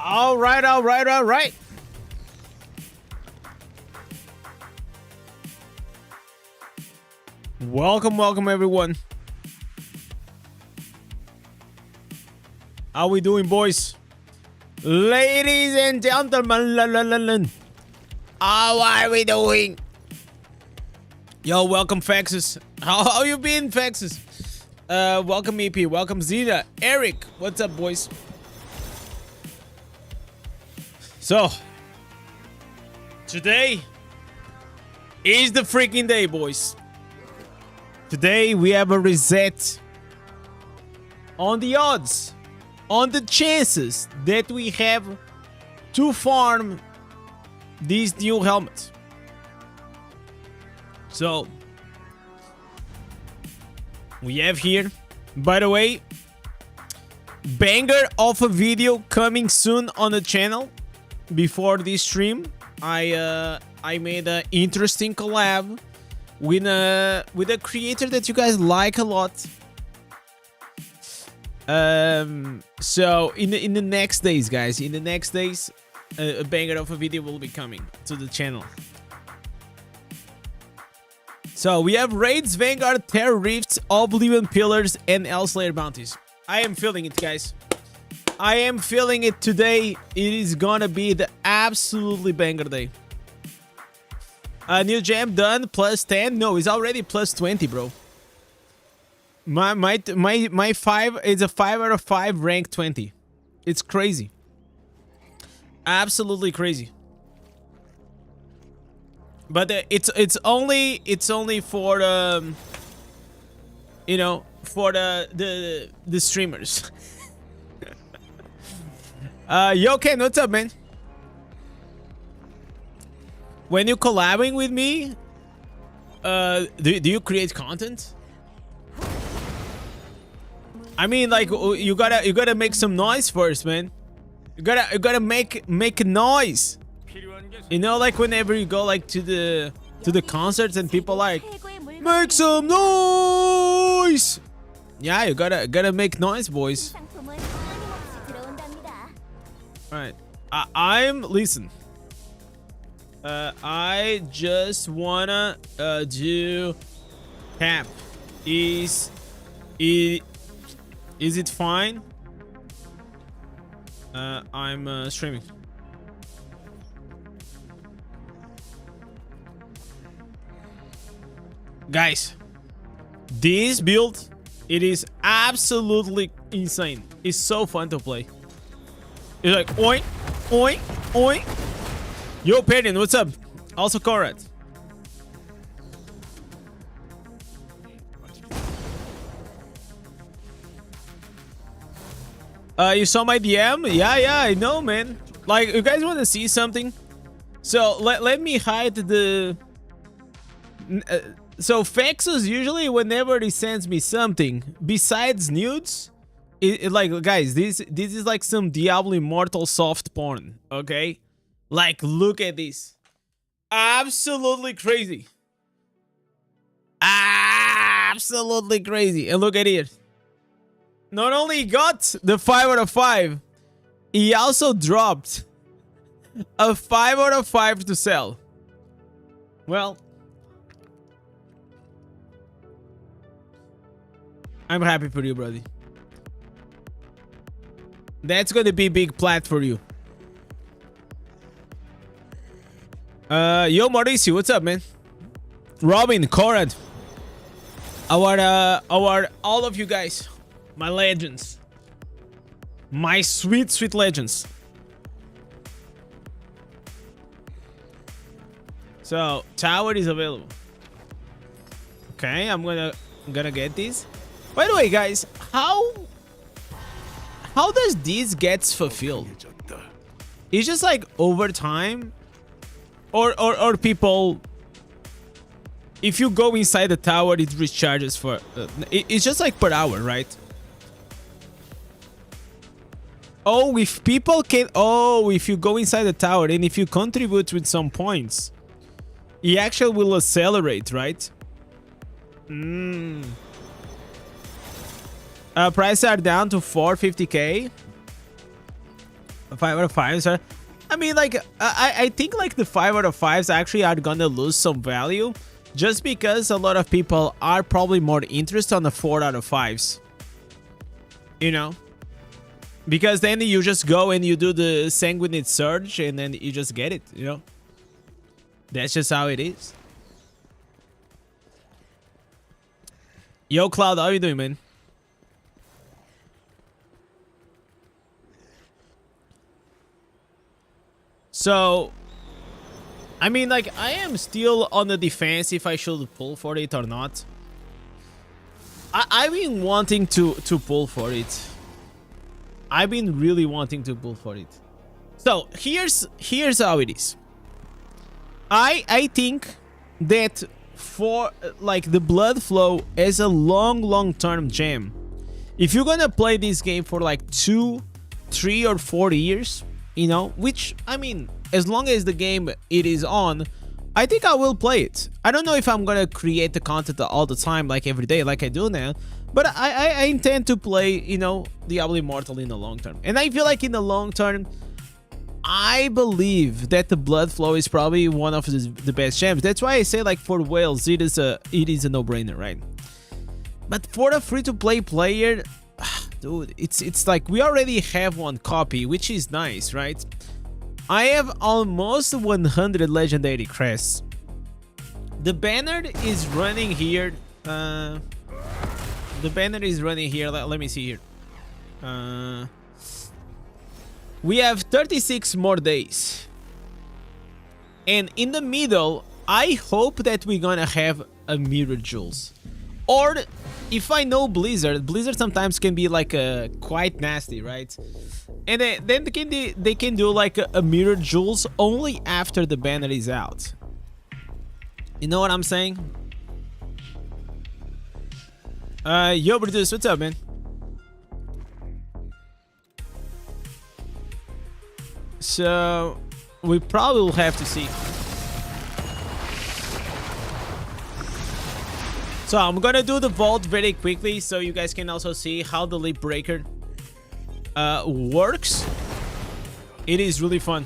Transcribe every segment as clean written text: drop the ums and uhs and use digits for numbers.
All right. Welcome, everyone. How we doing, boys? Ladies and gentlemen, how are we doing? Yo, welcome, Faxes. How you been, Faxes? Welcome, EP. Welcome, Zeta. Eric, what's up, boys? So, today is the freaking day, boys. Today we have a reset on the odds, on the chances that we have to farm these new helmets. So, we have here, by the way, banger of a video coming soon on the channel. Before this stream, I made an interesting collab with a creator that you guys like a lot. So in the next days, guys, a banger of a video will be coming to the channel. So we have raids, Vanguard, Terror Rifts, Oblivion Pillars, and Hellslayer bounties. I am feeling it, guys. I am feeling it today. It is gonna be the absolutely banger day. New jam done, plus 10. No, it's already plus 20, bro. My 5 is a 5 out of 5 rank 20. It's crazy. Absolutely crazy. But it's only for you know, for the streamers. Yo, Ken, what's up, man? When you collabing with me, do you create content? I mean, like, you gotta make some noise first, man. You gotta make noise. You know, like whenever you go like to the concerts and people like make some noise. Yeah, you gotta make noise, boys. Alright, listen. I just wanna do cap. Is it fine? I'm streaming. Guys, this build, it is absolutely insane. It's so fun to play. It's like oink, oink, oink. Yo, Payton, what's up? Also, Conrad. You saw my DM? Yeah, I know, man. Like, you guys want to see something? So let me hide the. So Fexus usually whenever he sends me something besides nudes, like, guys, this is like some Diablo Immortal soft porn, okay? Like, look at this. Absolutely crazy. Absolutely crazy. And look at it. Not only got the 5 out of 5, he also dropped a 5 out of 5 to sell. Well, I'm happy for you, buddy. That's gonna be big plat for you. Yo, Mauricio, what's up, man? Robin, Conrad, our all of you guys, my legends, my sweet legends. So tower is available. Okay, I'm gonna get this. By the way, guys, how does this gets fulfilled? It's just like over time, or people. If you go inside the tower, it recharges for. It's just like per hour, right? Oh, if people can. Oh, if you go inside the tower and if you contribute with some points, it actually will accelerate, right? Prices are down to 450k. 5 out of 5s are... I mean, like, I think, like, the 5 out of 5s actually are gonna lose some value. Just because a lot of people are probably more interested on the 4 out of 5s. You know? Because then you just go and you do the Sanguinate Surge and then you just get it, you know? That's just how it is. Yo, Cloud, how you doing, man? So, I mean, like, I am still on the defense if I should pull for it or not. I've been wanting to pull for it. I've been really wanting to pull for it. So, here's how it is. I think that for, like, the Blood Flow as a long-term gem, if you're gonna play this game for, like, 2, 3, or 4 years, you know, which, I mean, as long as the game it is on, I think I will play it. I don't know if I'm gonna create the content all the time, like every day, like I do now, but I intend to play, you know, Diablo Immortal in the long term. And I feel like in the long term, I believe that the Blood Flow is probably one of the best gems. That's why I say, like, for whales, it is a no-brainer, right? But for a free-to-play player, dude, it's like we already have one copy, which is nice, right? I have almost 100 legendary crests. The banner is running here. The banner is running here. Let me see here. We have 36 more days. And in the middle, I hope that we're gonna have a Mirror Jewels. Or, if I know Blizzard sometimes can be like quite nasty, right? And then they can do like a Mirror Jewels only after the banner is out. You know what I'm saying? Yo, Brutus, what's up, man? So, we probably will have to see. So, I'm gonna do the vault very quickly so you guys can also see how the leapbreaker works. It is really fun.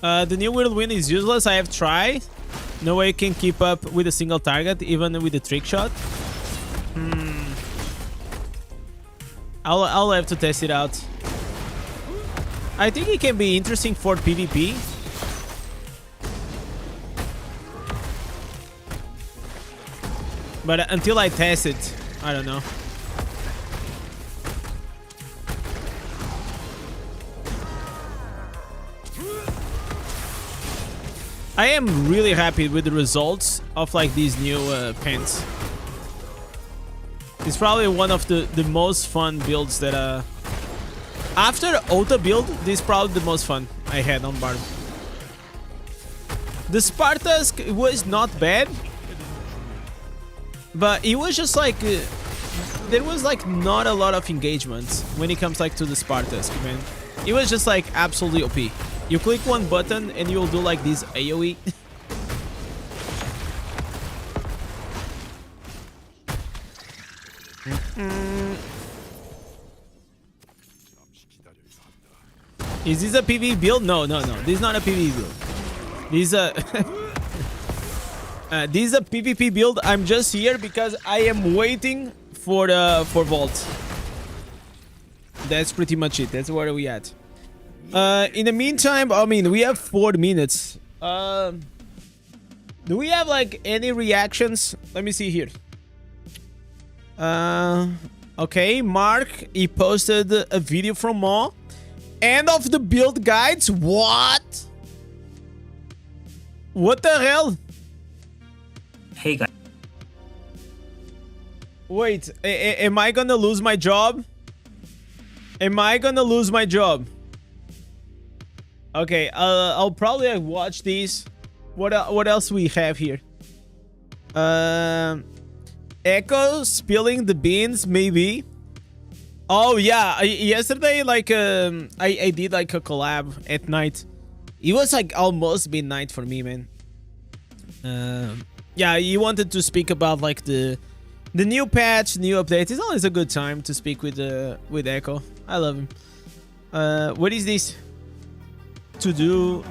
The new whirlwind is useless. I have tried. No way you can keep up with a single target, even with a trick shot. I'll have to test it out. I think it can be interesting for PvP. But until I test it, I don't know. I am really happy with the results of like these new pens. It's probably one of the most fun builds that after auto build, this is probably the most fun I had on Barb. The Spartask was not bad, but it was just like there was like not a lot of engagements when it comes like to the Spartask, man. It was just like absolutely OP. You click one button and you'll do like this AoE. Is this a PvE build? No. This is not a PvE build. This is a this is a PvP build. I'm just here because I am waiting for vault. That's pretty much it. That's where we at. In the meantime, I mean, we have 4 minutes. Do we have like any reactions? Let me see here. Okay, Mark, he posted a video from Maw. End of the build guides? What? What the hell? Hey guys. Wait, am I gonna lose my job? Am I gonna lose my job? Okay, I'll probably watch these. What else we have here? Echo spilling the beans, maybe. Oh yeah, yesterday like I did like a collab at night. It was like almost midnight for me, man. Yeah, you wanted to speak about like the The new patch, new update. It's always a good time to speak with Echo. I love him. What is this? To do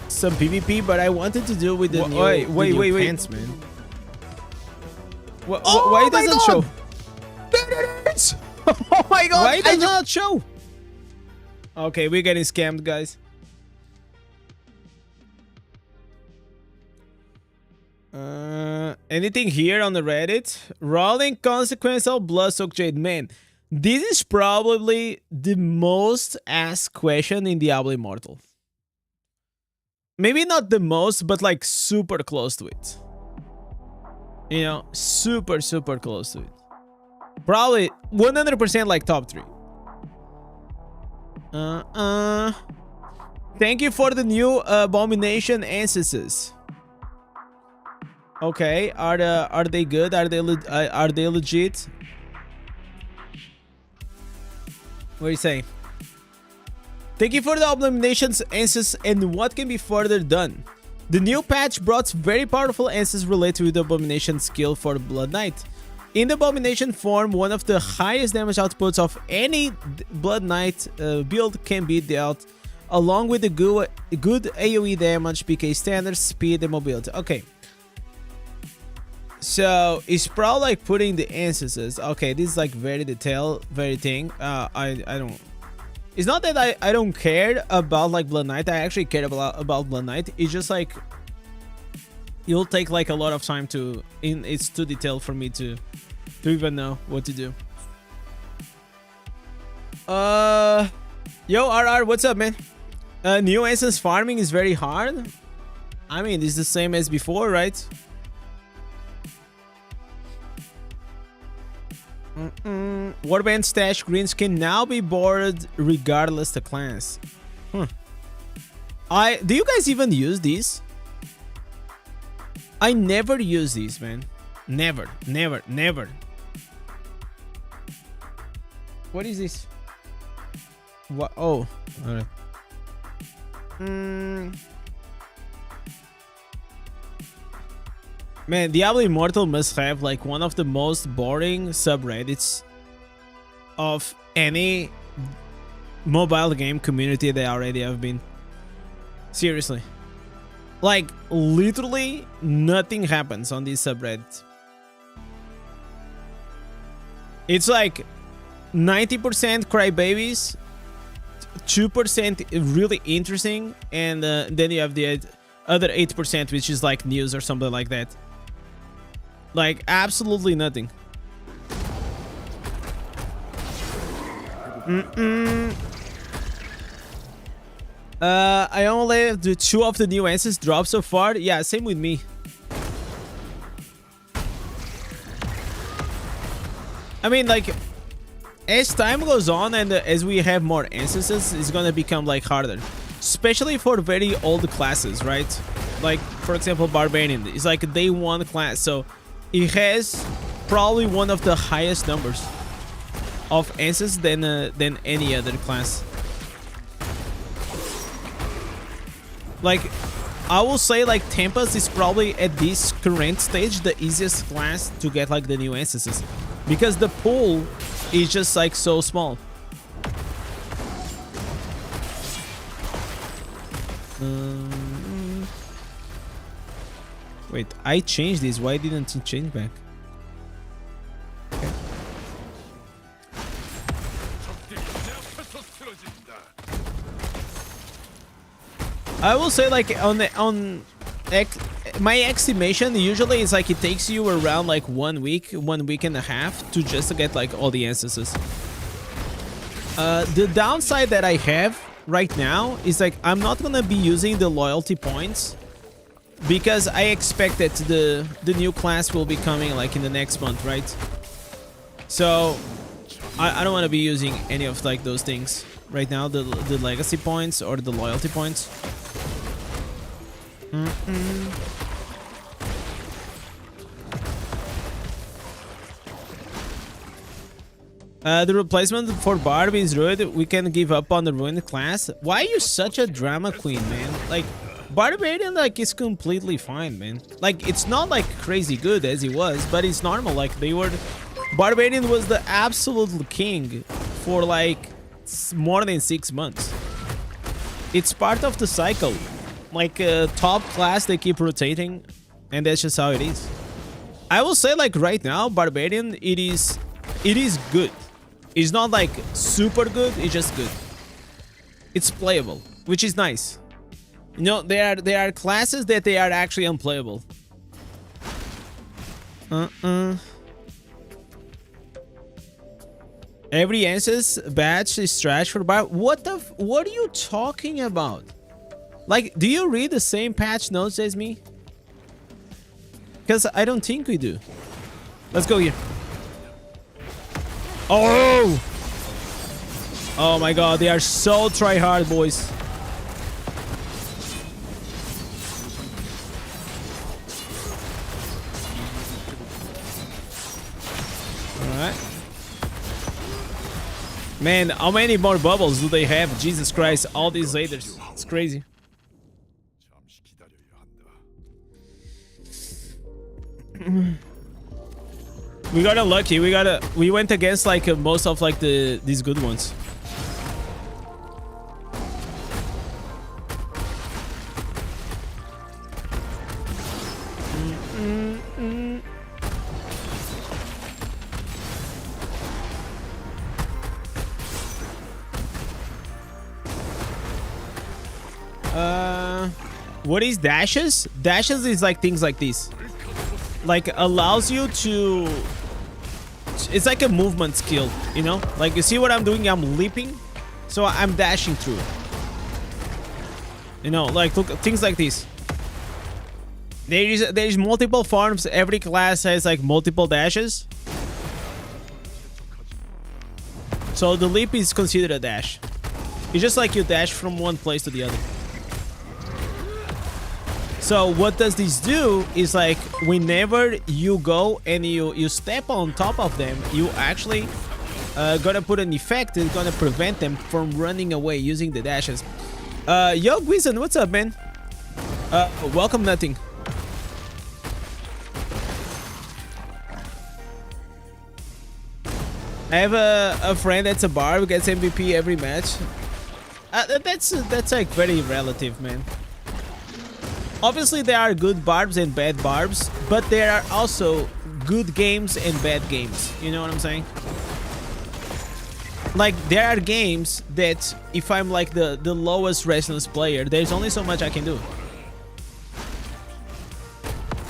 some PvP, but I wanted to do with the new pants, man. Why it doesn't show? There it is! Oh my god! Why does it not show? Okay, we're getting scammed, guys. Anything here on the Reddit? Rolling consequence of Bloodsoaked Jade. Man, this is probably the most asked question in Diablo Immortal. Maybe not the most, but like super close to it. You know, super close to it. Probably 100% like top 3. Thank you for the new Abomination Ancestors. Okay, are they good? Are they legit? What are you saying? Thank you for the Abomination's Ancestors and what can be further done. The new patch brought very powerful Ancestors related with the Abomination skill for Blood Knight. In the Abomination form, one of the highest damage outputs of any Blood Knight build can be dealt, along with the good AoE damage, PK standard, speed, and mobility. Okay. So it's probably like putting the ancestors. Okay, this is like very detailed, very thing. I don't. It's not that I don't care about like Blood Knight. I actually care about Blood Knight. It's just like it'll take like a lot of time to. It's too detailed for me to even know what to do. Yo RR, what's up, man? New essence farming is very hard. I mean, it's the same as before, right? Warband stash greens can now be borrowed regardless the class. Do you guys even use these? I never use these, man. Never. What is this? What? Oh, all right. Man, Diablo Immortal must have like one of the most boring subreddits of any mobile game community they already have been. Seriously. Like, literally nothing happens on these subreddits. It's like 90% crybabies, 2% really interesting, and then you have the other 8% which is like news or something like that. Like, absolutely nothing. I only have the 2 of the new answers dropped so far. Yeah, same with me. I mean, like, as time goes on and as we have more instances, it's gonna become like harder, especially for very old classes, right? Like, for example, Barbarian is like a day 1 class, so it has probably one of the highest numbers of answers than any other class. Like, I will say like Tempest is probably at this current stage the easiest class to get like the new instances, because the pool is just like so small. Wait, I changed this. Why didn't it change back? Okay. I will say like my estimation usually is like it takes you around like 1 week and a half to just get like all the instances. The downside that I have right now is like I'm not gonna be using the loyalty points because I expect that the new class will be coming like in the next month, right? So I don't want to be using any of like those things right now, the legacy points or the loyalty points. The replacement for Barbie is ruined. We can give up on the ruined class. Why are you such a drama queen, man? Like, Barbarian like is completely fine, man. Like it's not like crazy good as it was, but it's normal. Like they were, Barbarian was the absolute king for like more than 6 months. It's part of the cycle. Like top class, they keep rotating, and that's just how it is. I will say like right now, Barbarian, it is good. It's not like super good, it's just good. It's playable, which is nice. You know, there are classes that they are actually unplayable. Every Answers batch is trash for Bar. What are you talking about? Like, do you read the same patch notes as me? Because I don't think we do. Let's go here. Oh! Oh my god, they are so try-hard, boys. Alright. Man, how many more bubbles do they have? Jesus Christ, all these lasers. It's crazy. We got unlucky. We went against like most of like these good ones. What is dashes? Dashes is like things like this. Like allows you to, it's like a movement skill, you know? Like you see what I'm doing? I'm leaping, so I'm dashing through. You know, like look, things like this. There is multiple forms. Every class has like multiple dashes. So the leap is considered a dash. It's just like you dash from one place to the other. So what does this do is like whenever you go and you step on top of them, you actually gonna put an effect that's gonna prevent them from running away using the dashes. Yo, Guizan, what's up, man? Welcome, nothing. I have a friend that's a barb who gets MVP every match. That's like very relative, man. Obviously, there are good barbs and bad barbs, but there are also good games and bad games. You know what I'm saying? Like, there are games that if I'm like the lowest resonance player, there's only so much I can do.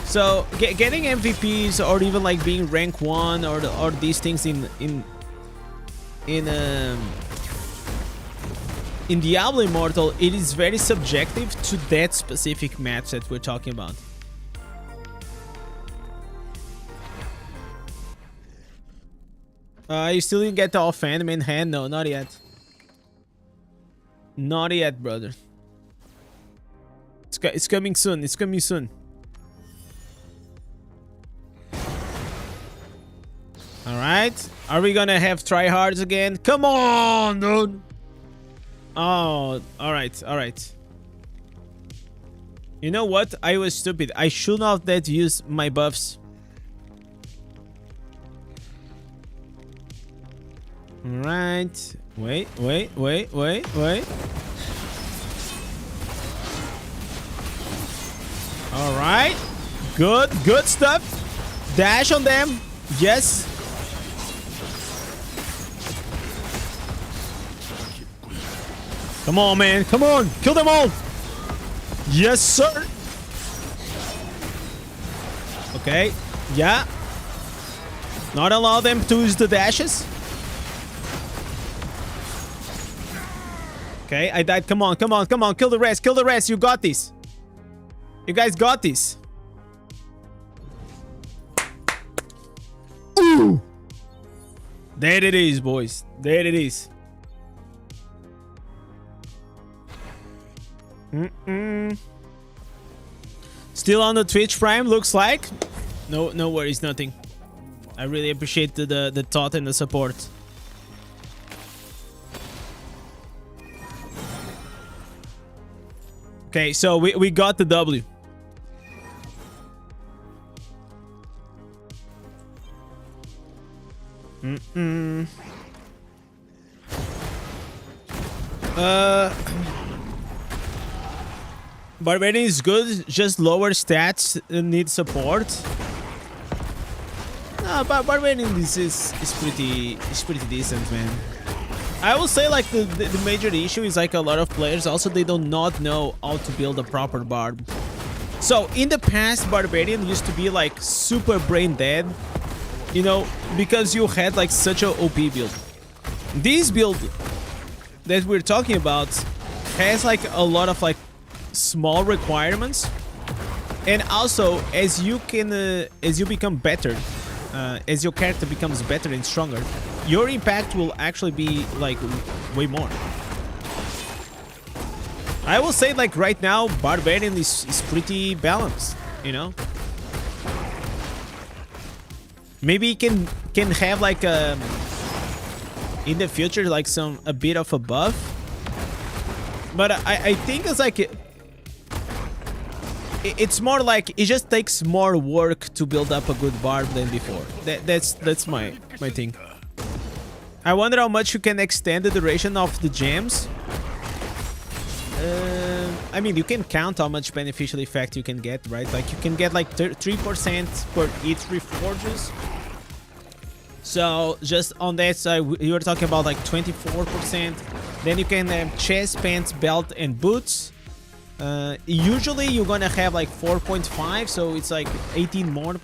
So, getting MVPs or even like being rank 1 or these things in Diablo Immortal, it is very subjective to that specific match that we're talking about. You still didn't get the offhand in hand? No, not yet. Not yet, brother. It's coming soon. It's coming soon. Alright. Are we gonna have tryhards again? Come on, dude! Oh, alright, alright. You know what? I was stupid. I should not have used my buffs. Alright. Wait. Alright. Good stuff. Dash on them. Yes. Come on, man. Come on. Kill them all. Yes, sir. Okay. Yeah. Not allow them to use the dashes. Okay, I died. Come on. Kill the rest. You got this. You guys got this. Ooh. There it is, boys. There it is. Still on the Twitch Prime, looks like. No worries, nothing. I really appreciate the thought and the support. Okay, so we got the W. Barbarian is good, just lower stats need support. No, but Barbarian is pretty decent, man. I will say like the major issue is like a lot of players also they do not know how to build a proper barb. So in the past, Barbarian used to be like super brain dead, you know, because you had like such a OP build. This build that we're talking about has like a lot of like small requirements, and also as you become better, as your character becomes better and stronger, your impact will actually be like way more. I will say like right now Barbarian is pretty balanced, you know. Maybe you can have like in the future like a bit of a buff, but I think it's like it's more like it just takes more work to build up a good barb than before. That's my thing. I wonder how much you can extend the duration of the gems. I mean, you can count how much beneficial effect you can get, right? Like you can get like 3% per each reforges. So just on that side, you were talking about like 24%. Then you can have chest, pants, belt, and boots. Usually you're gonna have like 4.5, so it's like 18% more.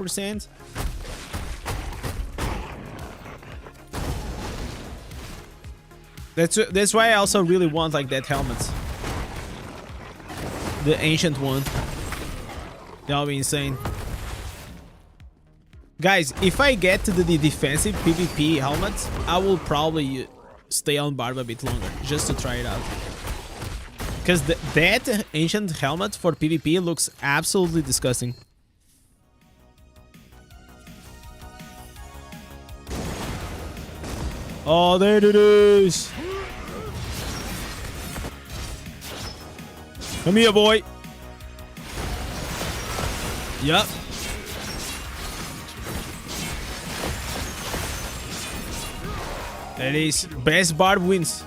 That's why I also really want like that helmet, the ancient one. That'll be insane. Guys, if I get to the defensive PvP helmet, I will probably stay on Barb a bit longer just to try it out. Because that ancient helmet for PvP looks absolutely disgusting. Oh, there it is. Come here, boy. Yup. That is best barb wins.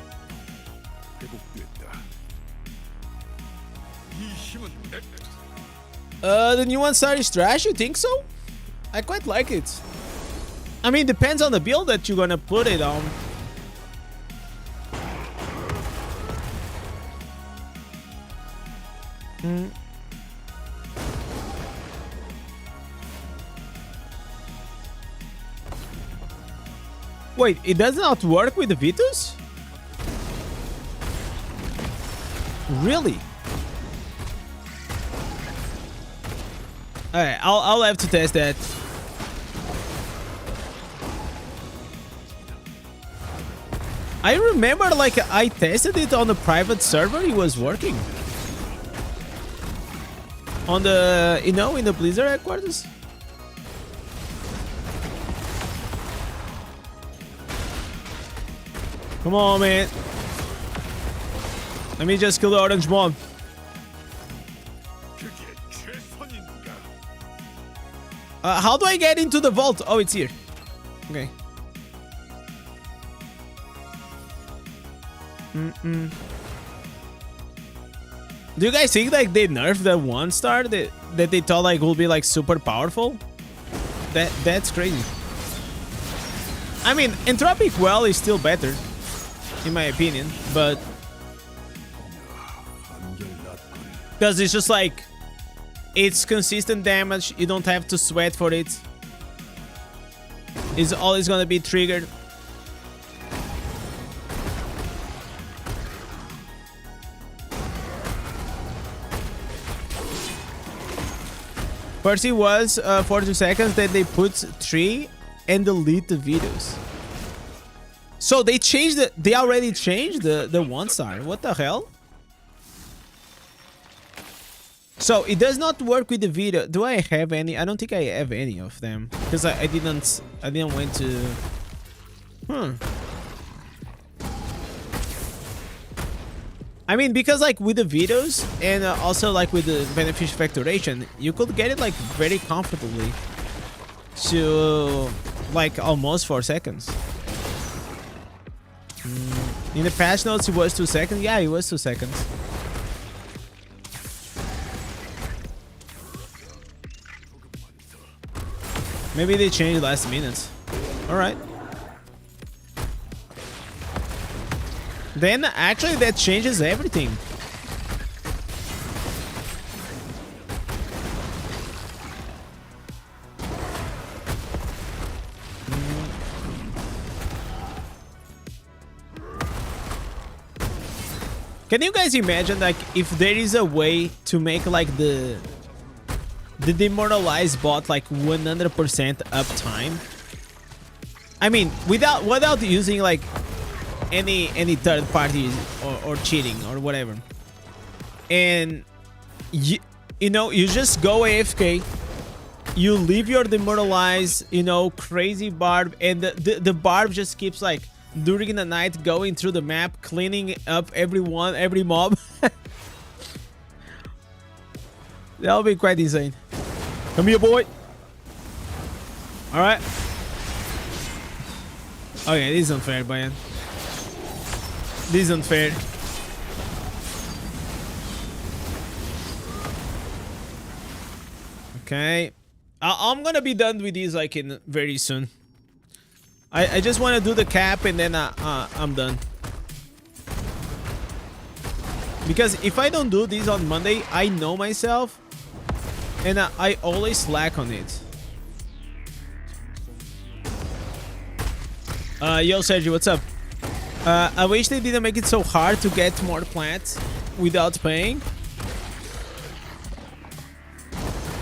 The new one star is trash, you think so? I quite like it. I mean, depends on the build that you're gonna put it on. Wait, it does not work with the Vitus? Really? Alright, I'll have to test that. I remember like I tested it on a private server, it was working. On the, you know, in the Blizzard headquarters. Come on, man. Let me just kill the orange bomb. How do I get into the vault? Oh, it's here. Okay. Do you guys think like they nerfed the 1-star that they thought like will be like super powerful? That's crazy. I mean, Entropic Well is still better, in my opinion, but because it's just like it's consistent damage, you don't have to sweat for it. It's always gonna be triggered. First it was 42 seconds, then they put 3 and delete the videos. So they changed they already changed the 1-star. What the hell? So it does not work with the video. Do I have any? I don't think I have any of them because I didn't went to. I mean, because like with the videos and also like with the beneficial factoration, you could get it like very comfortably to like almost 4 seconds. In the patch notes, it was 2 seconds. Yeah, it was 2 seconds. Maybe they changed last minute. All right. Then actually that changes everything. Can you guys imagine like if there is a way to make like the demoralized bot like 100% uptime? I mean, without using like any third parties or cheating or whatever, and you know, you just go AFK, you leave your demoralized, you know, crazy barb, and the barb just keeps like during the night going through the map, cleaning up every mob. That'll be quite insane. Come here, boy. All right. Okay, this is unfair, Brian. This is unfair. Okay. I'm gonna be done with these like in very soon. I just want to do the cap and then I'm done. Because if I don't do these on Monday, I know myself, and I always slack on it. Yo, Sergio, what's up? I wish they didn't make it so hard to get more plants without paying.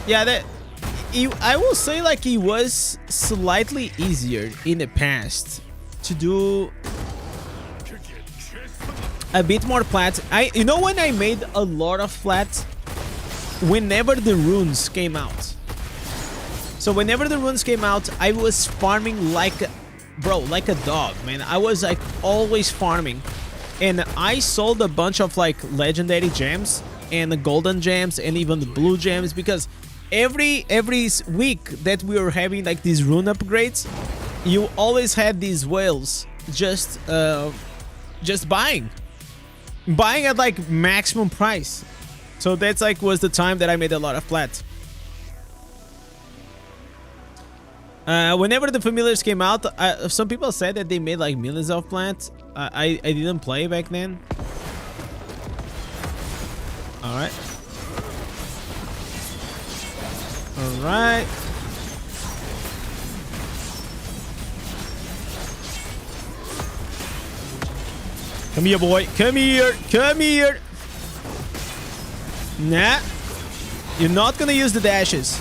Yeah, I will say like it was slightly easier in the past to do a bit more plats. You know when I made a lot of plats? Whenever the runes came out. So whenever the runes came out, I was farming like like a dog, man. I was like always farming, and I sold a bunch of like legendary gems and the golden gems and even the blue gems, because every week that we were having like these rune upgrades, you always had these whales just buying at like maximum price. So that's like was the time that I made a lot of plats. Whenever the familiars came out, some people said that they made like millions of plants. I didn't play back then. All right. All right. Come here, boy. Come here. Come here. Nah. You're not gonna use the dashes.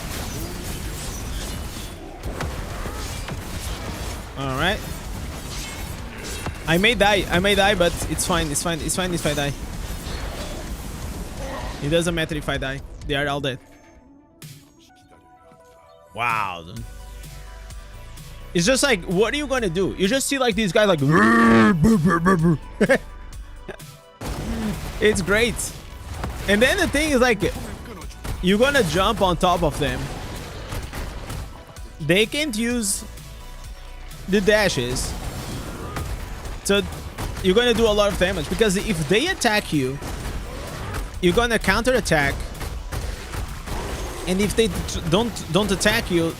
All right. I may die, but it's fine. It's fine if I die. It doesn't matter if I die. They are all dead. Wow. It's just like, what are you gonna do? You just see like these guys like it's great. And then the thing is like, you're gonna jump on top of them. They can't use the dashes, so you're gonna do a lot of damage, because if they attack you, you're gonna counter attack, and if they don't attack you,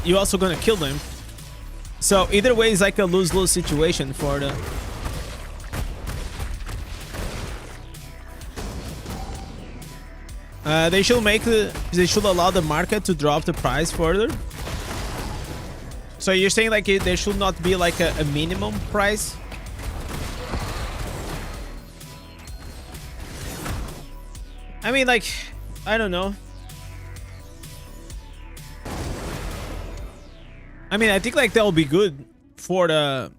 you're also gonna kill them. So either way, it's like a lose-lose situation for the they should allow the market to drop the price further. So you're saying like there should not be like a minimum price? I mean, like, I don't know. I mean, I think like that will be good for the...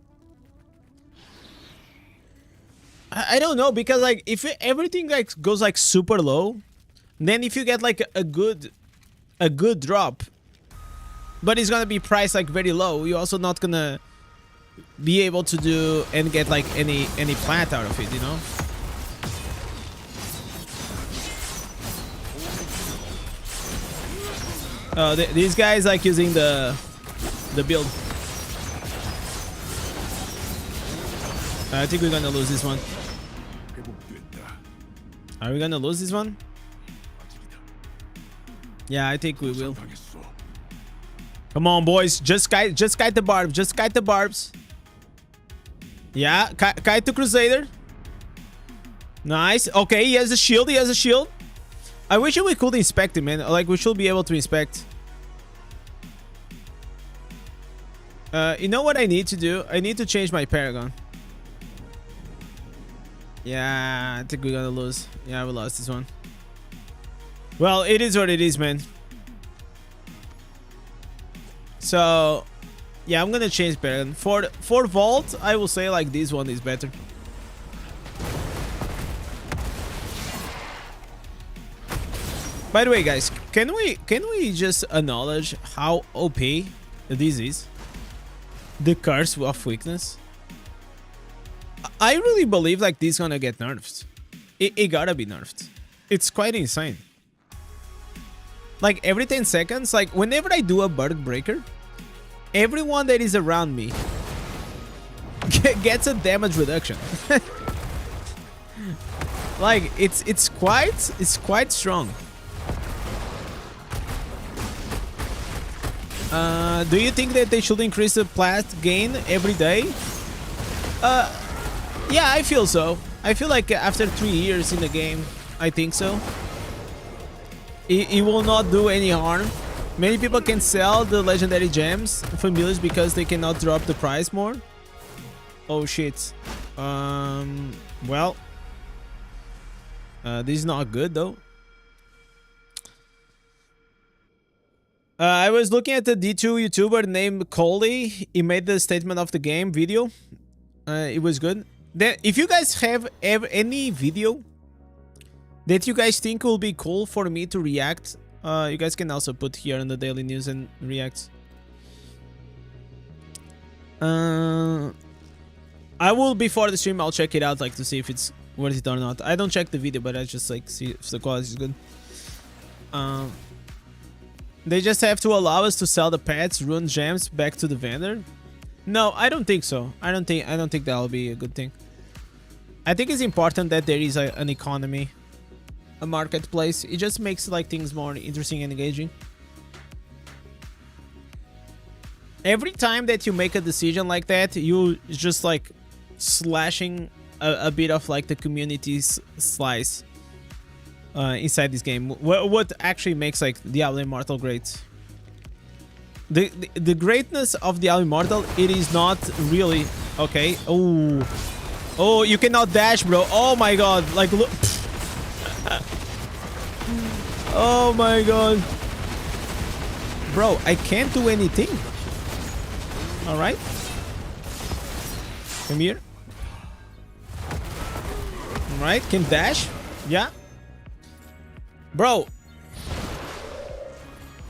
I don't know, because like if everything like goes like super low, then if you get like a good drop, but it's gonna be priced like very low, you're also not gonna be able to do and get like any plant out of it, you know? These guys like using the build. I think we're gonna lose this one. Are we gonna lose this one? Yeah, I think we will. Come on, boys. Just kite the barbs. Just kite the barbs. Yeah, kite to Crusader. Nice. Okay, he has a shield. He has a shield. I wish we could inspect him, man. Like, we should be able to inspect. You know what I need to do? I need to change my Paragon. Yeah, I think we're gonna lose. Yeah, we lost this one. Well, it is what it is, man. So, yeah, I'm gonna change Paragon. For Vault, I will say like this one is better. By the way, guys, can we just acknowledge how OP this is? The Curse of Weakness. I really believe like this is gonna get nerfed. It gotta be nerfed. It's quite insane. Like every 10 seconds, like whenever I do a Bird Breaker, everyone that is around me gets a damage reduction. Like it's quite strong. Do you think that they should increase the plat gain every day? Yeah, I feel so. I feel like after 3 years in the game, I think so. It will not do any harm. Many people can sell the legendary gems familiars because they cannot drop the price more. Oh shit. Well, this is not good though. I was looking at the D2 YouTuber named Coley. He made the statement of the game video. It was good. Then, if you guys have any video that you guys think will be cool for me to react, you guys can also put here in the daily news and react. I will, before the stream, I'll check it out, like to see if it's worth it or not. I don't check the video, but I just like see if the quality is good. They just have to allow us to sell the pets, rune gems back to the vendor. No, I don't think so. I don't think that'll be a good thing. I think it's important that there is an economy, a marketplace. It just makes like things more interesting and engaging. Every time that you make a decision like that, you just like slashing a bit of like the community's slice inside this game. What actually makes like Diablo Immortal great? The greatness of Diablo Immortal, it is not really okay. Oh, you cannot dash, bro. Oh my god, like look. Oh my god, bro, I can't do anything. All right, come here. All right, can dash. Yeah, bro.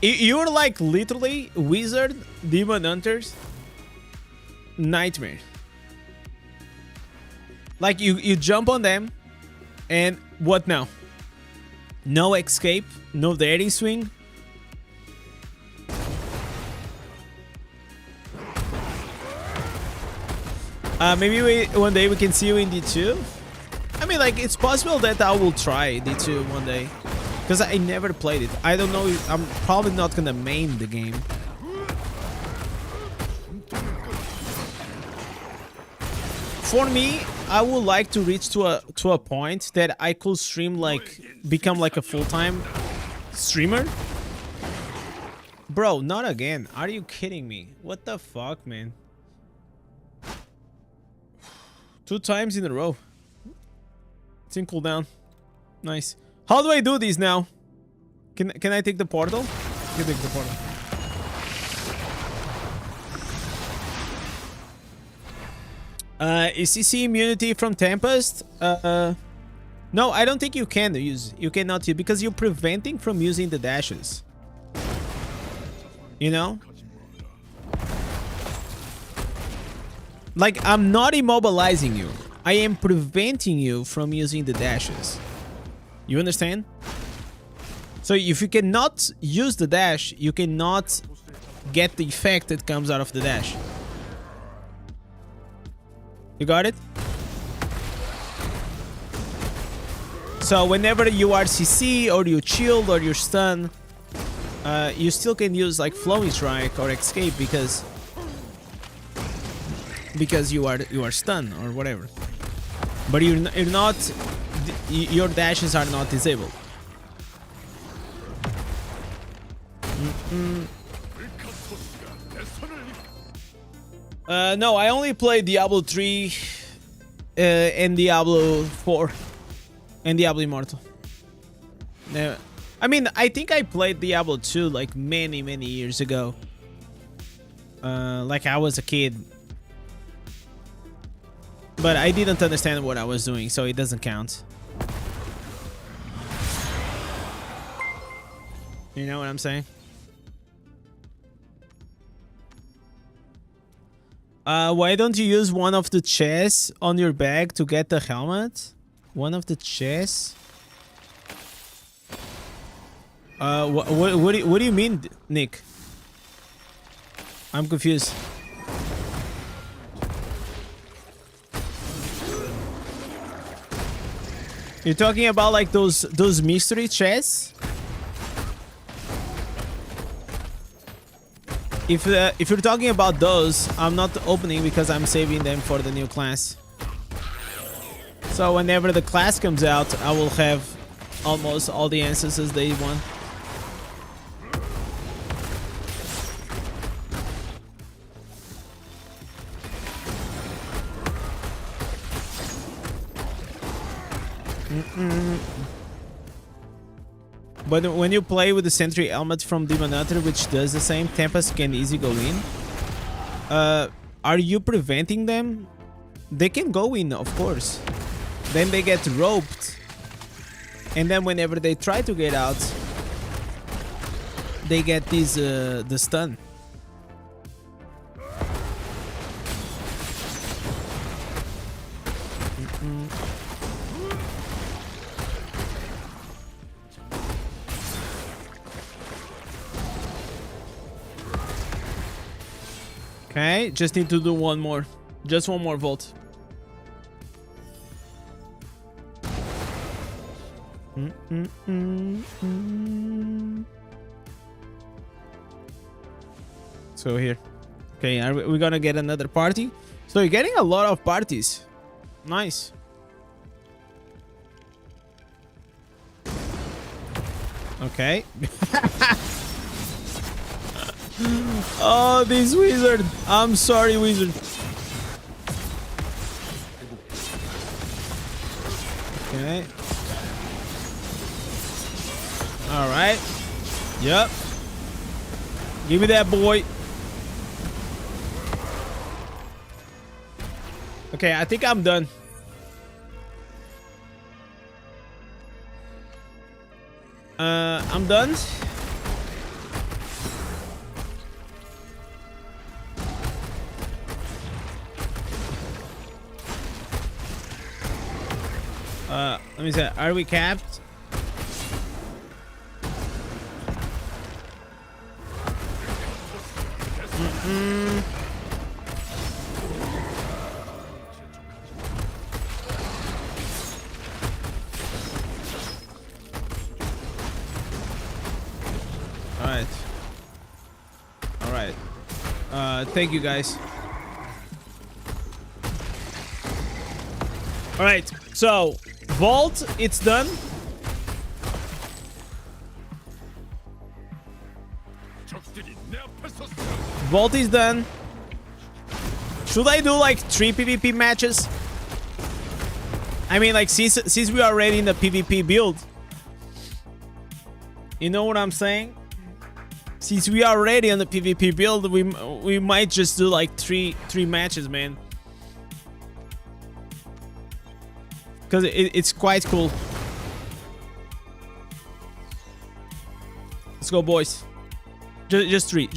You're like literally wizard, demon hunters, nightmare. Like you jump on them, and what now? No escape, no daring swing. Maybe one day we can see you in D2. I mean, like it's possible that I will try D2 one day. Because I never played it. I don't know. I'm probably not gonna main the game. For me, I would like to reach to a point that I could stream like become like a full-time streamer. Bro, not again. Are you kidding me? What the fuck, man? 2 times in a row. It's in cooldown. Nice. How do I do this now? Can I take the portal? I can take the portal. Is CC immunity from Tempest? No, I don't think you can use. You cannot use because you're preventing from using the dashes. You know? Like, I'm not immobilizing you. I am preventing you from using the dashes. You understand? So if you cannot use the dash, you cannot get the effect that comes out of the dash. You got it? So whenever you are CC or you shield or you stun, you still can use like flowing strike or escape because you are stunned or whatever. But you're not, your dashes are not disabled. No, I only played Diablo 3 and Diablo 4 and Diablo Immortal. I mean, I think I played Diablo 2 like many years ago. Like I was a kid. But I didn't understand what I was doing, so it doesn't count. You know what I'm saying? Why don't you use one of the chests on your bag to get the helmet? One of the chests? What do you mean, Nick? I'm confused. You're talking about like those mystery chests? If you're talking about those, I'm not opening because I'm saving them for the new class. So whenever the class comes out, I will have almost all the ancestors they want. But when you play with the Sentry helmet from Demon Hunter, which does the same, Tempest can easily go in. Are you preventing them? They can go in, of course. Then they get roped. And then whenever they try to get out, they get these the stun. Okay, just need to do one more. Just one more vault. So here. Okay, are we gonna get another party? So you're getting a lot of parties. Nice. Okay. Oh, this wizard. I'm sorry, wizard. Okay. All right. Yep. Give me that, boy. Okay, I think I'm done. I'm done. Let me see. Are we capped? Alright. Alright. Thank you guys. Alright, so vault, it's done. Vault is done. Should I do like 3 PvP matches? I mean, like since we are already in the PvP build. You know what I'm saying? Since we are already on the PvP build, we might just do like three matches, man. Because it's quite cool. Let's go, boys. Just three.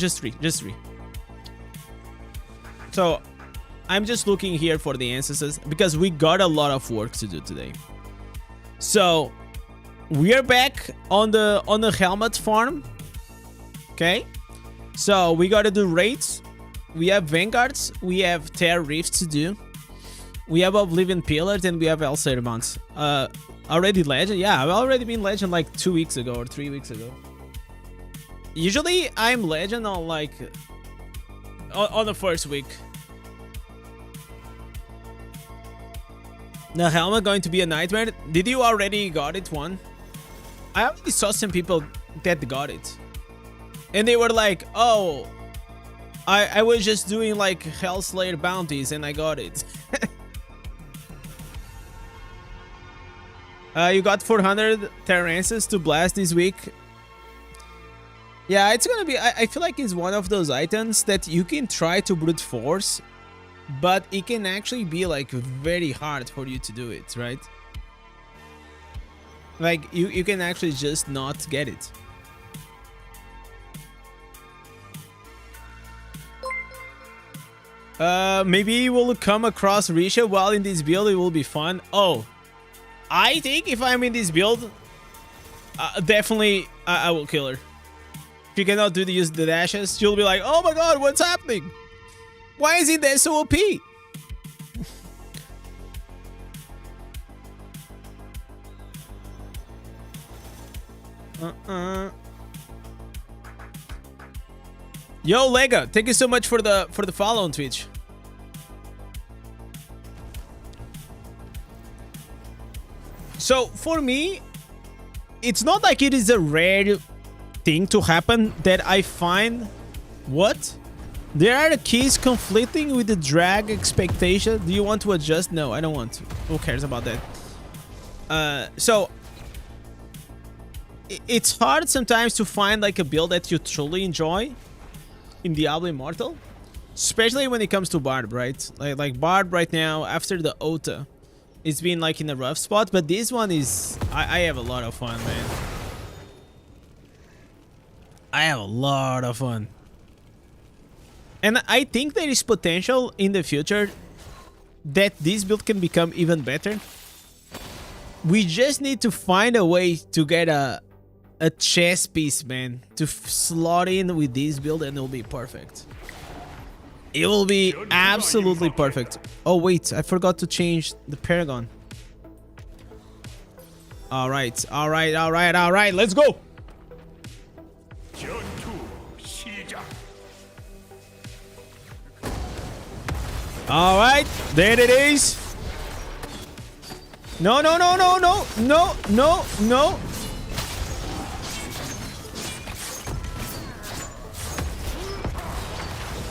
So, I'm just looking here for the ancestors because we got a lot of work to do today. So, we are back on the helmet farm. Okay, so we gotta do raids. We have vanguards. We have tear rifts to do. We have oblivion pillars and we have Hellslayer mounts. Already legend? Yeah, I've already been legend like 2 weeks ago or 3 weeks ago. Usually I'm legend on like on the first week. The helmet going to be a nightmare. Did you already got it one? I already saw some people that got it. And they were like, oh, I was just doing like Hellslayer bounties and I got it. You got 400 Terrances to blast this week. Yeah, it's gonna be... I feel like it's one of those items that you can try to brute force, but it can actually be like very hard for you to do it, right? Like you can actually just not get it. Maybe we'll come across Risha while in this build. It will be fun. Oh, I think if I'm in this build, definitely I will kill her. If you cannot use the dashes, she'll be like, oh my god, what's happening? Why is Indez so OP? Yo, Lega, thank you so much for the follow on Twitch. So for me, it's not like it is a rare thing to happen that I find. What? There are the keys conflicting with the drag expectation. Do you want to adjust? No, I don't want to. Who cares about that? So it's hard sometimes to find like a build that you truly enjoy in Diablo Immortal, especially when it comes to Bard, right? Like Bard right now after the OTA, it's been like in a rough spot, but this one is I have a lot of fun, man. I have a lot of fun. And I think there is potential in the future that this build can become even better. We just need to find a way to get a chess piece, man, to slot in with this build and it'll be perfect. It will be absolutely perfect. Oh wait, I forgot to change the Paragon. Alright, alright, alright, alright, let's go! Alright, there it is. No, no, no, no, no, no, no, no.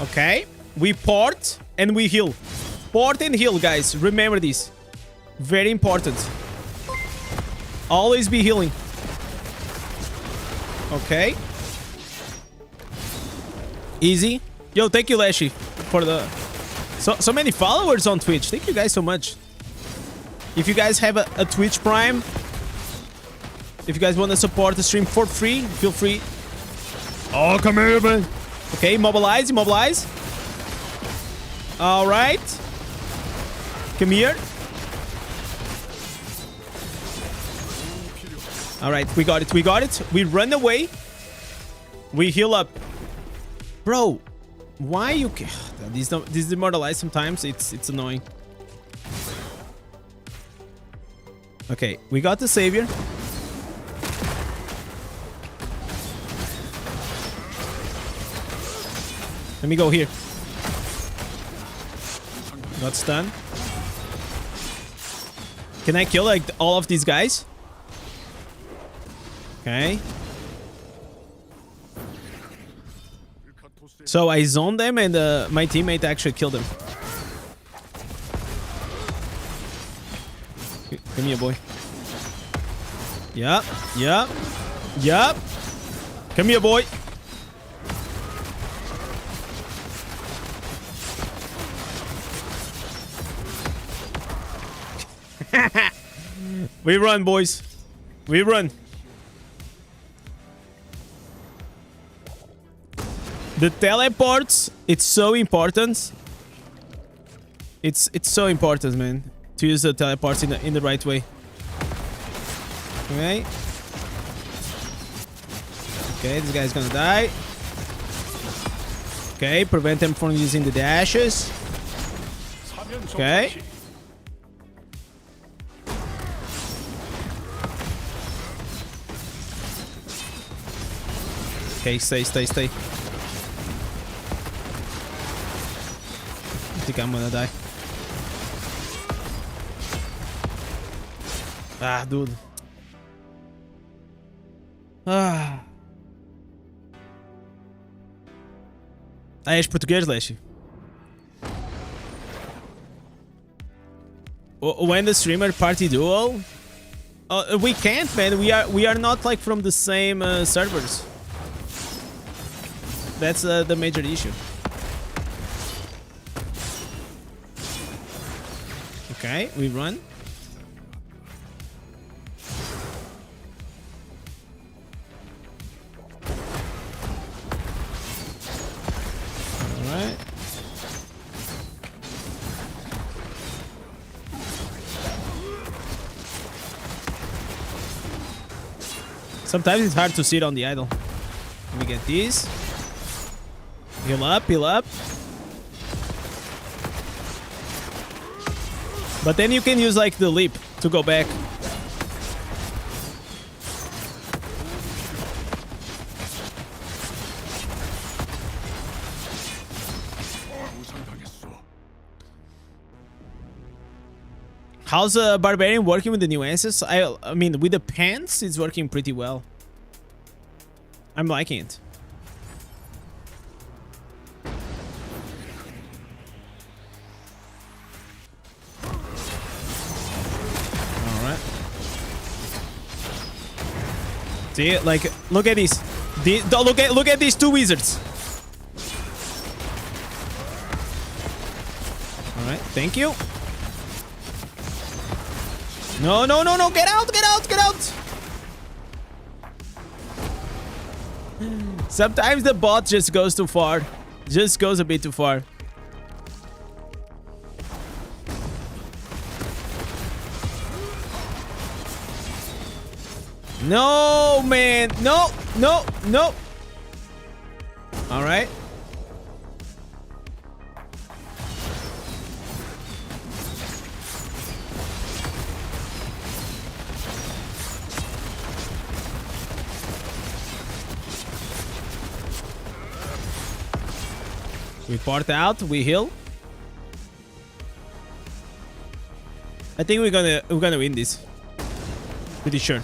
Okay, we port and we heal. Port and heal, guys. Remember this. Very important. Always be healing. Okay. Easy. Yo, thank you, Lashy, for the... So many followers on Twitch. Thank you guys so much. If you guys have a Twitch Prime, if you guys want to support the stream for free, feel free. Oh, come here, man. Okay, mobilize, mobilize. All right. Come here. All right, we got it, we got it. We run away. We heal up. Bro, why you... These immortalize sometimes. It's annoying. Okay, we got the savior. Let me go here. Got stunned. Can I kill like all of these guys? Okay. So I zoned them and my teammate actually killed them. Come here, boy. Yup, yup, yup. Come here, boy. We run, boys. We run. The teleports, it's so important. It's so important, man, to use the teleports in the right way. Okay. Okay, this guy's gonna die. Okay, prevent him from using the dashes. Okay. Okay, stay. I think I'm gonna die. Ah, dude. Ah. Ah, és português, Leshi? When the streamer party duel? We can't, man. We are not like from the same servers. That's the major issue. Okay, we run. Alright. Sometimes it's hard to sit on the idol. Let me get these. Heal up, heal up. But then you can use like the leap to go back. How's Barbarian working with the nuances? I mean, with the pants, it's working pretty well. I'm liking it. See, like, look at these. Look at these two wizards. All right, thank you. No, get out. Sometimes the bot just goes too far. Just goes a bit too far. No, man. No. All right. We part out. We heal. I think we're gonna win this. Pretty sure.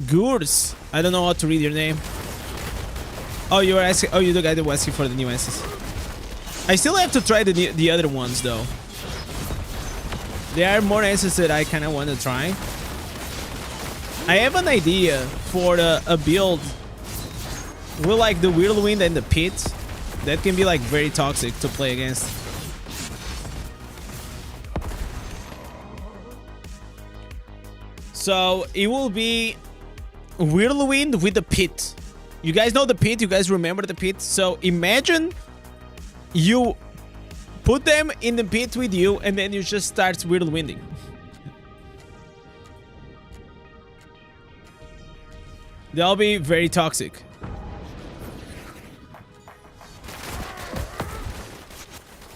Gurs. I don't know how to read your name. Oh, you were asking. Oh, you're the guy that was asking for the nuances. I still have to try the other ones though. There are more answers that I kind of want to try. I have an idea for a build with like the whirlwind and the pit. That can be like very toxic to play against. So it will be whirlwind with the pit. You guys know the pit? You guys remember the pit? So imagine you put them in the pit with you and then you just start whirlwinding. That'll be very toxic.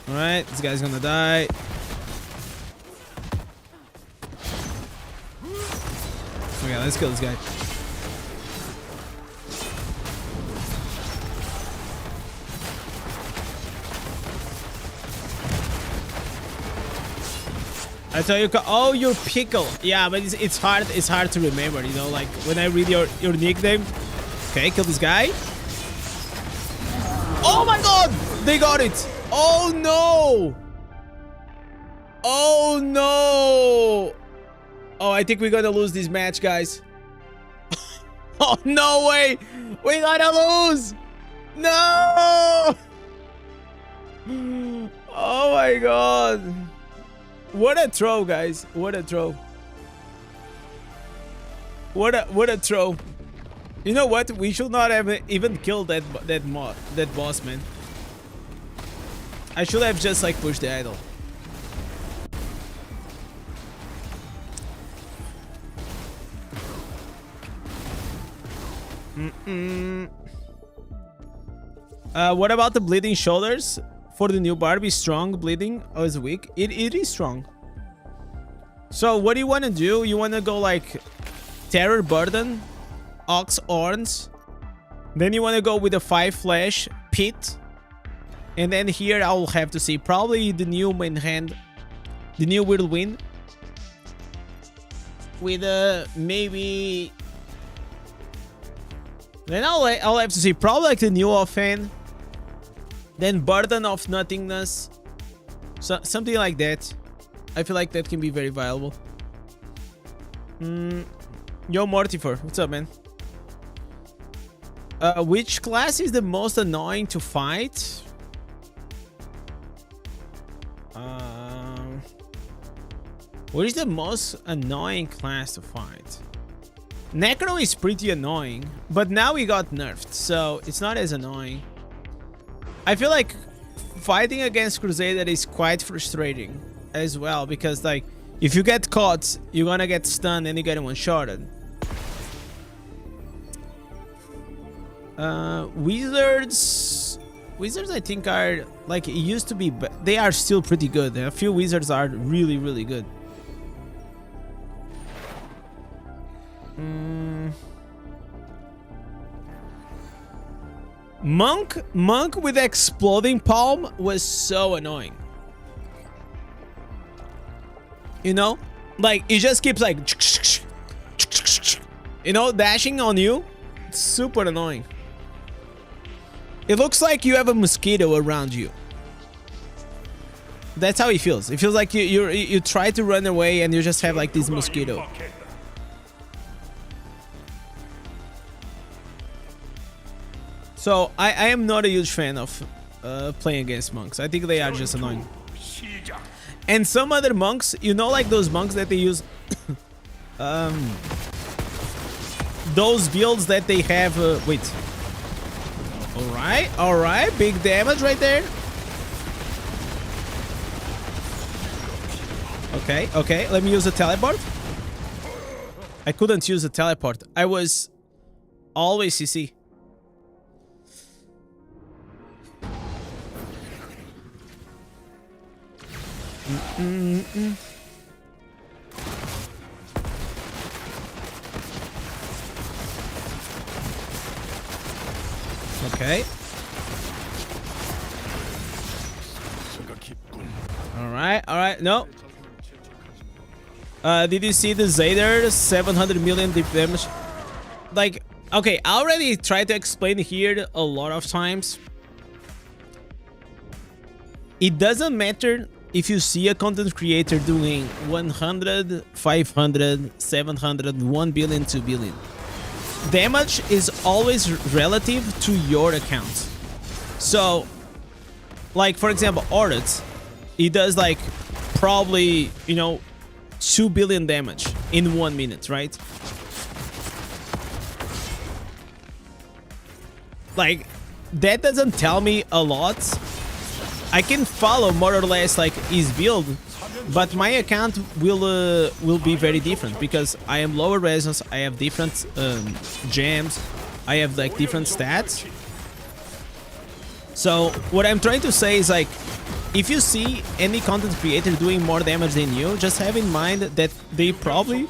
Alright, this guy's gonna die. Okay, let's kill this guy. I tell you, oh, you're Pickle. Yeah, but it's hard to remember, you know, like when I read your nickname. Okay, kill this guy. Oh my god! They got it! Oh no! Oh no! Oh, I think we're gonna lose this match, guys. Oh, no way! We gotta lose! No! Oh my god. What a throw, guys. What a throw. What a throw. You know what? We should not have even killed that boss, man. I should have just like pushed the idol. What about the bleeding shoulders for the new Barbie? Strong bleeding or is weak? It is strong. So what do you want to do? You want to go like Terror Burden, Ox Horns. Then you want to go with a 5 Flash Pit. And then here I'll have to see probably the new main hand, the new Whirlwind. With maybe... Then I'll have to see probably like the new offhand. Then Burden of Nothingness. So, something like that. I feel like that can be very viable. Yo, Mortifer, what's up, man? Which class is the most annoying to fight? What is the most annoying class to fight? Necro is pretty annoying, but now we got nerfed, so it's not as annoying. I feel like fighting against Crusader is quite frustrating as well, because like if you get caught, you're gonna get stunned and you get one-shotted. Wizards I think are like, it used to be, but they are still pretty good. A few wizards are really good. Monk with exploding palm was so annoying. You know, like it just keeps like, you know, dashing on you. It's super annoying. It looks like you have a mosquito around you. That's how it feels. It feels like you try to run away and you just have like this mosquito. So I am not a huge fan of playing against monks. I think they are just annoying. And some other monks, you know, like those monks that they use, those builds that they have. Wait. All right, big damage right there. Okay, let me use a teleport. I couldn't use a teleport. I was always CC. Okay. All right. No. Did you see the Zader 700 million deep damage? Like, okay, I already tried to explain here a lot of times. It doesn't matter if you see a content creator doing 100, 500, 700, 1 billion, 2 billion. Damage is always relative to your account. So, like, for example, Audit, he does like probably, you know, 2 billion damage in 1 minute, right? Like, that doesn't tell me a lot. I can follow more or less like his build, but my account will be very different because I am lower resonance. I have different gems. I have like different stats. So what I'm trying to say is, like, if you see any content creator doing more damage than you, just have in mind that they probably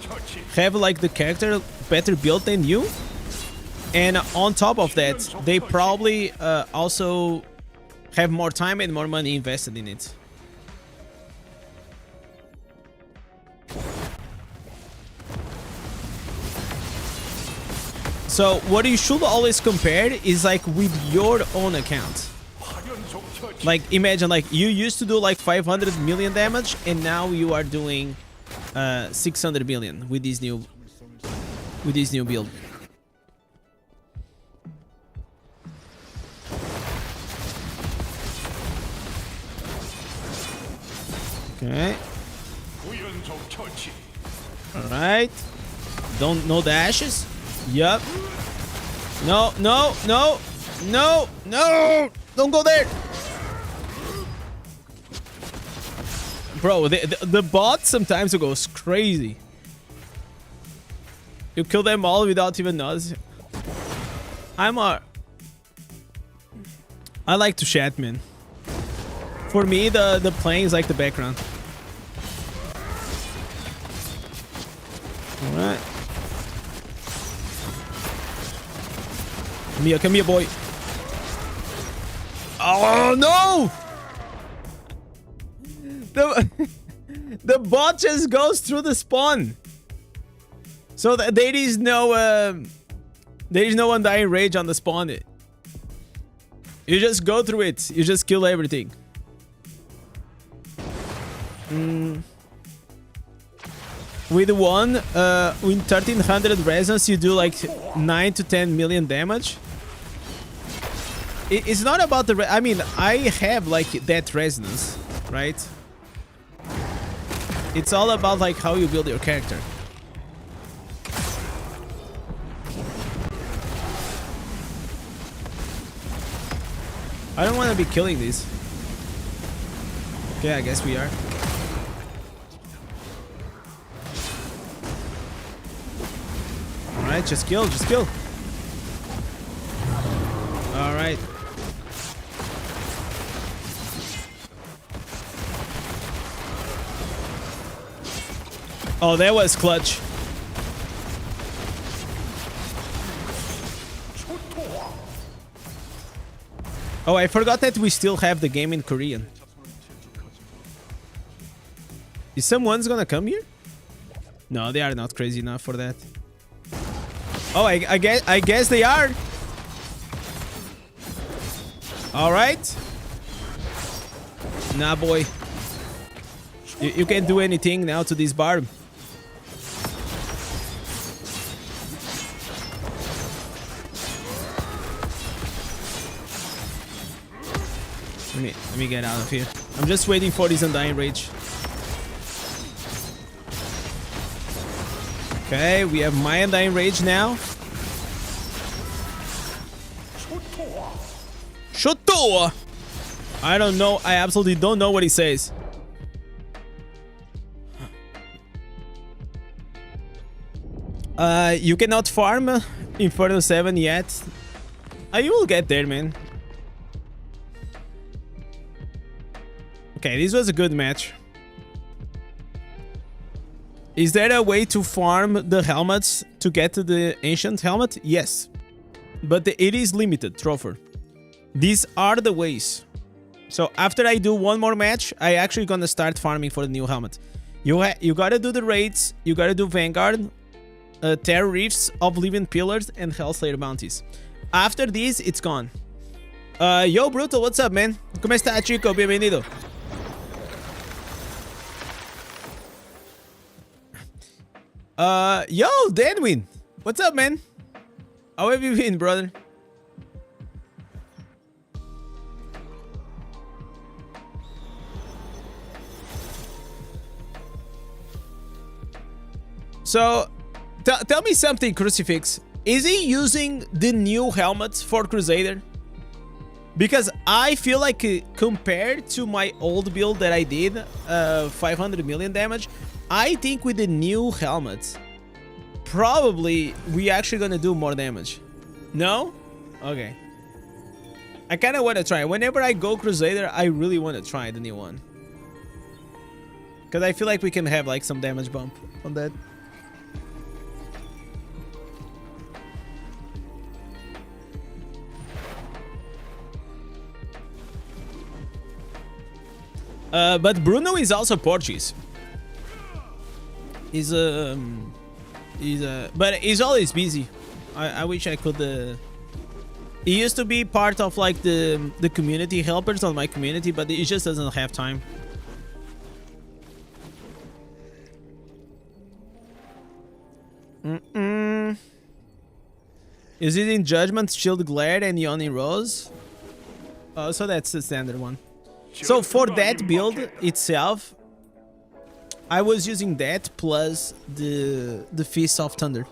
have like the character better built than you, and on top of that, they probably also have more time and more money invested in it. So what you should always compare is like with your own account. Like, imagine like you used to do like 500 million damage and now you are doing 600 million with this new build. Okay. Alright. No dashes. Yup. No. Don't go there. Bro, the bot sometimes goes crazy. You kill them all without even noticing. I like to chat, man. For me, the playing is like the background. All right. Come here, boy. Oh no! The bot just goes through the spawn. So there is no undying rage on the spawn. You just go through it. You just kill everything. With one, in 1300 resonance, you do like 9 to 10 million damage. It's not about the... I mean, I have like that resonance, right? It's all about like how you build your character. I don't want to be killing these. Okay, I guess we are. Alright, just kill, just kill. Alright. Oh, that was clutch. Oh, I forgot that we still have the game in Korean. Is someone's gonna come here? No, they are not crazy enough for that. Oh, I guess they are. All right. Nah, boy. You can't do anything now to this barb. Let me get out of here. I'm just waiting for this undying rage. Okay, we have my undying rage now. Shoto! I don't know. I absolutely don't know what he says. You cannot farm Inferno 7 yet. You will get there, man. Okay, this was a good match. Is there a way to farm the helmets to get to the ancient helmet? Yes. But it is limited, Tropher. These are the ways. So after I do one more match, I actually gonna start farming for the new helmet. You gotta do the raids, you gotta do Vanguard, Terror Reefs, Oblivion Pillars, and Hellslayer bounties. After this, it's gone. Yo, Brutal, what's up, man? ¿Cómo está, chico? Bienvenido. Yo, Danwin, what's up, man? How have you been, brother? So, tell me something, Crucifix. Is he using the new helmets for Crusader? Because I feel like compared to my old build that I did, 500 million damage, I think with the new helmets, probably we actually gonna do more damage. No? Okay. I kind of want to try. Whenever I go Crusader, I really want to try the new one. Because I feel like we can have like some damage bump on that. But Bruno is also Portuguese. But he's always busy. I wish I could. He used to be part of like the community helpers on my community, but he just doesn't have time. Is it in Judgment, Shield Glare, and Yawning Rose? So that's the standard one. So for that build itself, I was using that plus the Fist of Thunder.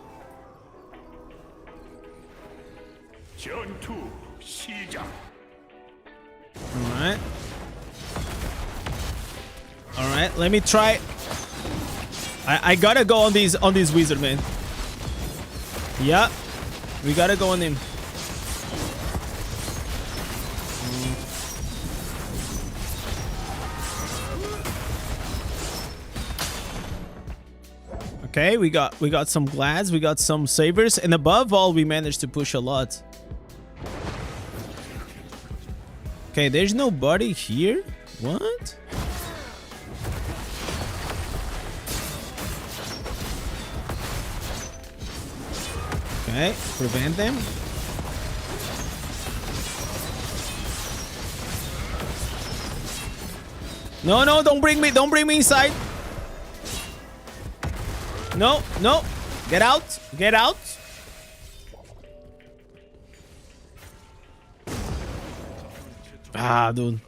Alright. Alright, let me try. I gotta go on these wizard, man. Yeah, we gotta go on him. Okay, we got some glads, we got some sabers, and above all, we managed to push a lot. Okay, there's nobody here. What? Okay, prevent them. No, no, don't bring me inside. No, no. Get out. Get out. Ah, dude.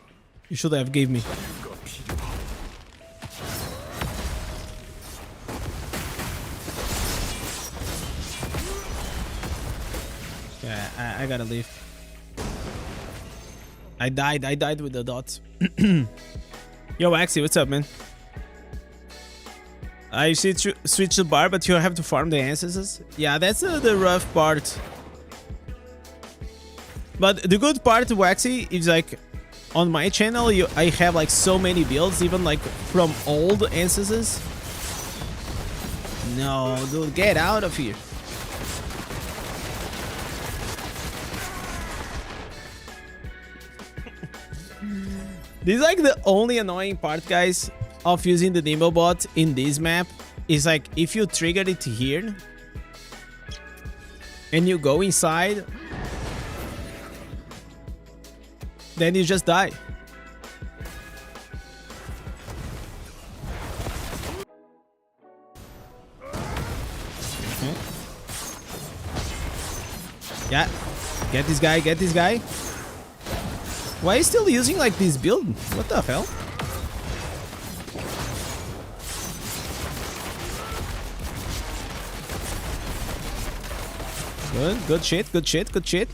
You should have gave me. Yeah, I gotta leave. I died with the dots. Yo, Axie, what's up, man? I switch to bar, but you have to farm the ancestors. Yeah, that's the rough part. But the good part, Waxy, is like on my channel, I have like so many builds, even like from old ancestors. No, dude, get out of here. This is like the only annoying part, guys, of using the Nimble bot in this map. Is like if you trigger it here and you go inside, then you just die. Okay. Yeah, get this guy, get this guy. Why is he still using like this build? What the hell? Good shit, good shit, good shit.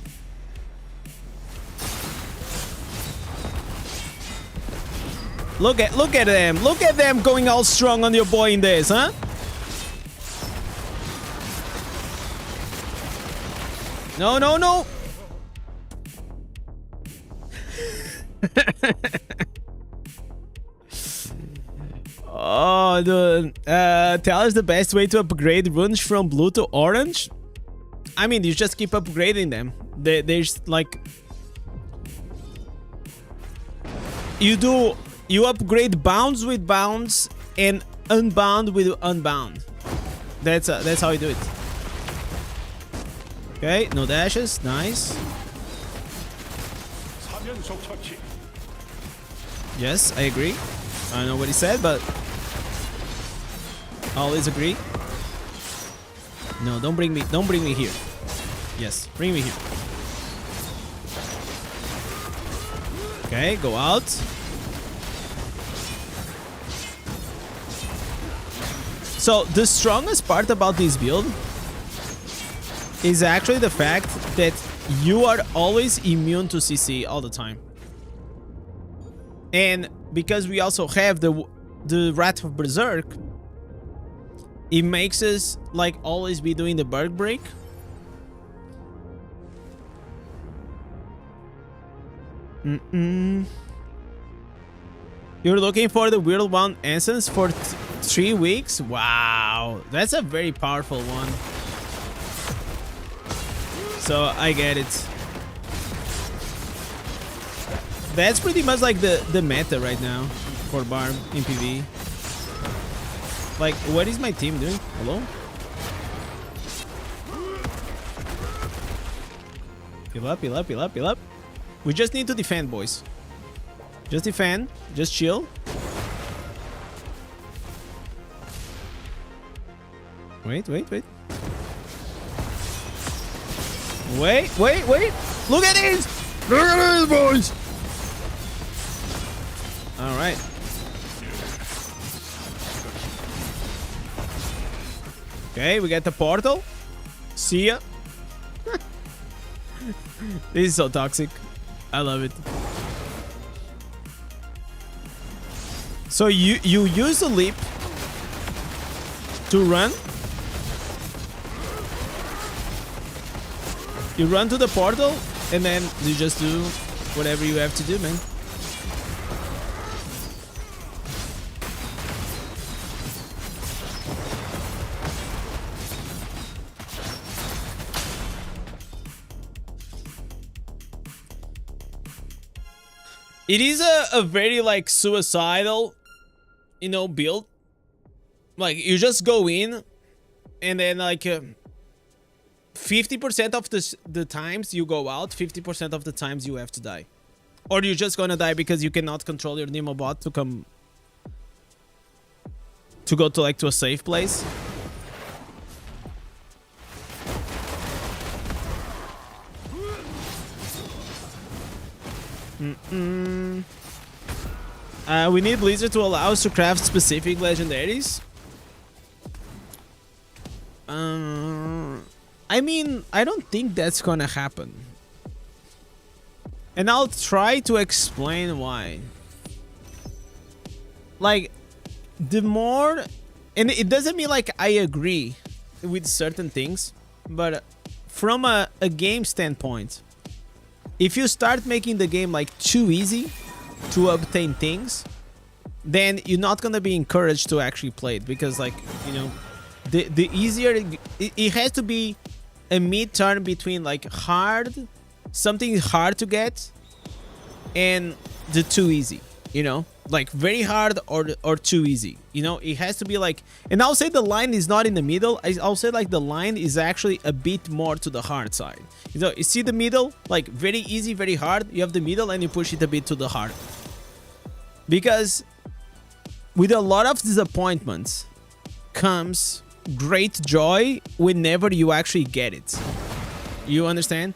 Look at them going all strong on your boy in this, huh? No, no, no. Oh, dude. Tell us the best way to upgrade runes from blue to orange. I mean, you just keep upgrading them. There's like... You upgrade bounds with bounds and unbound with unbound. That's how you do it. Okay, no dashes. Nice. Yes, I agree. I don't know what he said, but always agree. No, don't bring me here. Yes, bring me here. Okay, go out. So the strongest part about this build is actually the fact that you are always immune to CC all the time. And because we also have the Wrath of Berserk, it makes us like always be doing the Berg break. You're looking for the Weird One Essence for 3 weeks? Wow, that's a very powerful one. So I get it. That's pretty much like the meta right now for Barb in PV. Like, what is my team doing? Hello? Heal up, heal up, heal up, heal up. We just need to defend, boys. Just defend. Just chill. Wait, wait, wait. Wait, wait, wait. Look at this! Look at this, boys! Alright. Okay, we get the portal. See ya. This is so toxic. I love it. So you use the leap to run. You run to the portal and then you just do whatever you have to do, man. It is a very like suicidal, you know, build. Like you just go in and then like 50% of the times you go out, 50% of the times you have to die. Or you're just gonna die because you cannot control your Nemo bot to come to go to like to a safe place. We need Blizzard to allow us to craft specific legendaries. I mean, I don't think that's gonna happen. And I'll try to explain why. Like, the more... And it doesn't mean like I agree with certain things, but from a game standpoint, if you start making the game like too easy to obtain things, then you're not gonna be encouraged to actually play it, because like, you know, the easier it has to be a mid-turn between like hard, something hard to get, and the too easy, you know, like very hard or too easy, you know. It has to be like, and I'll say the line is not in the middle. I'll say like the line is actually a bit more to the hard side. You know, you see the middle, like very easy, very hard. You have the middle and you push it a bit to the hard. Because with a lot of disappointments comes great joy whenever you actually get it. You understand?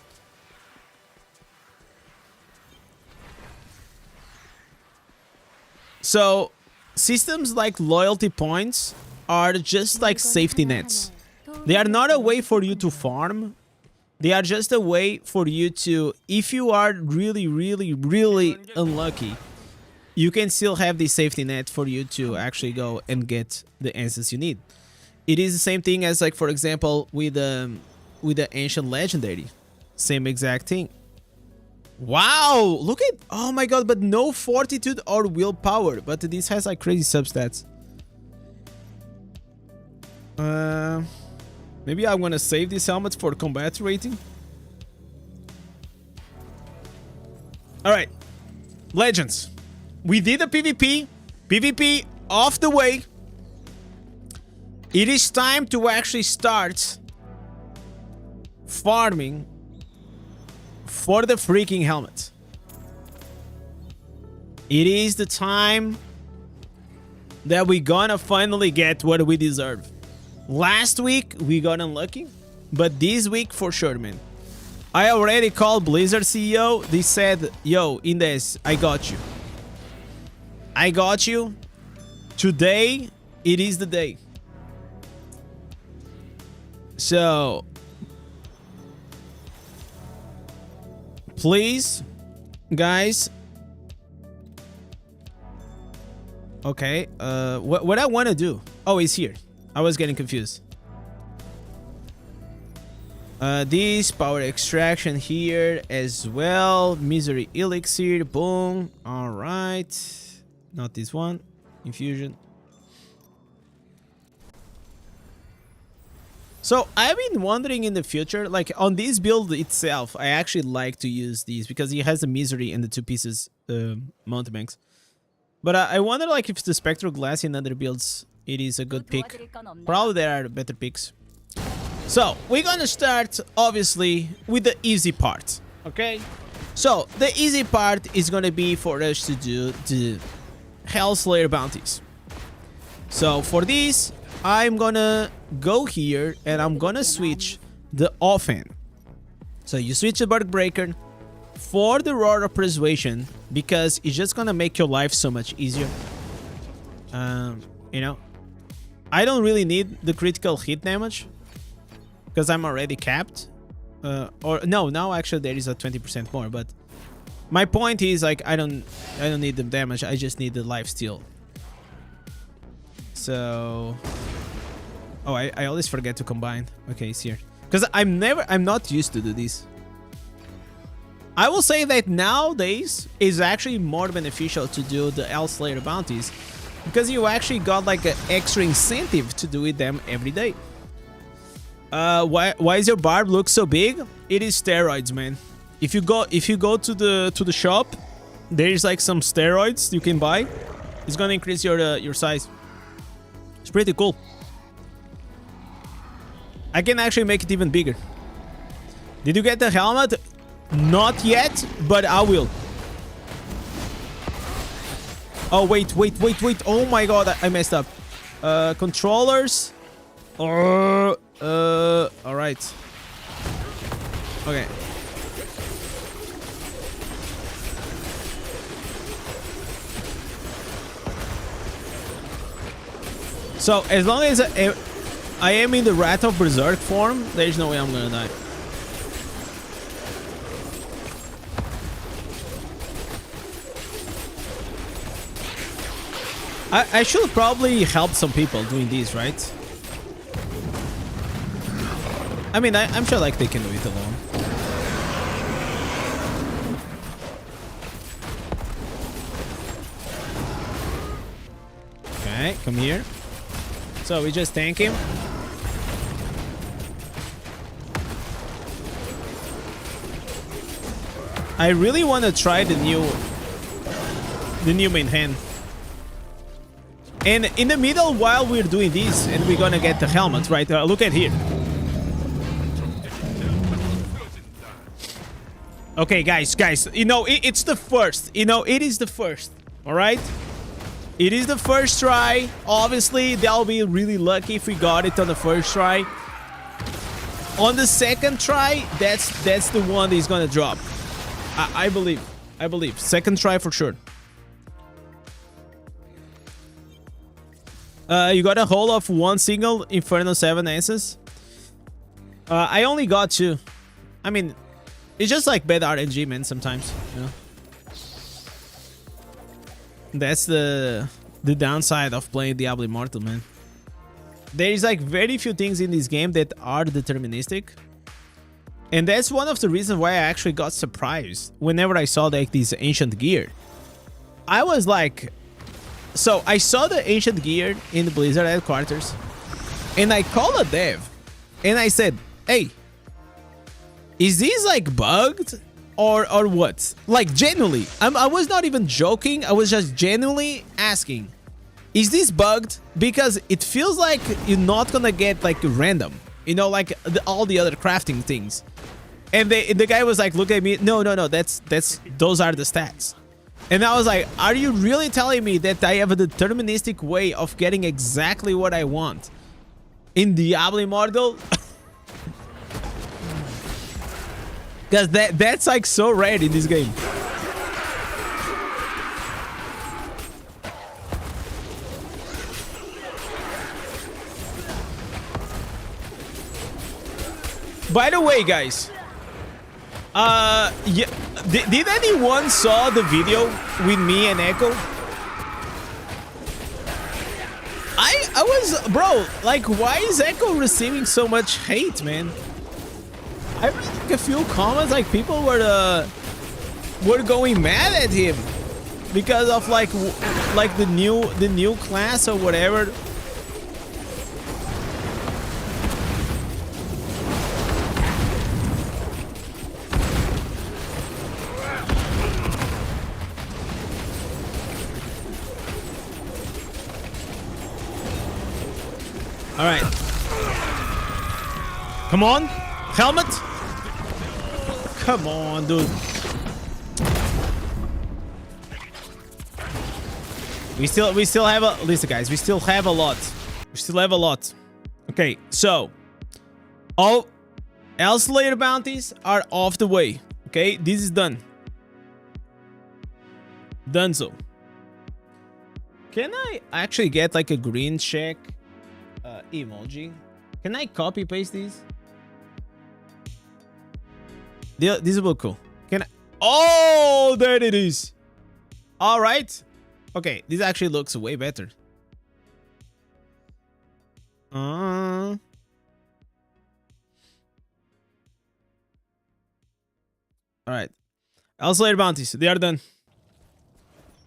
So systems like loyalty points are just like safety nets. They are not a way for you to farm. They are just a way for you to, if you are really, really, really unlucky, you can still have this safety net for you to actually go and get the answers you need. It is the same thing as, like, for example, with the ancient legendary. Same exact thing. Wow, look at, oh my god, but no fortitude or willpower, but this has like crazy substats. Maybe I'm gonna save these helmets for combat rating. All right, legends. We did a PvP off the way. It is time to actually start farming for the freaking helmet. It is the time that we're gonna finally get what we deserve. Last week we got unlucky, but this week for sure, man. I already called Blizzard CEO. They said, yo, Indez, I got you. I got you. Today, it is the day. So, please, guys. Okay, what I want to do. Oh, he's here. I was getting confused. This power extraction here as well. Misery elixir. Boom. All right. Not this one. Infusion. So I've been wondering in the future, like on this build itself, I actually like to use these because it has the misery and the 2 pieces mountebanks. But I wonder, like, if the spectral glass in other builds, it is a good pick. Probably there are better picks. So we're gonna start obviously with the easy part. Okay. So the easy part is gonna be for us to do the Hellslayer bounties. So for this, I'm gonna go here and I'm gonna switch the offhand. So you switch the Barbarian for the Roar of Persuasion because it's just gonna make your life so much easier. You know, I don't really need the critical hit damage because I'm already capped. Or no, now actually there is a 20% more. But my point is, like, I don't need the damage. I just need the life steal. So, oh, I always forget to combine. Okay, it's here because I'm not used to do this. I will say that nowadays is actually more beneficial to do the Hellslayer bounties because you actually got like an extra incentive to do them every day. Why is your barb look so big? It is steroids, man. If you go to the shop, there's like some steroids you can buy. It's gonna increase your size. It's pretty cool. I can actually make it even bigger. Did you get the helmet? Not yet, but I will. Oh, wait. Oh my god, I messed up. Controllers. Alright. Okay. So, as long as I am in the Wrath of Berserk form, there's no way I'm gonna die. I should probably help some people doing this, right? I mean, I'm sure like they can do it alone. Okay, come here. So we just tank him. I really want to try the new main hand. And in the middle, while we're doing this, and we're gonna get the helmet, right? Look at here. Okay, guys, you know, it's the first. You know, it is the first, all right? It is the first try. Obviously, that'll be really lucky if we got it on the first try. On the second try, that's the one that's gonna drop. I believe. Second try for sure. You got a whole of one single Inferno 7 aces. I only got 2. I mean, it's just like bad RNG, man, sometimes, you know. That's the downside of playing Diablo Immortal, man. There is like very few things in this game that are deterministic. And that's one of the reasons why I actually got surprised whenever I saw like this ancient gear. I was like... So I saw the ancient gear in the Blizzard headquarters. And I called a dev. And I said, hey, is this like bugged? Or what? Like genuinely. I was not even joking. I was just genuinely asking. Is this bugged? Because it feels like you're not gonna get like random. You know, like all the other crafting things. And the guy was like, look at me. No, those are the stats. And I was like, are you really telling me that I have a deterministic way of getting exactly what I want in Diablo Immortal? Because that's like so rare in this game. By the way, guys, yeah, did anyone saw the video with me and Echo? I was, bro, like, why is Echo receiving so much hate, man? I read like a few comments, like people were going mad at him because of like the new class or whatever. All right. Come on. Helmet. Come on, dude. We still have a... Listen, guys. We still have a lot. Okay, so... all Hellslayer bounties are off the way. Okay, this is done. Donezo. Can I actually get like a green check emoji? Can I copy paste these? This will be cool. Can I? Oh, there it is. All right. Okay, this actually looks way better. All right. Hellslayer bounties, they are done.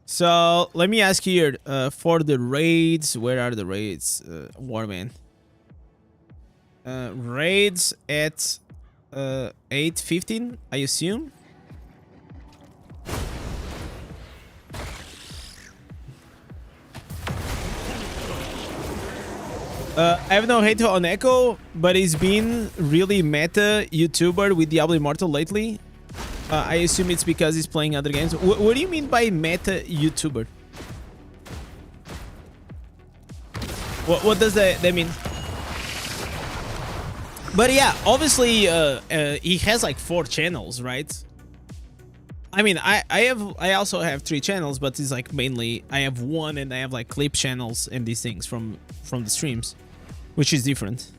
So let me ask here, for the raids, where are the raids? Warman. Raids at 8:15, I assume. I have no hate on Echo, but he's been really meta YouTuber with Diablo Immortal lately. I assume it's because he's playing other games. What do you mean by meta YouTuber? What does that mean? But yeah, obviously he has like 4 channels, right? I mean, I also have 3 channels, but it's like mainly I have 1 and I have like clip channels and these things from the streams, which is different.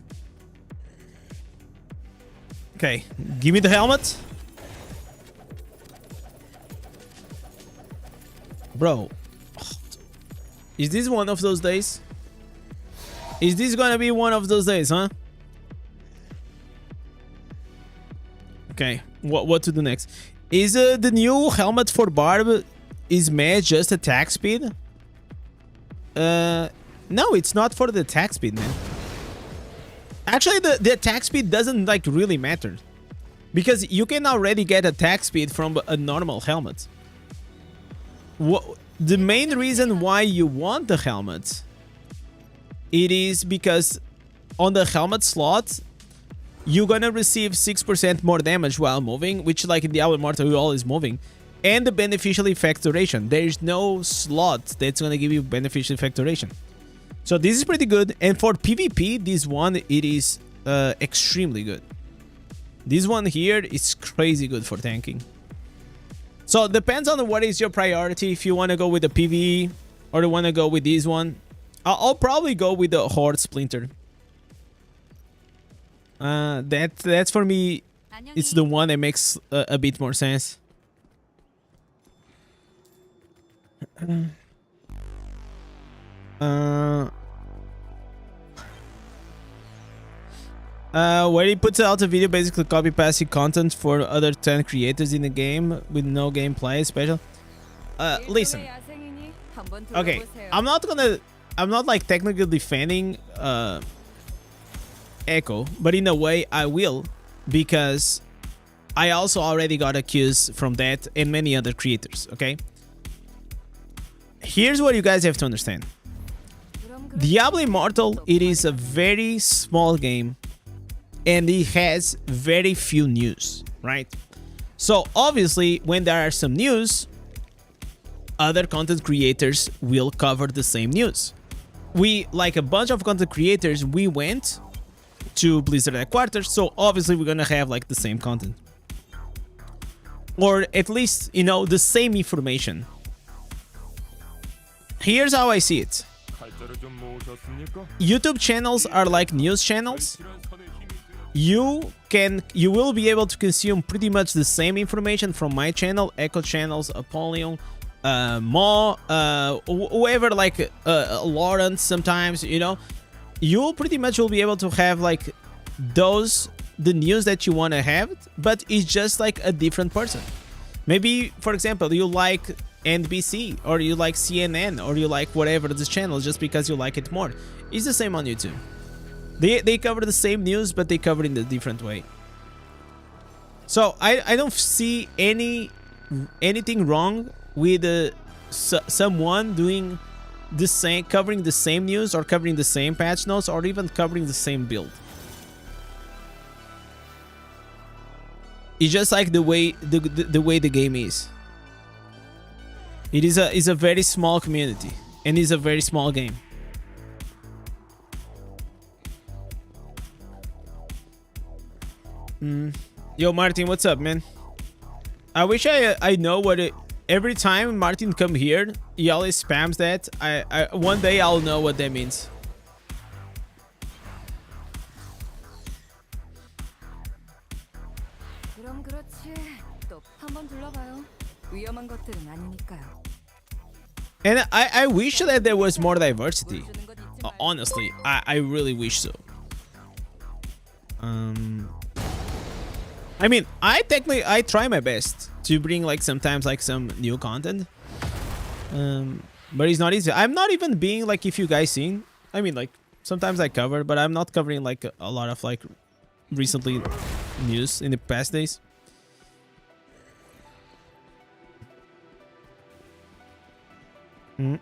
Okay, give me the helmet. Bro, is this one of those days? Is this gonna be one of those days, huh? Okay, what to do next? Is the new helmet for Barb, is match just attack speed? No, it's not for the attack speed, man. Actually, the attack speed doesn't like really matter, because you can already get attack speed from a normal helmet. The main reason why you want the helmet, it is because on the helmet slot, you're gonna receive 6% more damage while moving, which like in Diablo Immortal you're always moving, and the beneficial effect duration. There is no slot that's gonna give you beneficial effect duration. So this is pretty good, and for PvP, this one, it is extremely good. This one here is crazy good for tanking. So it depends on what is your priority. If you want to go with the PvE or you want to go with this one, I'll probably go with the Horde Splinter. That's for me. It's the one that makes a bit more sense. Where he puts out a video, basically copy pasting content for other 10 creators in the game with no gameplay special. Listen. Okay, I'm not like technically defending Echo, but in a way I will, because I also already got accused from that and many other creators, okay? Here's what you guys have to understand. Diablo Immortal, it is a very small game, and it has very few news, right? So obviously, when there are some news, other content creators will cover the same news. We, like a bunch of content creators, we went to Blizzard headquarters, so obviously we're gonna have like the same content. Or at least, you know, the same information. Here's how I see it. YouTube channels are like news channels. You will be able to consume pretty much the same information from my channel, Echo channels, Apollyon, Mo, whoever, like Lawrence sometimes, you know. You pretty much will be able to have like the news that you want to have, but it's just like a different person. Maybe, for example, you like NBC, or you like CNN, or you like whatever this channel just because you like it more. It's the same on YouTube. They cover the same news, but they cover it in a different way. So I don't see anything wrong with someone doing the same, covering the same news, or covering the same patch notes, or even covering the same build. It's just like the way the game is. It is a very small community, and it's a very small game. Yo, Martin, what's up, man? I wish I know what it. Every time Martin come here, he always spams that. One day I'll know what that means. And I wish that there was more diversity. Honestly, I really wish so. I mean, I try my best to bring like sometimes like some new content. But it's not easy. I'm not even being like, if you guys seen, I mean, like sometimes I cover, but I'm not covering like a lot of like recently news in the past days. I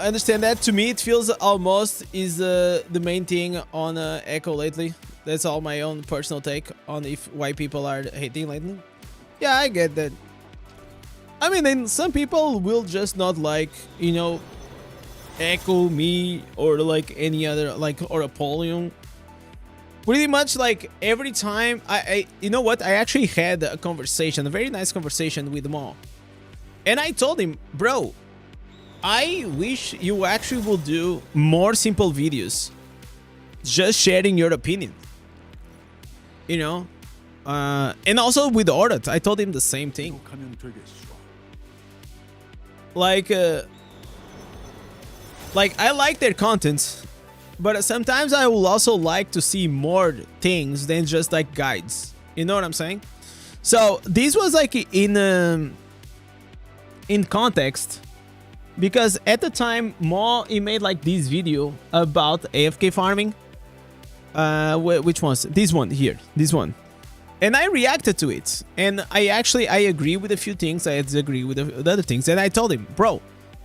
understand that. To me, it feels almost is the main thing on Echo lately. That's all my own personal take on why people are hating lately. Yeah, I get that. I mean, then some people will just not like, you know, Echo, me, or like any other, like, or Apollyon. Pretty much like every time you know what? I actually had a conversation, a very nice conversation with Mo. And I told him, bro, I wish you actually will do more simple videos. Just sharing your opinion. You know? And also with Ordat, I told him the same thing. Like I like their content, but sometimes I will also like to see more things than just like guides. You know what I'm saying? So this was like in context, because at the time Mo, he made like this video about AFK farming. Which one's this one here? This one. And I reacted to it, and I agree with a few things, I disagree with the other things, and I told him, bro,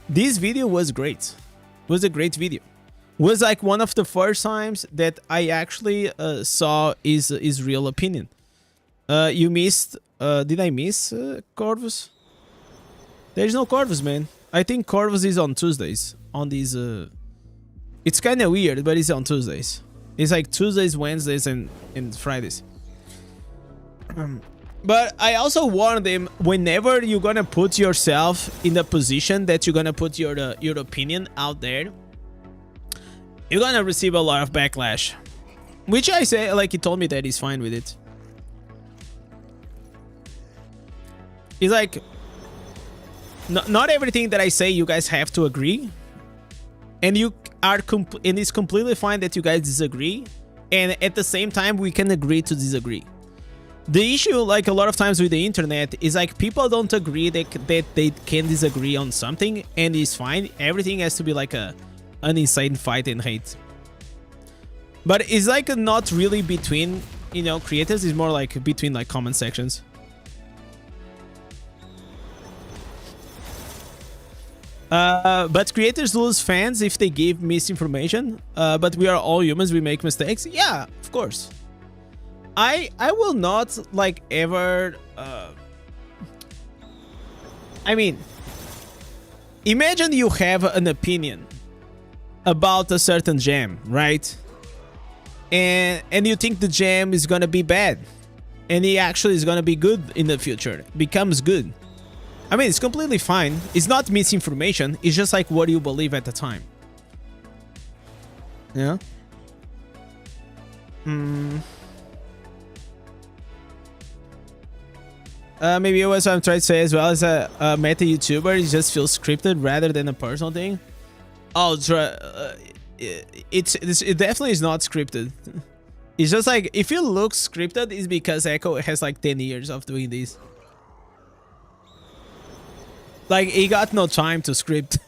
this video was great. It was a great video. It was like one of the first times that I actually saw his real opinion. You missed, did I miss Corvus? There's no Corvus, man. I think Corvus is on Tuesdays, on these, it's kind of weird, but it's on Tuesdays. It's like Tuesdays, Wednesdays, and Fridays. But I also warned him, whenever you're gonna put yourself in the position that you're gonna put your opinion out there, you're gonna receive a lot of backlash. Which I say, like, he told me that he's fine with it. He's like, not everything that I say you guys have to agree, and and it's completely fine that you guys disagree, and at the same time we can agree to disagree. The issue, like a lot of times with the internet, is like people don't agree that they can disagree on something, and it's fine. Everything has to be like an insane fight and hate. But it's like not really between, you know, creators. It's more like between like comment sections. But creators lose fans if they give misinformation. But we are all humans. We make mistakes. Yeah, of course. I will not like ever. I mean, imagine you have an opinion about a certain gem, right? And you think the gem is gonna be bad, and it actually is gonna be good in the future. Becomes good. I mean, it's completely fine. It's not misinformation. It's just like what you believe at the time. Yeah. Maybe what I'm trying to say as well is a meta YouTuber, it just feels scripted rather than a personal thing. Oh, it definitely is not scripted. It's just like, if it looks scripted, it's because Echo has like 10 years of doing this. Like, he got no time to script.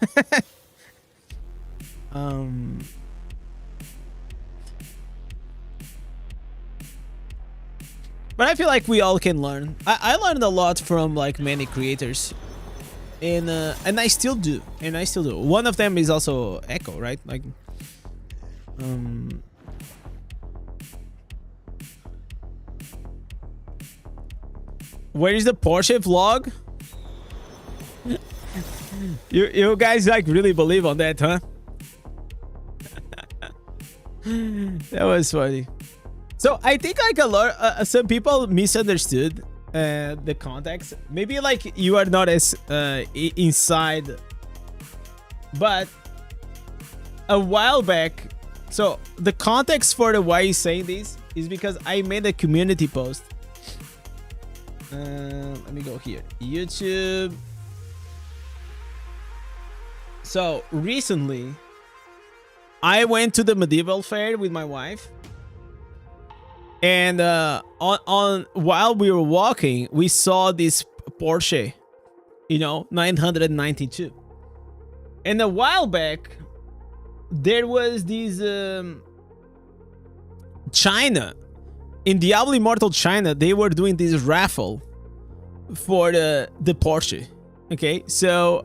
But I feel like we all can learn. I learned a lot from like many creators, and I still do, One of them is also Echo, right? Like, where is the Porsche vlog? You guys like really believe on that, huh? That was funny. So I think like a lot, some people misunderstood the context. Maybe like you are not as inside, but a while back. So the context for the why he's saying this is because I made a community post Let me go here. YouTube. So recently, I went to the medieval fair with my wife, and while we were walking, we saw this Porsche, 992. And a while back, there was this China, in Diablo Immortal China, they were doing this raffle for the Porsche. Okay, so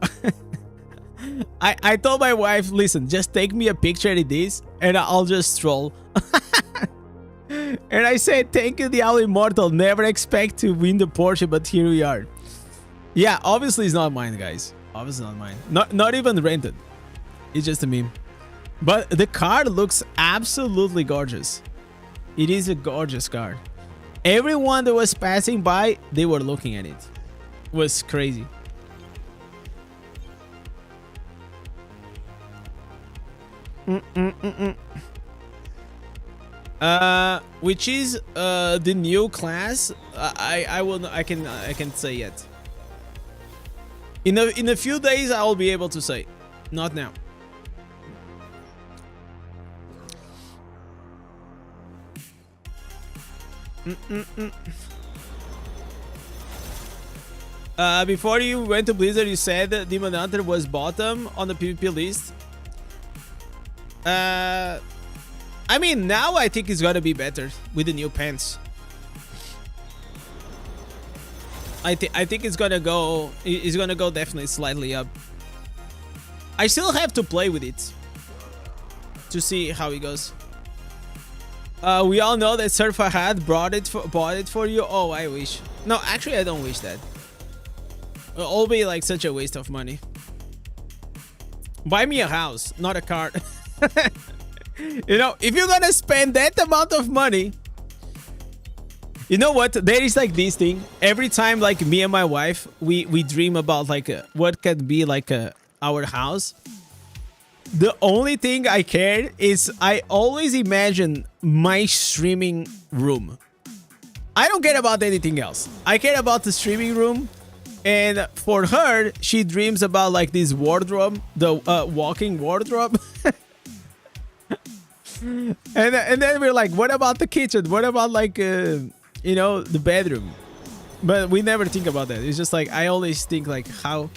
I told my wife, listen, just take me a picture of this and I'll just troll. And I said, thank you, Diablo Immortal. Never expect to win the Porsche, but here we are. Yeah, obviously it's not mine, guys. Obviously not mine. Not even rented. It's just a meme. But the card looks absolutely gorgeous. It is a gorgeous card. Everyone that was passing by, they were looking at it. It was crazy. Which is the new class? I can say yet. In a few days I will be able to say. Not now. Before you went to Blizzard, you said that Demon Hunter was bottom on the PvP list. I mean, now I think it's gonna be better with the new pants. I think it's gonna go. It's gonna go definitely slightly up. I still have to play with it to see how it goes. We all know that Sir Fahad bought it for you. Oh, I wish. No, actually, I don't wish that. It'll be like such a waste of money. Buy me a house, not a car. If you're gonna spend that amount of money, you know what? There is like this thing. Every time, like me and my wife, we dream about like what could be like our house. The only thing I care is I always imagine my streaming room. I don't care about anything else. I care about the streaming room. And for her, she dreams about like this wardrobe, the walking wardrobe. and then we're like, what about the kitchen? What about like, the bedroom? But we never think about that. It's just like, I always think like how...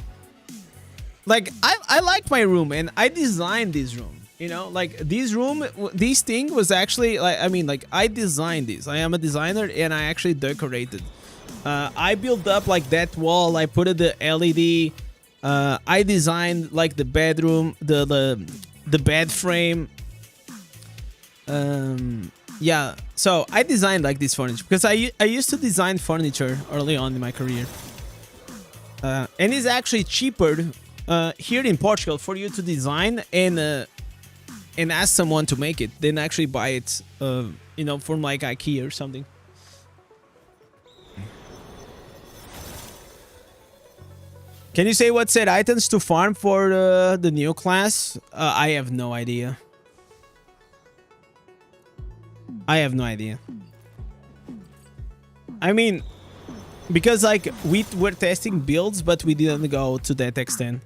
Like, I like my room and I designed this room, like this thing was actually like, I designed this. I am a designer and I actually decorated. I built up like that wall. I put the LED. I designed like the bedroom, the bed frame. Yeah. So I designed like this furniture because I used to design furniture early on in my career. And it's actually cheaper here in Portugal for you to design and ask someone to make it than actually buy it, from like IKEA or something. Can you say what set items to farm for the new class? I have no idea. I have no idea. I mean, because like we were testing builds, but we didn't go to that extent.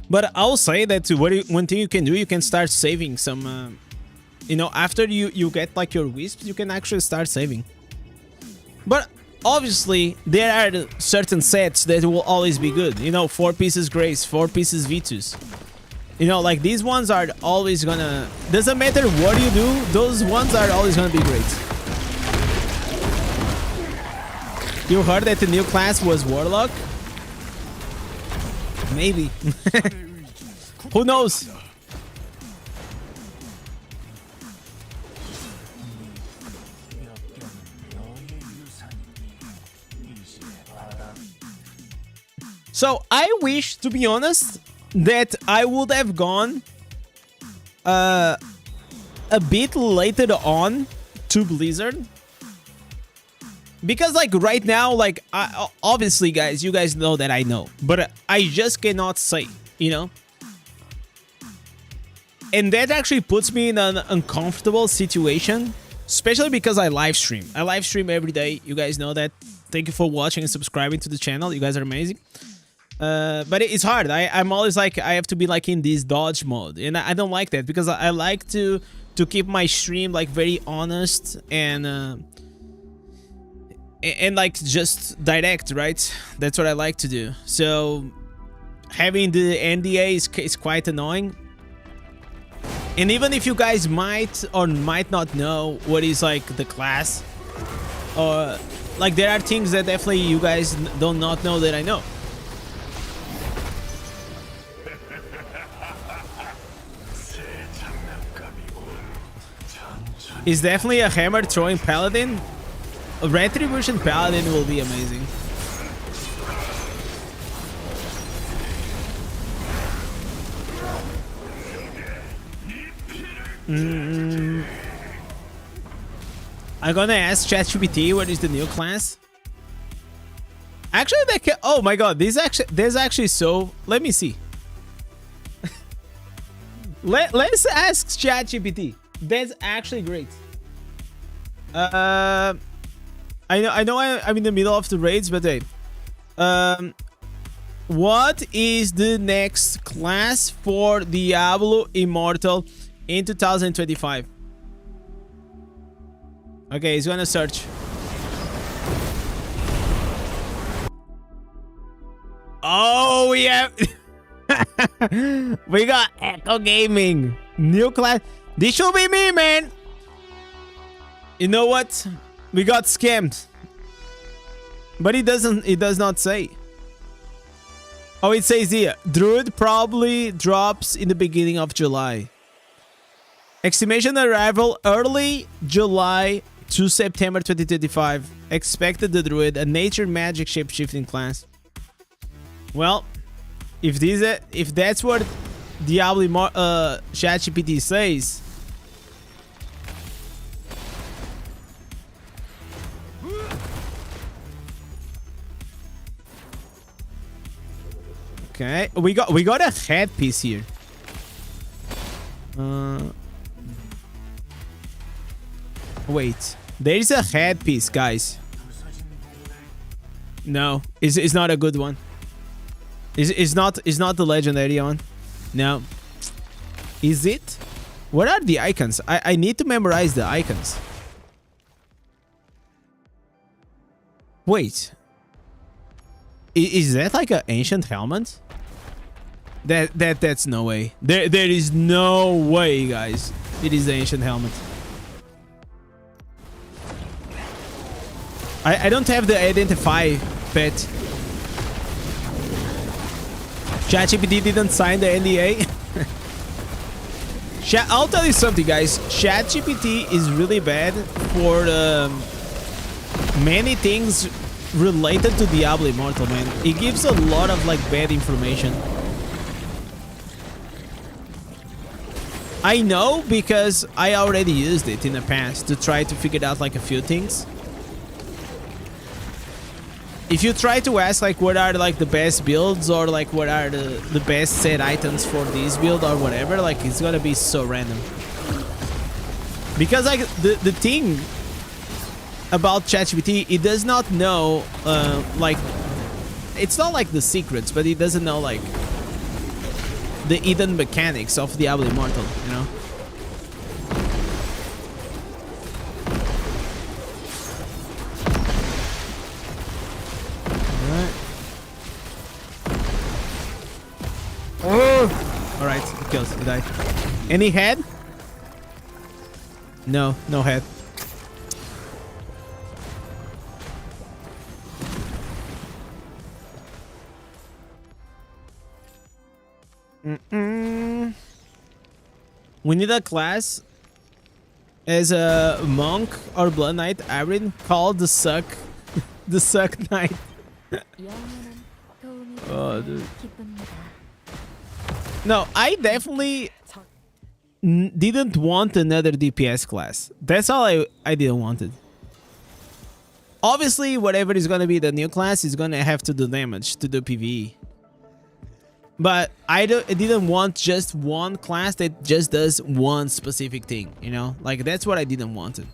But I'll say that one thing you can do, you can start saving some, after you get like your wisps, you can actually start saving. But obviously, there are certain sets that will always be good. 4 pieces Grace, 4 pieces Vitus. Like these ones are always gonna... Doesn't matter what you do, those ones are always gonna be great. You heard that the new class was Warlock? Maybe. Who knows? So I wish, to be honest, that I would have gone a bit later on to Blizzard. Because like right now, like obviously guys, you guys know that I know, but I just cannot say, and that actually puts me in an uncomfortable situation especially because I live stream. I live stream every day. You guys know that. Thank you for watching and subscribing to the channel. You guys are amazing. But it's hard. I'm always like, I have to be like in this dodge mode, and I don't like that because I like to keep my stream like very honest and like just direct, right? That's what I like to do. So having the NDA is quite annoying. And even if you guys might or might not know what is like the class, or like there are things that definitely you guys do not know that I know. Is definitely a hammer throwing paladin. A retribution paladin will be amazing. I'm gonna ask ChatGPT what is the new class. Actually, they can. Oh my god, there's actually so. Let me see. Let's ask ChatGPT. That's actually great. I know I'm in the middle of the raids, but hey, what is the next class for Diablo Immortal in 2025? Okay, he's gonna search. Oh, we have we got Echo Gaming new class. This should be me, man. You know what? We got scammed. But it does not say. Oh, it says here, Druid probably drops in the beginning of July. Estimation arrival early July to September 2025. Expected the Druid, a nature magic shape-shifting class. Well, if that's what Diablo ChatGPT says, okay, we got a headpiece here. Wait, there is a headpiece, guys. No, it's not a good one. It's not the legendary one. No. Is it? What are the icons? I need to memorize the icons. Wait. Is that like an ancient helmet? That's no way. There is no way, guys. It is the ancient helmet. I don't have the identify pet. ChatGPT didn't sign the NDA. I'll tell you something, guys. ChatGPT is really bad for many things related to Diablo Immortal, man. It gives a lot of like bad information. I know because I already used it in the past to try to figure out like a few things. If you try to ask like what are like the best builds or like what are the best set items for this build or whatever, like it's gonna be so random. Because like the thing about ChatGPT, it does not know like it's not like the secrets, but it doesn't know like the hidden mechanics of Diablo Immortal, you know? Alright, it kills, it died. Any head? No, no head. We need a class as a monk or blood knight hybrid called the suck the suck knight. Oh, dude. No, I definitely didn't want another DPS class. That's all I didn't want it. Obviously, whatever is gonna be the new class is gonna have to do damage to do PvE. But I didn't want just one class that just does one specific thing, you know? Like, that's what I didn't want it.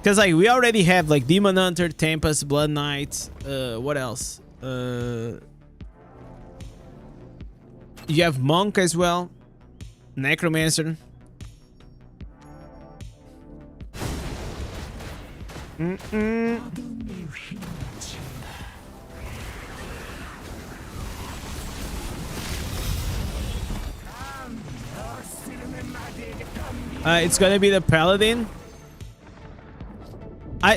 Because like we already have like Demon Hunter, Tempest, Blood Knight. What else? You have Monk as well, Necromancer. It's gonna be the Paladin.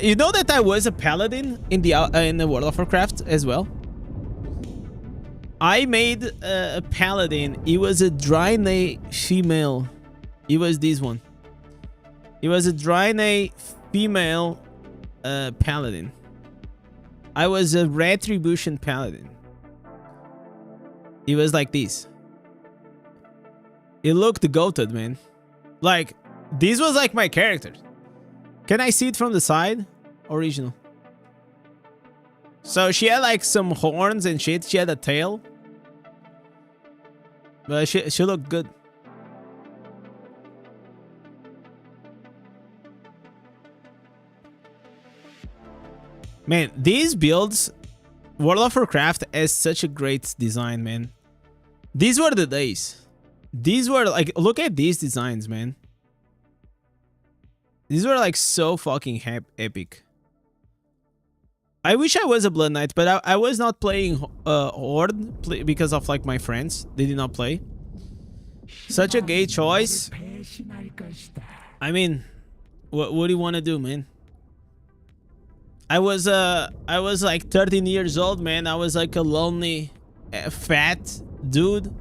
You know that I was a Paladin in the World of Warcraft as well. I made a Paladin. It was a Draenei female. It was this one. It was a Draenei female Paladin. I was a Retribution Paladin. It was like this. It looked goated, man. Like, this was like my character. Can I see it from the side? Original. So she had like some horns and shit. She had a tail. But she looked good. Man, these builds, World of Warcraft has such a great design, man. These were the days. These were like, look at these designs, man. These were like so fucking epic. I wish I was a Blood Knight, but I was not playing Horde because of like my friends. They did not play. Such a gay choice. I mean, what do you want to do, man? I was like 13 years old, man. I was like a lonely, fat dude,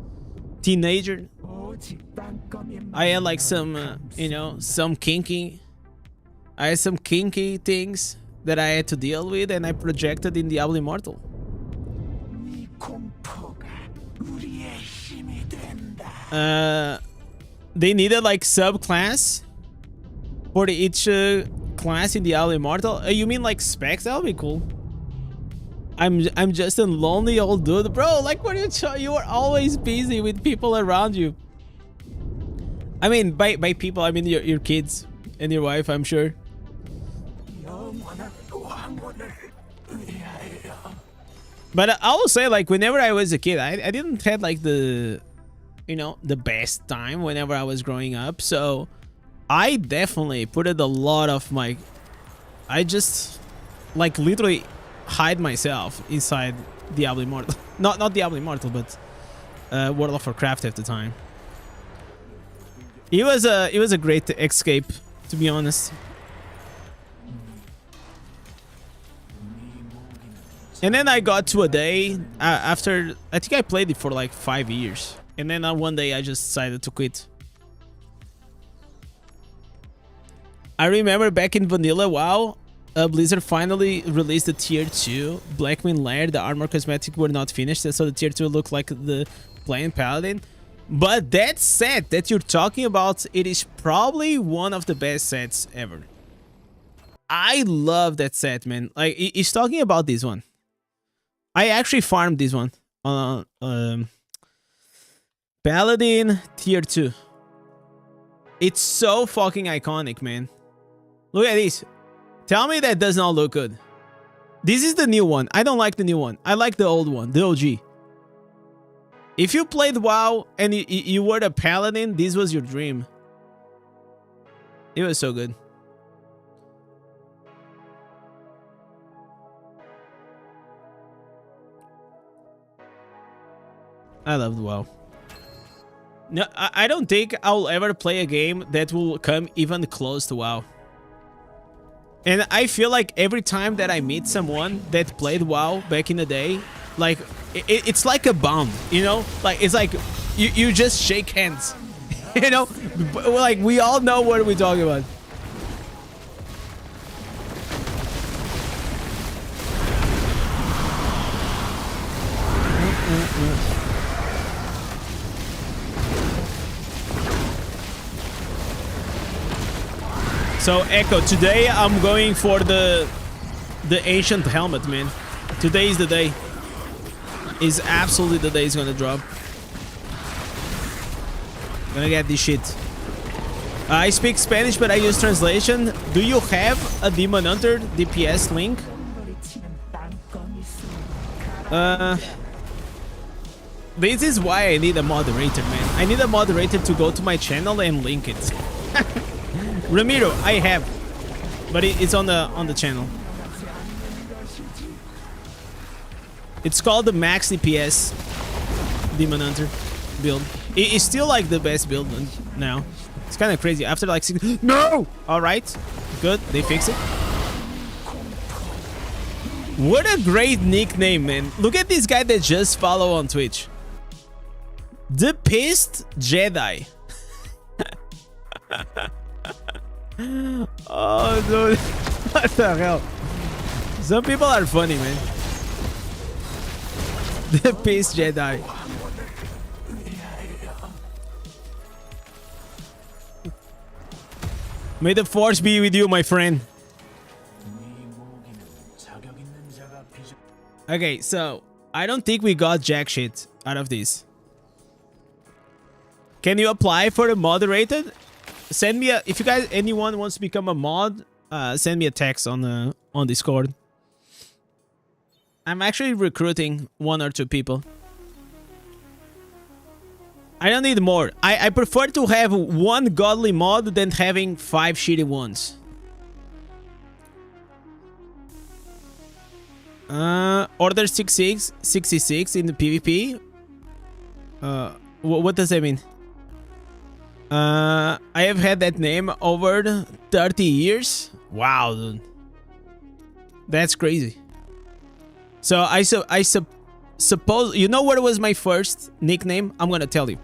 teenager. I had like some, you know, some kinky. I had some kinky things that I had to deal with, and I projected in Diablo Immortal. They needed like subclass for each class in Diablo Immortal. You mean like specs? That'll be cool. I'm just a lonely old dude, bro. Like, what you are always busy with people around you. I mean, by people, I mean your kids and your wife, I'm sure. But I will say, like, whenever I was a kid, I didn't have like the, you know, the best time whenever I was growing up. So I definitely put a lot of my, I just like literally hide myself inside Diablo Immortal. not Diablo Immortal, but World of Warcraft at the time. It was a great escape, to be honest. And then I got to a day after, I think I played it for like 5 years. And then one day I just decided to quit. I remember back in Vanilla WoW, Blizzard finally released the Tier 2 Blackwind Lair. The armor cosmetics were not finished, so the Tier 2 looked like the plain Paladin. But that set that you're talking about, it is probably one of the best sets ever. I love that set, man. Like, he's talking about this one. I actually farmed this one on Paladin Tier 2. It's so fucking iconic, man. Look at this. Tell me that does not look good. This is the new one. I don't like the new one. I like the old one, the OG. If you played WoW and you were the Paladin, this was your dream. It was so good. I loved WoW. No, I don't think I'll ever play a game that will come even close to WoW. And I feel like every time that I meet someone that played WoW back in the day, like, it's like a bond, you know? Like, it's like, you just shake hands, you know? Like, we all know what we're talking about. So Echo, today I'm going for the ancient helmet, man. Today is the day. Is absolutely the day it's gonna drop. Gonna get this shit. I speak Spanish, but I use translation. Do you have a Demon Hunter DPS link? This is why I need a moderator, man. I need a moderator to go to my channel and link it. Ramiro, I have, but it's on the channel. It's called the Max DPS Demon Hunter build. It's still like the best build now. It's kind of crazy. After like 6... No! Alright. Good. They fix it. What a great nickname, man. Look at this guy that just follow on Twitch. The Pissed Jedi. Oh, dude. What the hell? Some people are funny, man. The Pissed Jedi. May the force be with you, my friend. Okay, so I don't think we got jack shit out of this. Can you apply for a moderator? Send me a, if you guys, anyone wants to become a mod, send me a text on Discord. I'm actually recruiting 1 or 2 people. I don't need more. I prefer to have 1 godly mod than having 5 shitty ones. Order 66 in the PvP. What does that mean? I have had that name over 30 years. Wow, dude. That's crazy. So I suppose, you know what was my first nickname? I'm gonna tell you.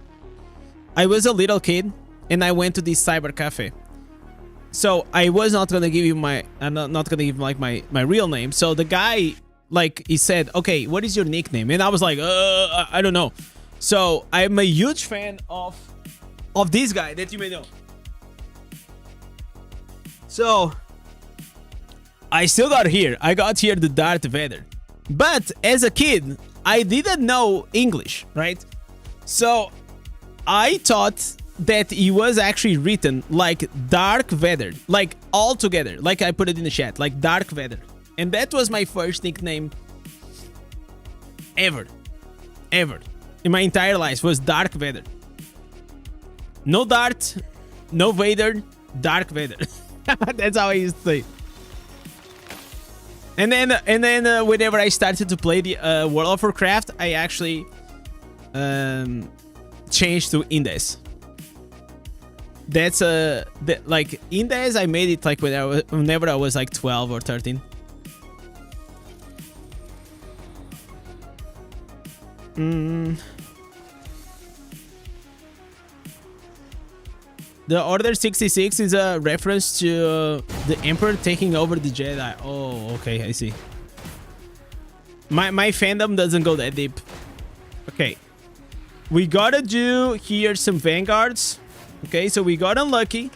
I was a little kid and I went to this cyber cafe. So I was not gonna give you my, I'm not gonna give like my real name. So the guy, like, he said, okay, what is your nickname? And I was like, I don't know. So I'm a huge fan of this guy that you may know. So I still got here. I got here the Darth Vader. But as a kid, I didn't know English, right? So I thought that he was actually written like Dark Vader, like all together, like I put it in the chat, like Dark Vader. And that was my first nickname ever in my entire life, was Dark Vader. No Darth, no Vader, Dark Vader. That's how I used to say. And then whenever I started to play the World of Warcraft, I actually changed to Indez. That's like Indez. I made it like whenever I was like 12 or 13. The Order 66 is a reference to the Emperor taking over the Jedi. Oh, okay, I see. My fandom doesn't go that deep. Okay. We gotta do here some vanguards. Okay, so we got unlucky.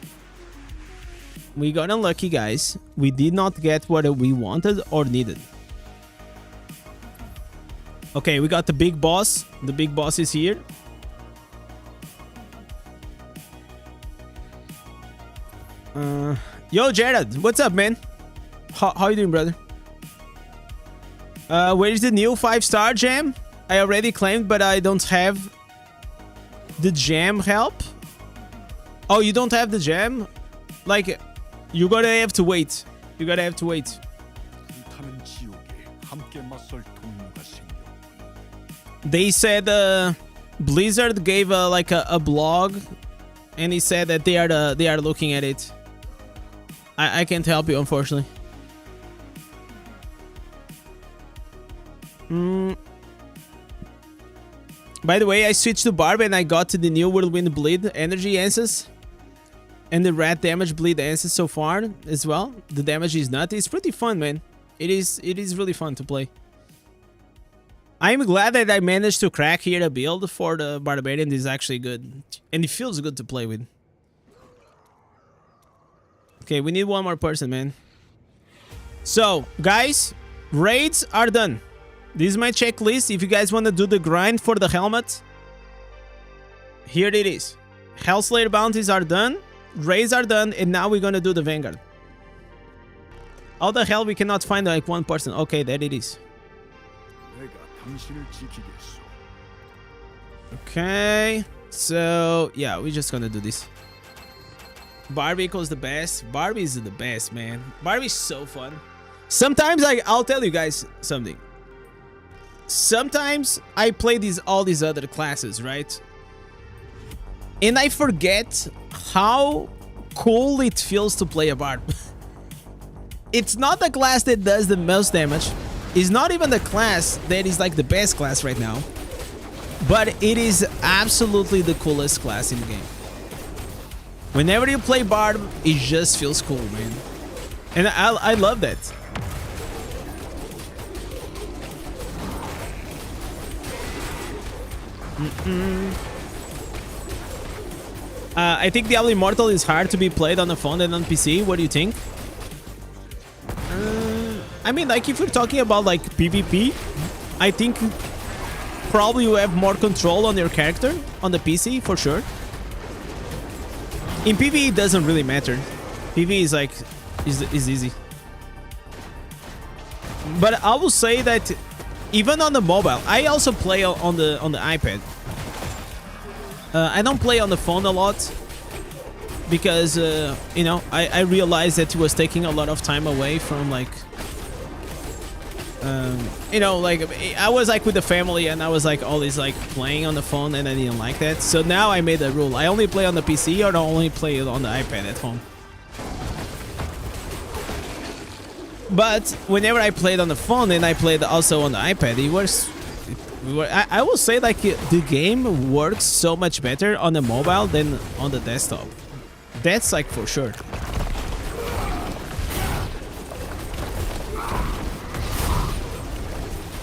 We got unlucky, guys. We did not get what we wanted or needed. Okay, we got the big boss. The big boss is here. Yo, Jared, what's up, man? How you doing, brother? Where is the new 5-star gem? I already claimed, but I don't have the gem help. Oh, you don't have the gem? Like, you gotta have to wait. You gotta have to wait. They said Blizzard gave like a blog, and he said that they are looking at it. I can't help you, unfortunately. By the way, I switched to Barb and I got to the new Whirlwind Bleed energy answers. And the rat damage bleed answers so far as well. The damage is nutty. It's pretty fun, man. It is really fun to play. I'm glad that I managed to crack here a build for the Barbarian. This is actually good. And it feels good to play with. Okay, we need one more person, man. So, guys, raids are done. This is my checklist. If you guys want to do the grind for the helmet, here it is. Hellslayer bounties are done. Raids are done, and now we're gonna do the Vanguard. How the hell we cannot find like one person? Okay, there it is. Okay, so yeah, we're just gonna do this. Barbie equals the best. Barbie is the best, man. Barbie's so fun. Sometimes I'll tell you guys something. Sometimes I play all these other classes, right? And I forget how cool it feels to play a Barb. It's not the class that does the most damage. It's not even the class that is like the best class right now. But it is absolutely the coolest class in the game. Whenever you play Barb, it just feels cool, man. And I love that. I think Diablo Immortal is hard to be played on the phone than on PC. What do you think? I mean, like, if you're talking about like PvP, I think probably you have more control on your character on the PC for sure. In PvE, it doesn't really matter. PvE is like is easy. But I will say that even on the mobile, I also play on the iPad. I don't play on the phone a lot because you know, I realized that it was taking a lot of time away from like you know, like I was like with the family and I was like always like playing on the phone and I didn't like that. So now I made a rule. I only play on the PC or I only play it on the iPad at home. But whenever I played on the phone and I played also on the iPad, it was... I will say like the game works so much better on the mobile than on the desktop. That's like for sure.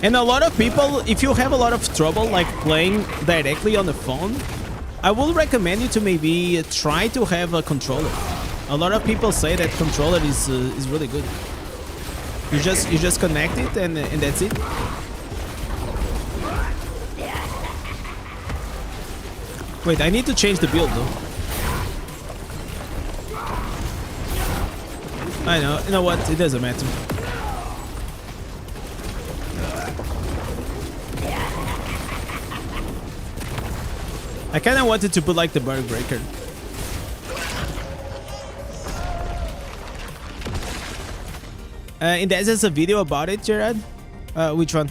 And a lot of people, if you have a lot of trouble like playing directly on the phone, I will recommend you to maybe try to have a controller. A lot of people say that controller is really good. You just connect it and that's it. Wait, I need to change the build though. I know, you know what? It doesn't matter. I kind of wanted to put like the Barbarian. Indez has a video about it, Gerard. Which one?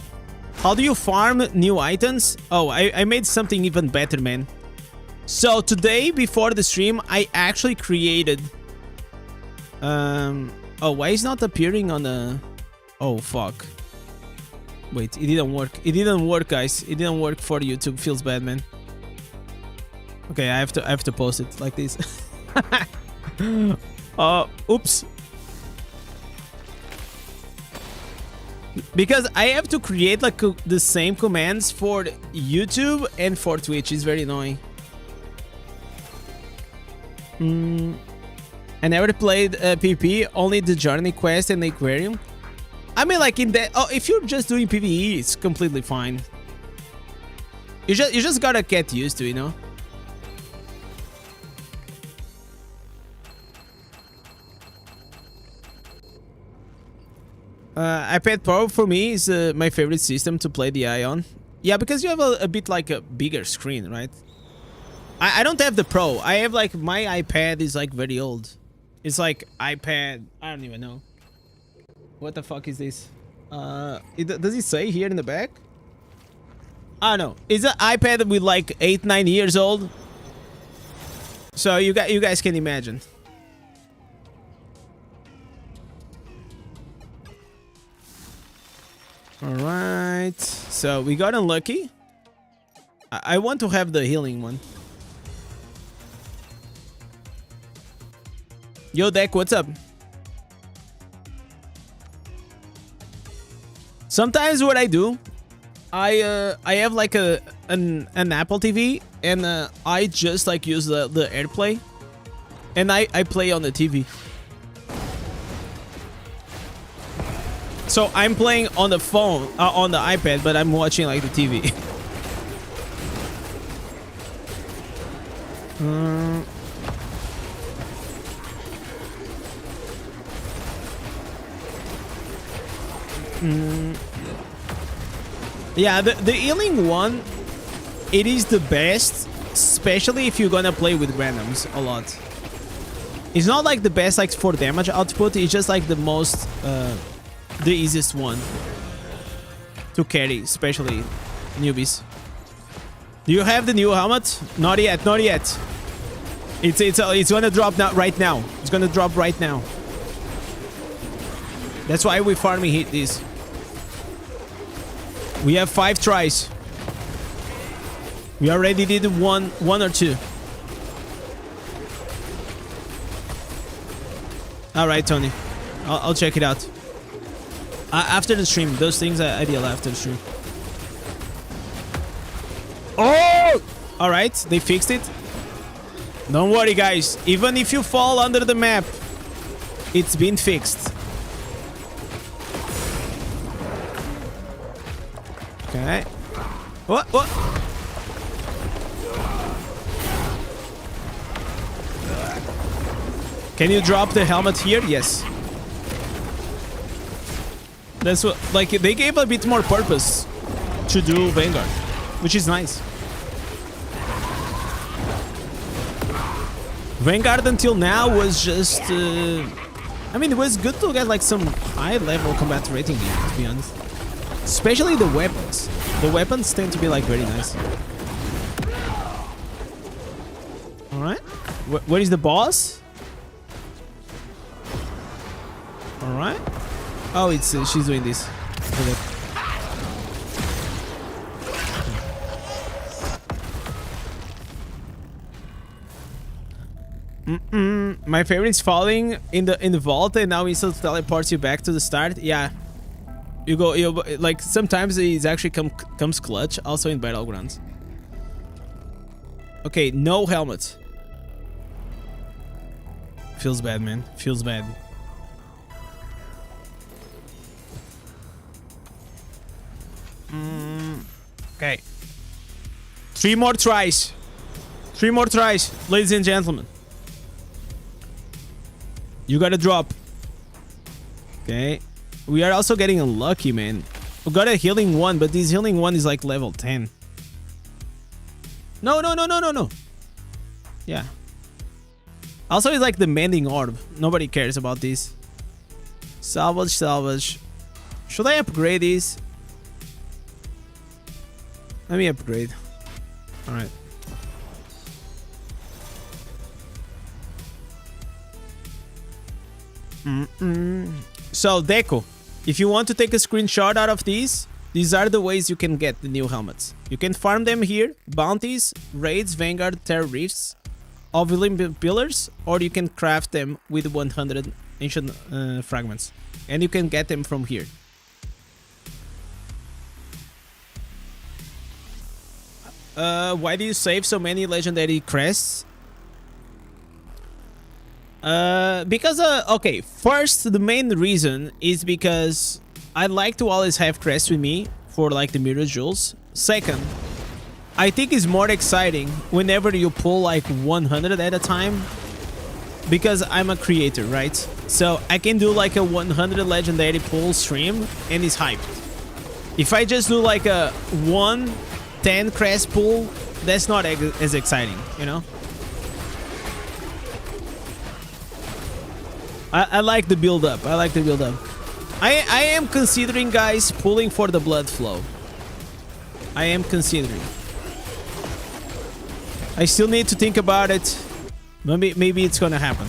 How do you farm new items? Oh, I made something even better, man. So today, before the stream, I actually created... Oh, why is not appearing on the... Oh, fuck. Wait, it didn't work. It didn't work, guys. It didn't work for YouTube. Feels bad, man. Okay, I have to post it like this. Oops. Because I have to create like the same commands for YouTube and for Twitch. It's very annoying. I never played PvP, only the Journey Quest and the Aquarium. I mean, like in that. Oh, if you're just doing PvE, it's completely fine. You just gotta get used to it, you know. iPad Pro for me is my favorite system to play the eye on. Yeah, because you have a bit like a bigger screen, right? I don't have the Pro. I have like my iPad is like very old. It's like iPad. I don't even know. What the fuck is this? Does it say here in the back? I don't know. It's an iPad with like 8-9 years old. So you guys can imagine. Alright, so we got unlucky. I want to have the healing one. Yo, Deck, what's up? Sometimes what I do, I have like an Apple TV and I just like use the AirPlay and I play on the TV. So I'm playing on the phone, on the iPad, but I'm watching like the TV. Yeah, the healing one, it is the best, especially if you're gonna play with randoms a lot. It's not like the best like for damage output, it's just like the most, the easiest one to carry, especially newbies. Do you have the new helmet? Not yet, not yet. It's gonna drop now, right now. It's gonna drop right now. That's why we farming hit this. We have 5 tries. We already did one or two. All right, Tony. I'll check it out. After the stream, those things I deal after the stream. Oh! All right, they fixed it. Don't worry, guys. Even if you fall under the map, it's been fixed. Okay. What? Can you drop the helmet here? Yes. That's what, like, they gave a bit more purpose to do Vanguard, which is nice. Vanguard until now was just, I mean, it was good to get like some high level combat rating here, to be honest. Especially the weapons. The weapons tend to be like very nice. Alright. Where is the boss? Alright. Oh, it's she's doing this. My favorite is falling in the vault and now instantly teleports you back to the start. Yeah. You go like sometimes it actually comes clutch also in battlegrounds. Okay, no helmet. Feels bad, man. Feels bad. Okay. 3 more tries. 3 more tries, ladies and gentlemen. You gotta drop. Okay. We are also getting unlucky, man. We got a healing one, but this healing one is like level 10. No. Yeah. Also, it's like the mending orb. Nobody cares about this. Salvage. Should I upgrade these? Let me upgrade. Alright. So, Deco, if you want to take a screenshot out of these are the ways you can get the new helmets. You can farm them here, bounties, raids, Vanguard, Terror Reefs, Ovilim Pillars, or you can craft them with 100 ancient fragments. And you can get them from here. Why do you save so many legendary crests? Because, okay, first, the main reason is because I like to always have crests with me for, like, the mirror jewels. Second, I think it's more exciting whenever you pull, like, 100 at a time, because I'm a creator, right? So, I can do, like, a 100 legendary pull stream, and it's hyped. If I just do, like, a 10 crest pull, that's not as exciting, you know? I like the build up. I like the build up. I am considering, guys, pulling for the blood flow. I am considering. I still need to think about it. Maybe it's gonna happen.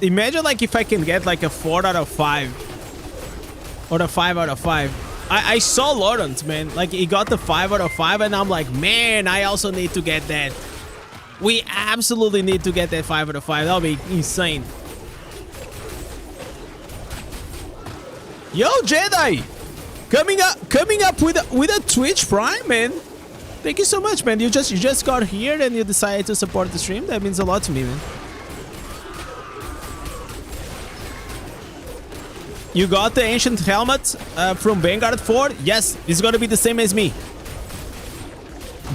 Imagine like if I can get like a 4 out of 5 or a 5 out of 5. I saw Lawrence, man, like he got the 5 out of 5 and I'm like, man, I also need to get that. We absolutely need to get that 5 out of 5. That'll be insane. Yo, Jedi, coming up with a Twitch Prime, man. Thank you so much, man. You just got here and you decided to support the stream. That means a lot to me, man. You got the ancient helmet from Vanguard 4? Yes, it's gonna be the same as me.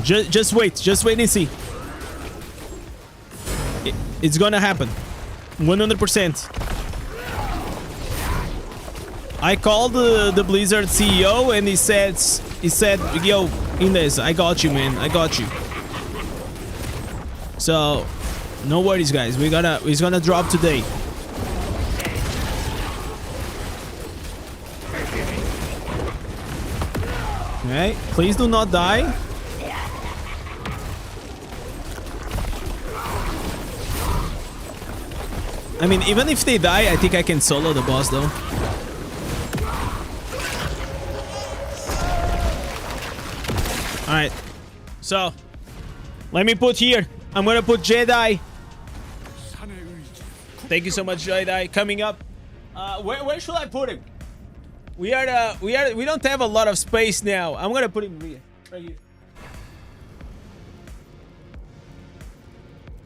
Just wait and see. It's gonna happen. 100%. I called the Blizzard CEO and he said, yo, Indez, I got you, man. I got you. So, no worries, guys. It's gonna drop today. Okay, please do not die. I mean, even if they die, I think I can solo the boss, though. Alright. So, let me put here. I'm gonna put Jedi. Thank you so much, Jedi. Coming up. Where should I put him? We don't have a lot of space now. I'm gonna put him here. Right here.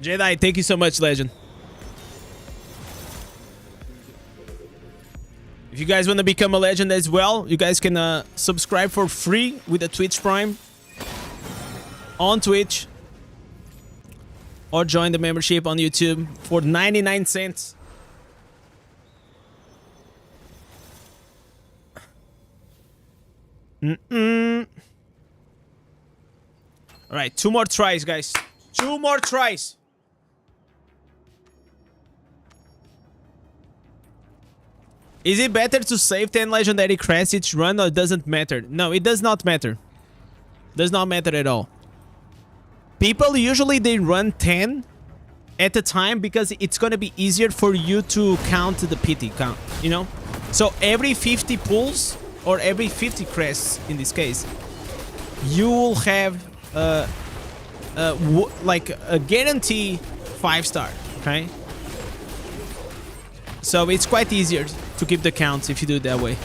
Jedi, thank you so much, legend. If you guys want to become a legend as well, you guys can subscribe for free with the Twitch Prime on Twitch, or join the membership on YouTube for 99 cents. All right, 2 more tries, guys. 2 more tries. Is it better to save 10 legendary crests each run, or it doesn't matter? No, it does not matter. Does not matter at all. People usually they run 10 at a time because it's gonna be easier for you to count the pity count, you know? So every 50 pulls, or every 50 crests in this case, you will have like a guarantee 5-star, okay? So it's quite easier to keep the counts if you do it that way.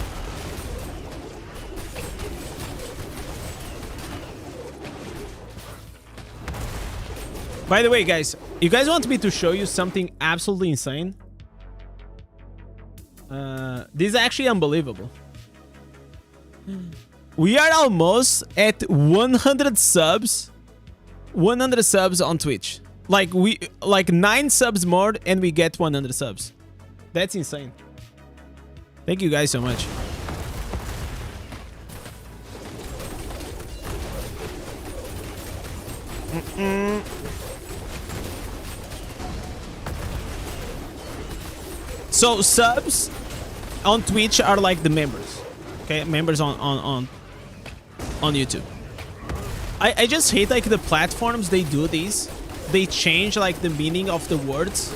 By the way, guys, you guys want me to show you something absolutely insane? This is actually unbelievable. We are almost at 100 subs. 100 subs on Twitch. Like 9 subs more and we get 100 subs. That's insane. Thank you guys so much. So subs on Twitch are like the members. Okay, members on YouTube. I just hate like the platforms they do these. They change like the meaning of the words.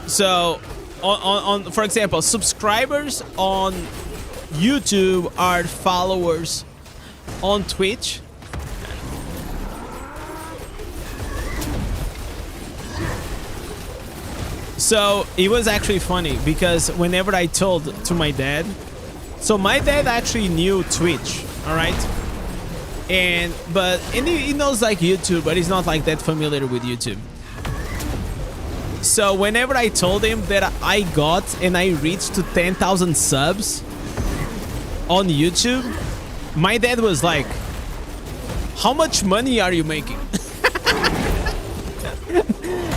So on for example, subscribers on YouTube are followers on Twitch. So it was actually funny because whenever I told to my dad, so my dad actually knew Twitch, all right, and he knows like YouTube, but he's not like that familiar with YouTube. So whenever I told him that I got and I reached to 10,000 subs on YouTube, my dad was like, "How much money are you making?"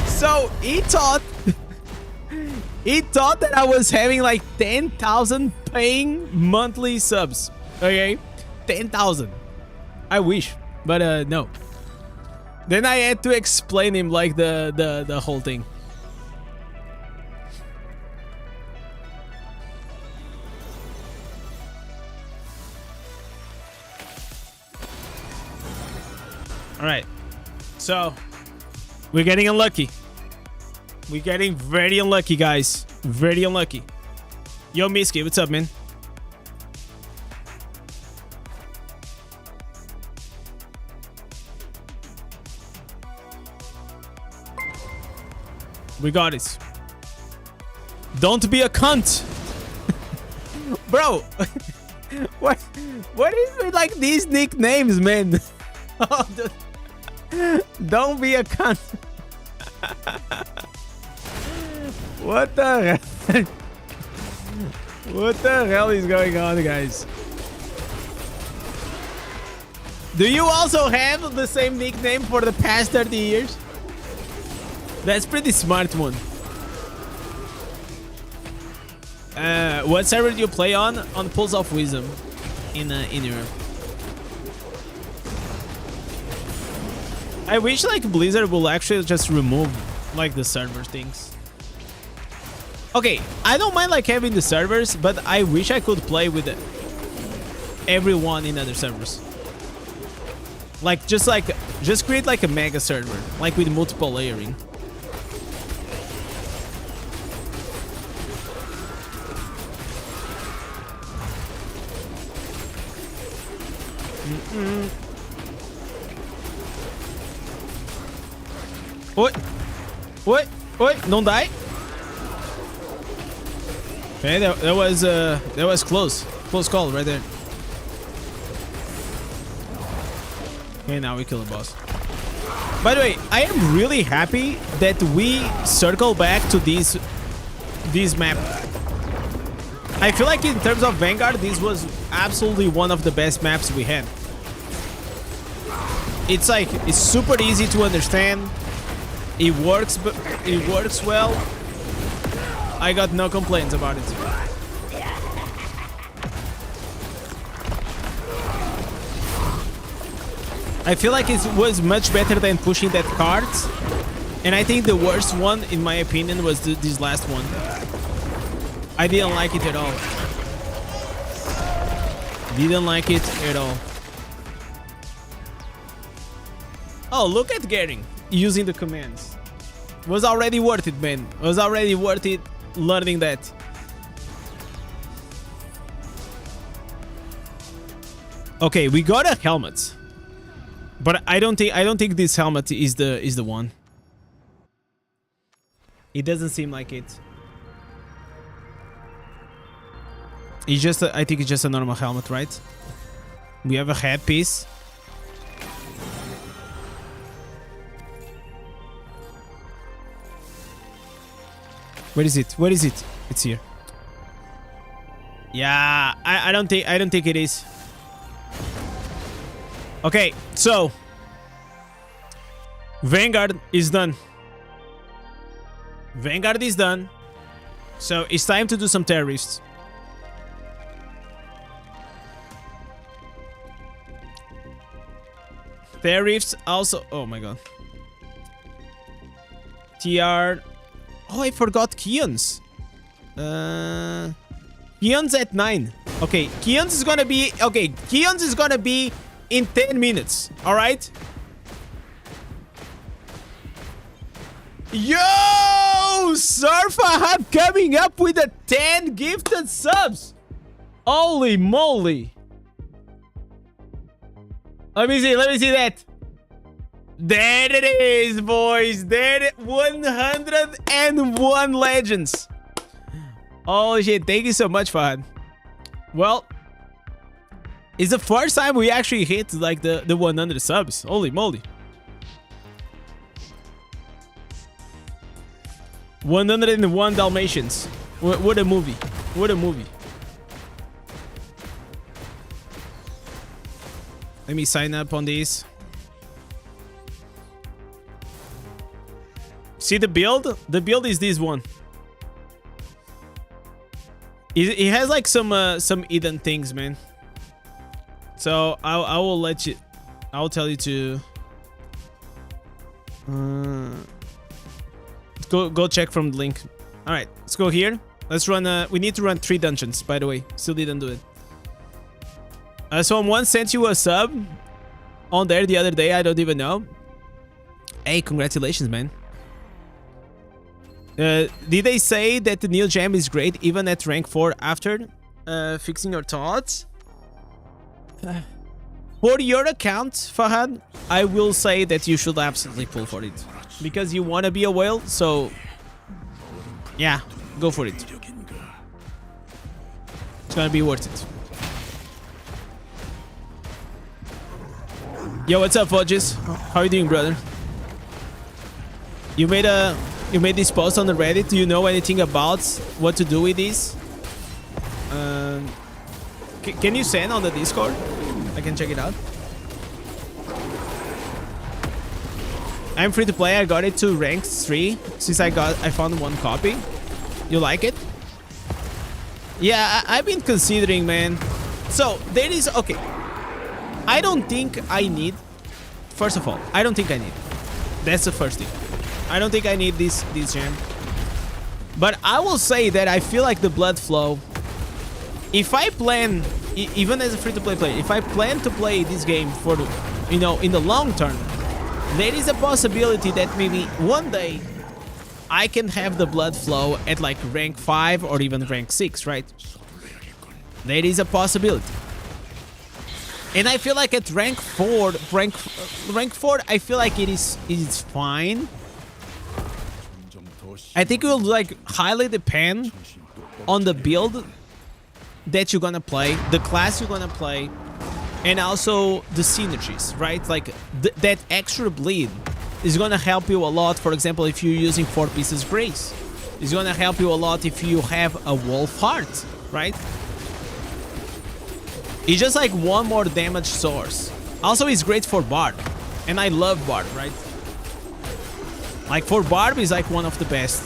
So he thought that I was having like 10,000 paying monthly subs. Okay, 10,000. I wish, but no. Then I had to explain him like the whole thing. All right, so we're getting unlucky. We're getting very unlucky, guys. Very unlucky. Yo, Misc, what's up, man? We got it. Don't be a cunt. Bro, what is with like these nicknames, man? Oh, don't be a cunt. What the hell? What the hell is going on, guys? Do you also have the same nickname for the past 30 years? That's pretty smart one. What server do you play on? On Pulse of Wisdom in Europe. I wish like Blizzard will actually just remove like the server things. Okay, I don't mind like having the servers, but I wish I could play with everyone in other servers. Like just create like a mega server, like with multiple layering. Oi! Oi! Oi! Não die! Okay, that was close. Close call right there. Okay, now we kill the boss. By the way, I am really happy that we circle back to this map. I feel like in terms of Vanguard, this was absolutely one of the best maps we had. It's like, it's super easy to understand. It works, but it works well. I got no complaints about it. I feel like it was much better than pushing that cart. And I think the worst one, in my opinion, was this last one. I didn't like it at all. Didn't like it at all. Oh, look at Gering using the commands. Was already worth it, man. Was already worth it learning that. Okay, we got a helmet. But I don't think this helmet is the one. It doesn't seem like it. It's just I think it's just a normal helmet, right? We have a headpiece. Where is it? Where is it? It's here. Yeah, I don't think it is. Okay, so Vanguard is done. Vanguard is done. So it's time to do some terrorists. Terrorists also. Oh my god. TR. Oh, I forgot Keon's. Keon's at 9. Okay, Keon's is gonna be. Okay, Keon's is gonna be in 10 minutes. All right. Yo, Surfahad coming up with a 10 gifted subs. Holy moly. Let me see that. There it is, boys. There, 101 legends. Oh shit, thank you so much, Fahad. Well, it's the first time we actually hit like the 100 subs. Holy moly. 101 Dalmatians. What a movie. What a movie. Let me sign up on this. See the build? The build is this one. It has like some hidden things, man. So I will let you. I'll tell you to go check from the link. All right, let's go here. Let's run. We need to run 3 dungeons. By the way, still didn't do it. Someone sent you a sub on there the other day. I don't even know. Hey, congratulations, man. Did they say that the new gem is great even at rank 4 after fixing your thoughts? For your account, Fahad, I will say that you should absolutely pull for it. Because you want to be a whale, so yeah, go for it. It's gonna be worth it. Yo, what's up, Fudges? How are you doing, brother? You made a You made this post on the Reddit. Do you know anything about what to do with this? Can you send on the Discord? I can check it out. I'm free to play. I got it to rank 3 since I found one copy. You like it? Yeah, I've been considering, man. So there is okay. I don't think I need. First of all, I don't think I need. That's the first thing. I don't think I need this gem. But I will say that I feel like the blood flow. If I plan, even as a free-to-play player, if I plan to play this game for the, in the long term, there is a possibility that maybe one day I can have the blood flow at like rank 5 or even rank 6, right? There is a possibility. And I feel like at rank 4, I feel like it is fine. I think it will like highly depend on the build that you're gonna play, the class you're gonna play, and also the synergies, right? Like that extra bleed is gonna help you a lot. For example, if you're using 4 pieces grace, it's gonna help you a lot if you have a wolf heart, right? It's just like one more damage source. Also, it's great for Barb, and I love Barb, right? Like for Barb is like one of the best.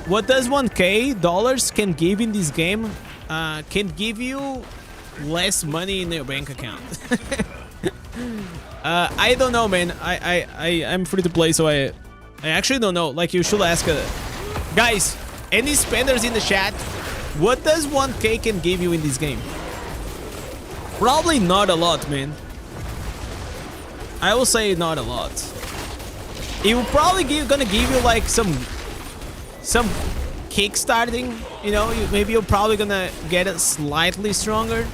What does 1k dollars can give in this game? Can give you less money in your bank account. I don't know, man. I'm free to play, so I actually don't know. Like, you should ask guys, any spenders in the chat, what does 1k can give you in this game? Probably not a lot, man. I will say not a lot. It will probably gonna give you like some kickstarting, maybe you're probably gonna get it slightly stronger.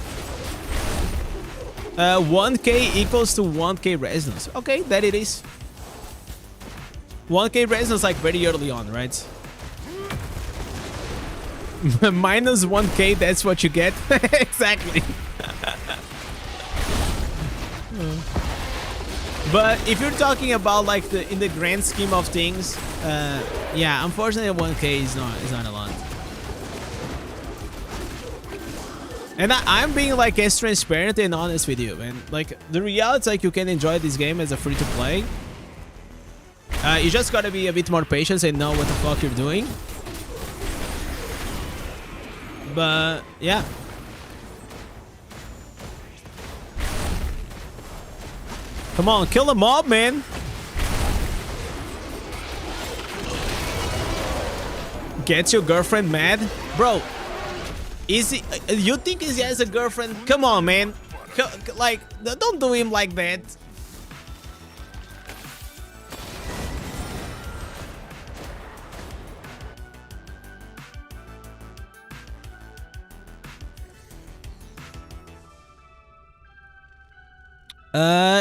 1k equals to 1k resonance. Okay, that it is. 1k resonance like very early on, right? Minus 1k, that's what you get. Exactly. But if you're talking about like in the grand scheme of things, yeah, unfortunately 1k is not a lot. And I'm being like as transparent and honest with you, man. Like the reality is like you can enjoy this game as a free to play. You just gotta be a bit more patient and know what the fuck you're doing. But yeah. Come on, kill the mob, man. Gets your girlfriend mad? Bro, is he, you think he has a girlfriend? Come on, man. Like, don't do him like that.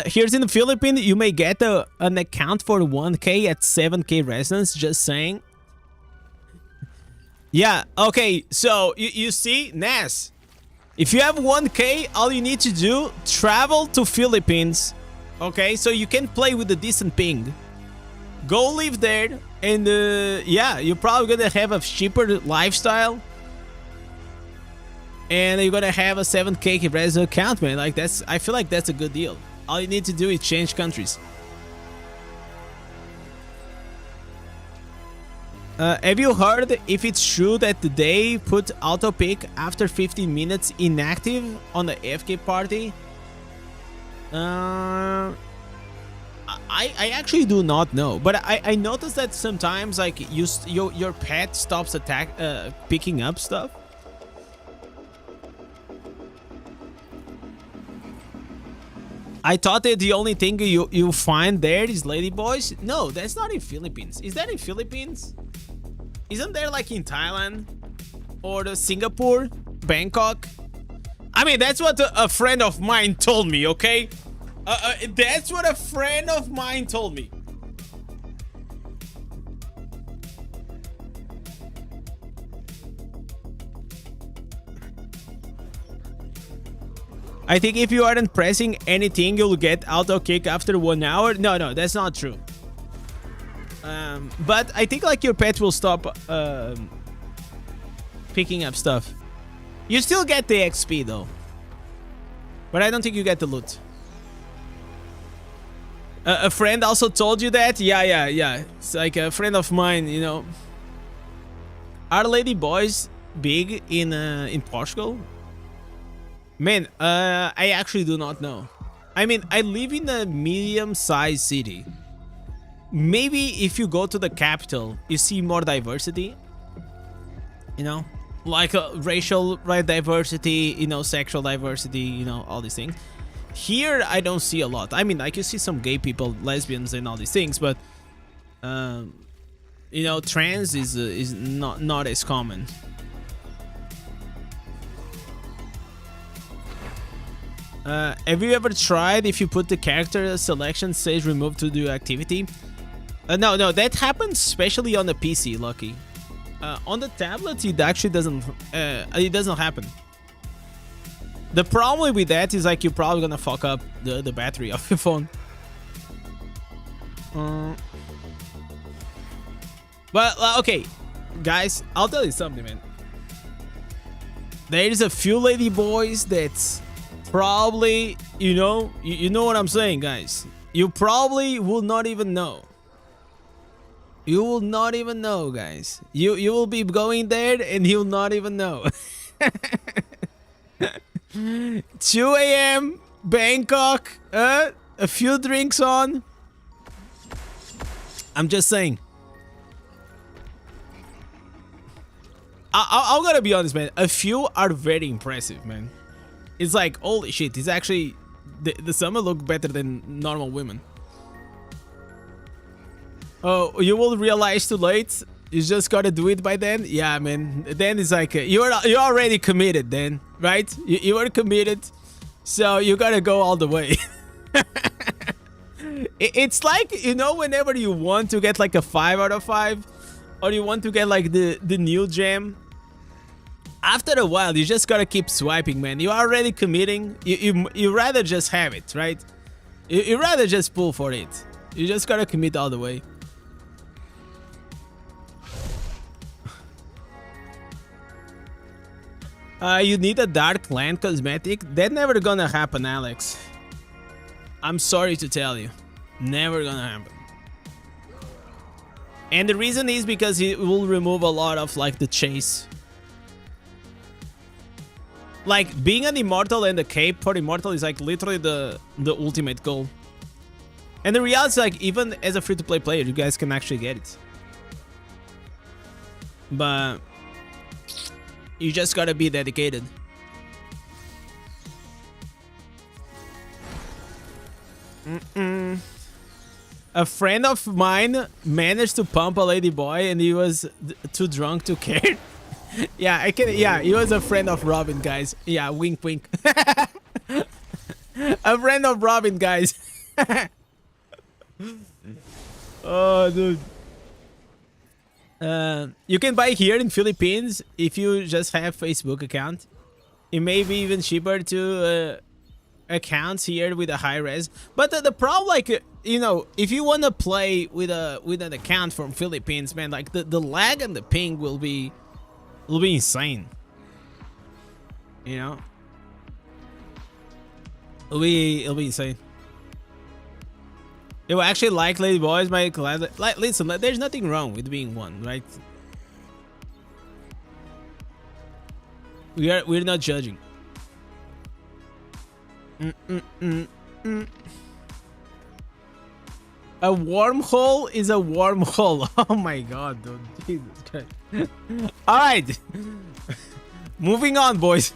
Here's in the Philippines, you may get an account for 1k at 7k resonance, just saying. Yeah, okay, so you see, Nas, if you have 1k, all you need to do, travel to Philippines, okay, so you can play with a decent ping. Go live there, and yeah, you're probably gonna have a cheaper lifestyle. And you're gonna have a 7k res account, man. Like I feel like that's a good deal. All you need to do is change countries. Have you heard if it's true that they put auto pick after 15 minutes inactive on the AFK party? I actually do not know, but I noticed that sometimes like your pet stops picking up stuff. I thought that the only thing you find there is ladyboys. No, that's not in Philippines. Is that in Philippines? Isn't there like in Thailand or the Singapore, Bangkok? I mean, that's what a friend of mine told me. Okay, that's what a friend of mine told me. I think if you aren't pressing anything, you'll get auto kick after 1 hour. No, that's not true. But I think like your pet will stop picking up stuff. You still get the XP though, but I don't think you get the loot. A friend also told you that? Yeah. It's like a friend of mine, you know. Are lady boys big in Portugal? Man, I actually do not know. I mean, I live in a medium-sized city. Maybe if you go to the capital, you see more diversity. You know, like racial diversity, you know, sexual diversity, you know, all these things. Here, I don't see a lot. I mean, like you see some gay people, lesbians, and all these things, but you know, trans is not as common. Have you ever tried if you put the character selection says remove to do activity? No, that happens especially on the PC, Lucky. On the tablet, it actually doesn't. It doesn't happen. The problem with that is like you're probably gonna fuck up the battery of your phone. But okay, guys, I'll tell you something, man. There is a few lady boys that's probably, you know what I'm saying, guys. You probably will not even know. You will not even know, guys. You will be going there and you'll not even know. 2 a.m. Bangkok, a few drinks on. I'm just saying. I'm gonna be honest, man. A few are very impressive, man. It's like, holy shit, it's actually... The summer look better than normal women. Oh, you will realize too late? You just gotta do it by then? Yeah, man. Then it's like, you're already committed then, right? You are committed, so you gotta go all the way. It's like, you know, whenever you want to get like a 5 out of 5, or you want to get like the new gem, after a while, you just gotta keep swiping, man. You're already committing. You rather just have it, right? You rather just pull for it. You just gotta commit all the way. You need a dark land cosmetic? That never gonna happen, Alex. I'm sorry to tell you. Never gonna happen. And the reason is because it will remove a lot of like the chase. Like being an immortal and the cape for immortal is like literally the ultimate goal. And the reality is like even as a free-to-play player, you guys can actually get it. But you just gotta be dedicated. A friend of mine managed to pump a lady boy and he was too drunk to care. Yeah, I can. Yeah, he was a friend of Robin, guys. Yeah, wink, wink. A friend of Robin, guys. Oh, dude. You can buy here in Philippines if you just have Facebook account. It may be even cheaper to accounts here with a high res. But the problem, like, you know, if you want to play with an account from Philippines, man, like the lag and the ping will be insane. You know, it'll be insane. It will actually like lady boys, my collab. Like, listen, there's nothing wrong with being one, right? We're not judging. A wormhole is a wormhole. Oh my god, dude. Jesus Christ. Alright. Moving on, boys.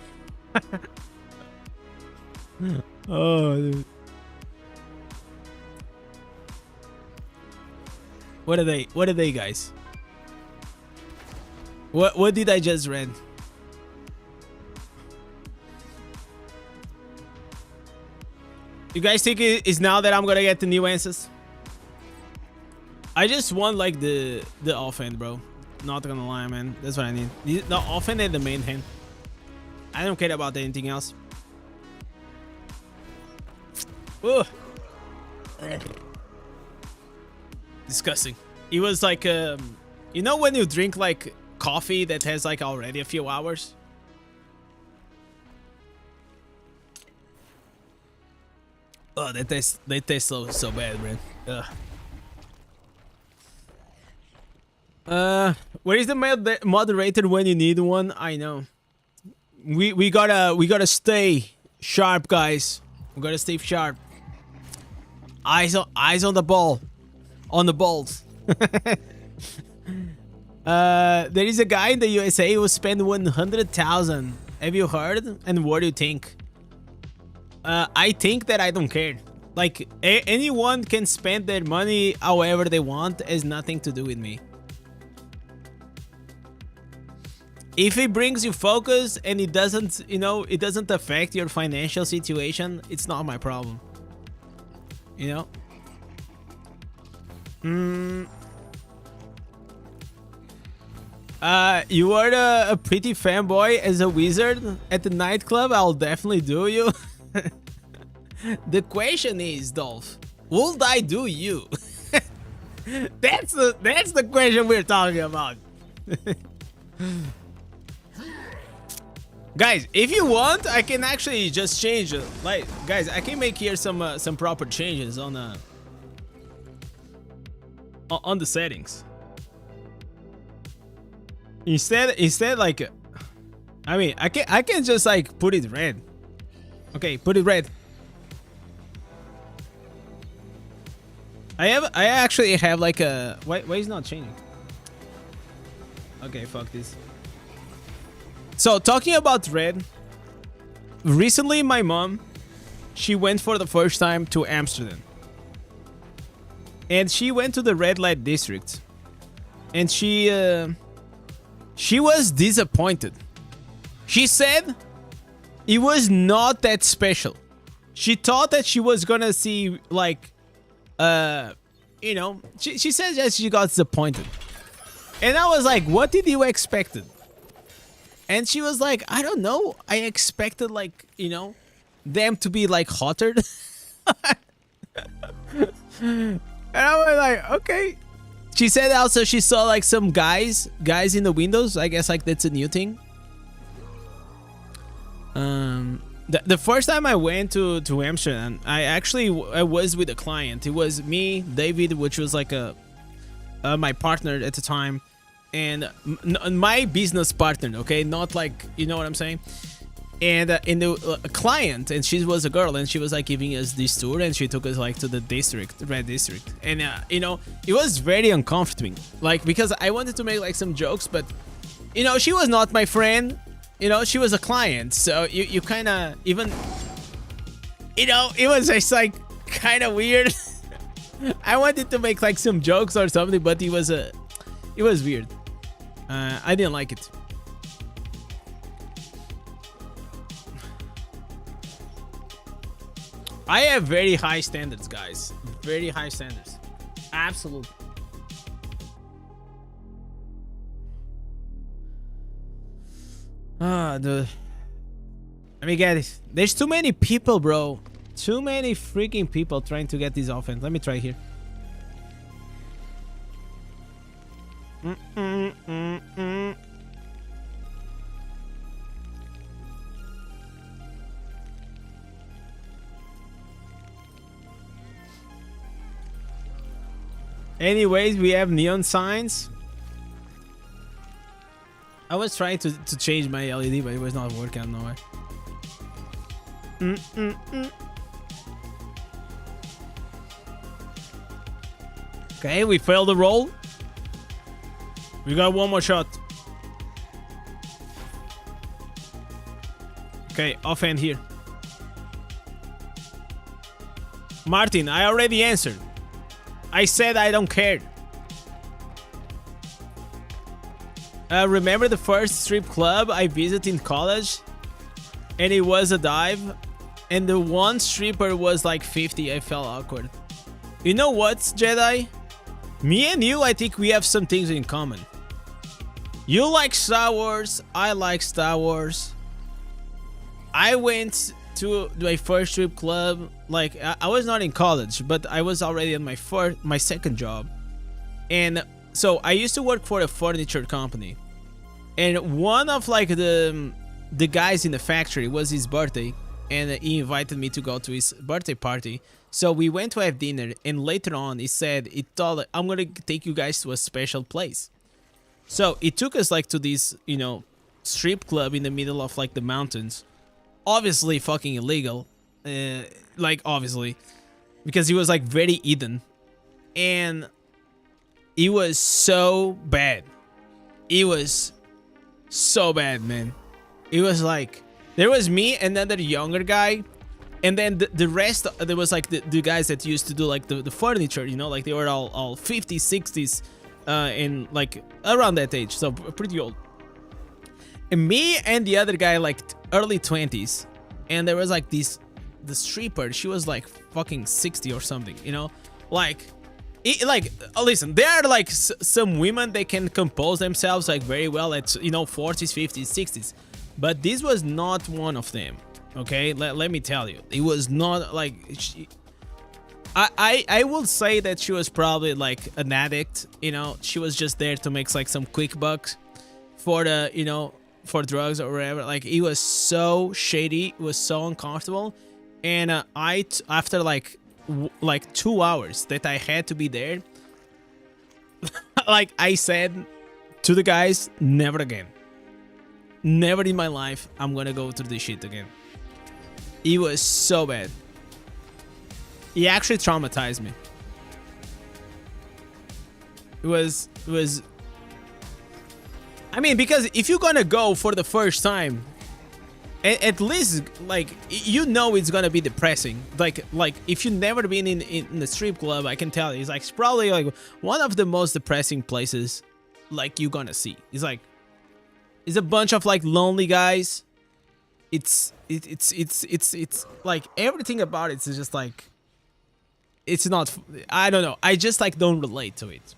Oh, dude. What are they, guys? What did I just read? You guys think it's now that I'm gonna get the new answers? I just want like the offhand, bro. Not gonna lie, man. That's what I need. The offhand and the main hand. I don't care about anything else. Ugh. Disgusting. it was like you know when you drink like coffee that has like already a few hours. Oh, they taste so bad, man. Where is the moderator when you need one? I know. We gotta stay sharp, guys. We gotta stay sharp. Eyes on the ball, on the balls. There is a guy in the USA who spent 100,000. Have you heard? And what do you think? I think that I don't care. Like anyone can spend their money however they want. It has nothing to do with me. If it brings you focus and it doesn't, you know, it doesn't affect your financial situation, it's not my problem. You know? You are a pretty fanboy as a wizard at the nightclub. I'll definitely do you. The question is, Dolph, would I do you? That's the question we're talking about. Guys, if you want, I can actually just change it. Like, guys, I can make here some proper changes on the settings. Instead, like, I mean, I can just like put it red. Okay, put it red. I actually have like a why is it not changing? Okay, fuck this. So talking about red, recently my mom, she went for the first time to Amsterdam. And she went to the red light district. And she was disappointed. She said it was not that special. She thought that she was gonna see like you know, she said that she got disappointed. And I was like, what did you expect? And she was like, I don't know. I expected like, you know, them to be like hotter. And I was like, okay. She said also she saw like some guys in the windows. I guess like that's a new thing. The first time I went to Amsterdam, I was with a client. It was me, David, which was like my partner at the time, and my business partner. Okay, not like, you know what I'm saying. And the client, and she was a girl, and she was like giving us this tour, and she took us like to the district, red district, and you know, it was very uncomfortable, like, because I wanted to make like some jokes, but you know, she was not my friend, you know, she was a client, so you kind of even, you know, it was just like kind of weird. I wanted to make like some jokes or something, but it was weird. I didn't like it. I have very high standards, guys. Very high standards. Absolutely. Dude. Let me get it. There's too many people, bro. Too many freaking people trying to get this offense. Let me try here. Anyways, we have neon signs. I was trying to change my LED, but it was not working. I don't know why. Okay, we failed the roll. We got one more shot. Okay, offhand here. Martin, I already answered. I said I don't care. Remember the first strip club I visited in college? And it was a dive. And the one stripper was like 50. I felt awkward. You know what, Jedi? Me and you, I think we have some things in common. You like Star Wars. I like Star Wars. I went to my first strip club. Like, I was not in college, but I was already on my second job. And so I used to work for a furniture company, and one of like the guys in the factory was his birthday, and he invited me to go to his birthday party. So we went to have dinner, and later on he thought, I'm gonna take you guys to a special place. So it took us like to this, you know, strip club in the middle of like the mountains. Obviously fucking illegal, like obviously, because he was like very hidden, and it was so bad. It was so bad, man. It was like there was me and then the younger guy, and then the rest, there was like the guys that used to do like the furniture, you know, like they were all 50s, 60s, and like around that age, so pretty old. And me and the other guy like early 20s, and there was like the stripper. She was like fucking 60 or something, you know, like. Listen, there are like some women, they can compose themselves like very well at, you know, 40s, 50s, 60s, but this was not one of them. Okay, let me tell you, it was not like I will say that she was probably like an addict, you know. She was just there to make like some quick bucks for the, you know, for drugs or whatever. Like it was so shady, it was so uncomfortable, and after like 2 hours that I had to be there, like I said to the guys, never again, never in my life I'm gonna go through this shit again. It was so bad. It actually traumatized me. It was I mean, because if you're gonna go for the first time, at least like, you know, it's gonna be depressing. Like if you've never been in the strip club, I can tell you, it's probably like one of the most depressing places like you're gonna see. It's a bunch of like lonely guys. It's like everything about it is just like, it's not, I don't know, I just like don't relate to it.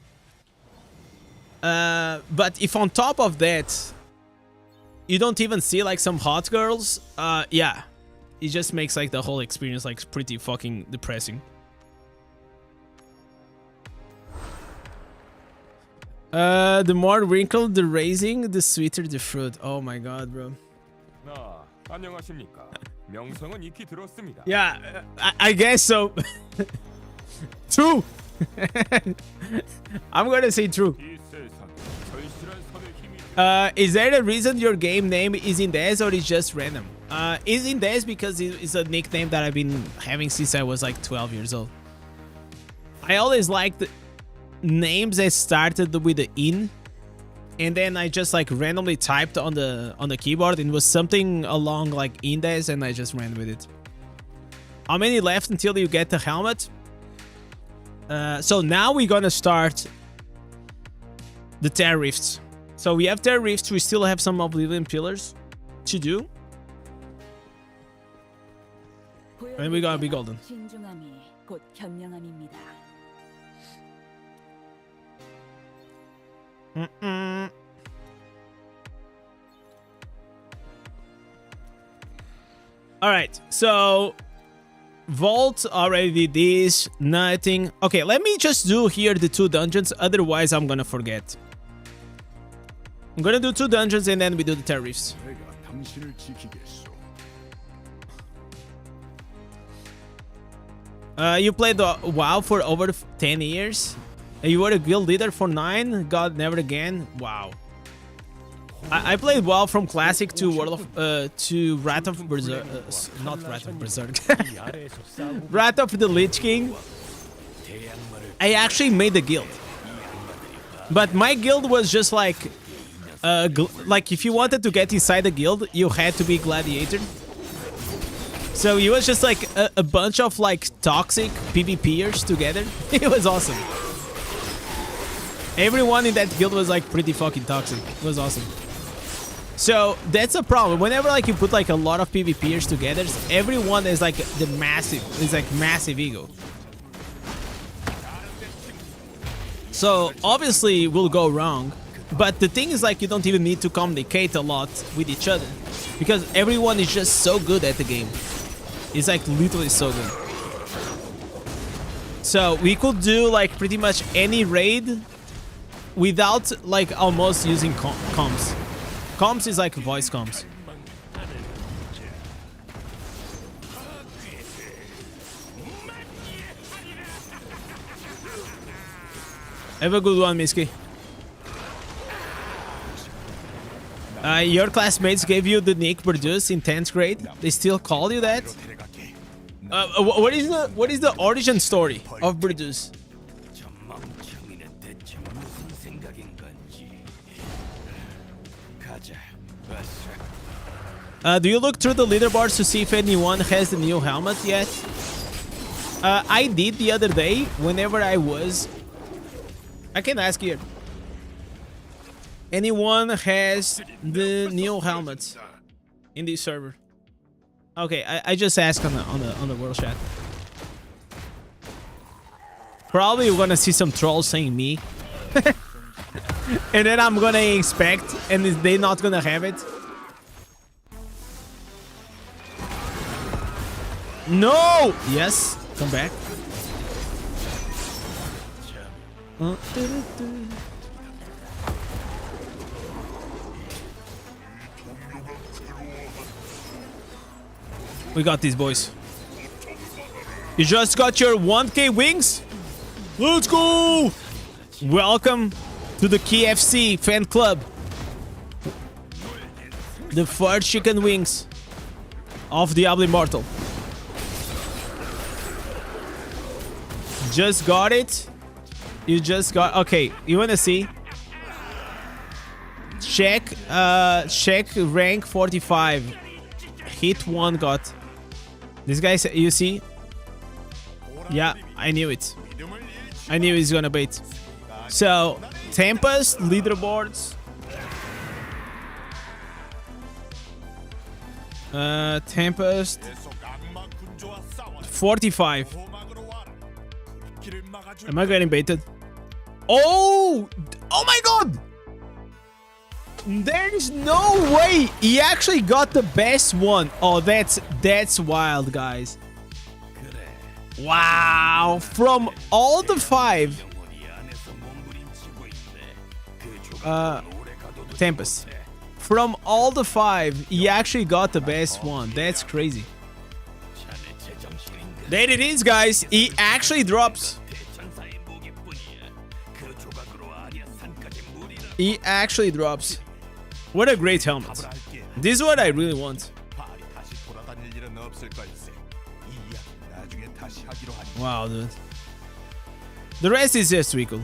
But if on top of that you don't even see like some hot girls, yeah, it just makes like the whole experience like pretty fucking depressing. The more wrinkled the raising, the sweeter the fruit. Oh my god, bro. Yeah, I guess so. True. I'm gonna say true. Is there a reason your game name is Indez, or is just random? Is Indez because it's a nickname that I've been having since I was like 12 years old. I always liked names that started with the in, and then I just like randomly typed on the keyboard, and it was something along like Indez, and I just ran with it. How many left until you get the helmet? So now we're gonna start the Terror Rifts. So we have Terror Rifts, we still have some Oblivion Pillars to do, and we're gonna be golden. Alright, so Vault already did this, nothing. Okay, let me just do here the 2 dungeons, otherwise I'm gonna forget. I'm gonna do 2 dungeons and then we do the Terror Rifts. You played the WoW for over 10 years? You were a guild leader for 9? God, never again? Wow. I played WoW from Classic to to Wrath of Berserk. Not Wrath of Berserk. Wrath of the Lich King. I actually made the guild. But my guild was just like if you wanted to get inside the guild, you had to be gladiator. So it was just like a bunch of like toxic PvPers together. It was awesome. Everyone in that guild was like pretty fucking toxic. It was awesome. So that's a problem. Whenever like you put like a lot of PvPers together, everyone is like massive ego. So obviously it will go wrong. But the thing is, like, you don't even need to communicate a lot with each other, because everyone is just so good at the game. It's like literally so good. So we could do like pretty much any raid without like almost using comms. Comms is like voice comms. Have a good one, Misc. Your classmates gave you the nick Produce in 10th grade. They still call you that? What is the origin story of Produce? Do you look through the leaderboards to see if anyone has the new helmet yet? I did the other day. Whenever I was, I can ask here. Anyone has the new helmets in this server? Okay, I just asked on the world chat. Probably we're gonna see some trolls saying me, and then I'm gonna expect, and they're not gonna have it. No! Yes, come back. We got these, boys. You just got your 1K wings? Let's go! Welcome to the KFC fan club. The fried chicken wings of Diablo Immortal. Just got it. You just got... Okay, you wanna see? Check rank 45. Hit 1 got... This guy, you see? Yeah, I knew it. I knew he's gonna bait. So, Tempest, leaderboards. Tempest. 45. Am I getting baited? Oh! Oh my god! There's no way he actually got the best one. Oh, that's wild, guys. Wow, from all the 5, Tempest. From all the 5, he actually got the best one. That's crazy. There it is, guys. He actually drops. He actually drops. What a great helmet. This is what I really want. Wow, dude. The rest is just Rico.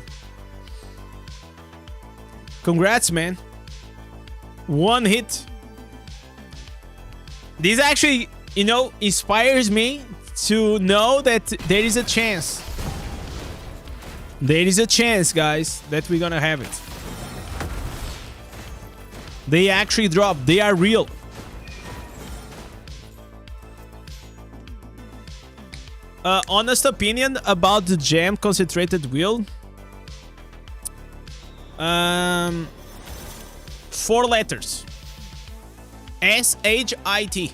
Congrats, man. 1 hit. This actually, you know, inspires me to know that there is a chance. There is a chance, guys, that we're gonna have it. They actually dropped. They are real. Honest opinion about the gem concentrated wheel. 4 letters. S-H-I-T.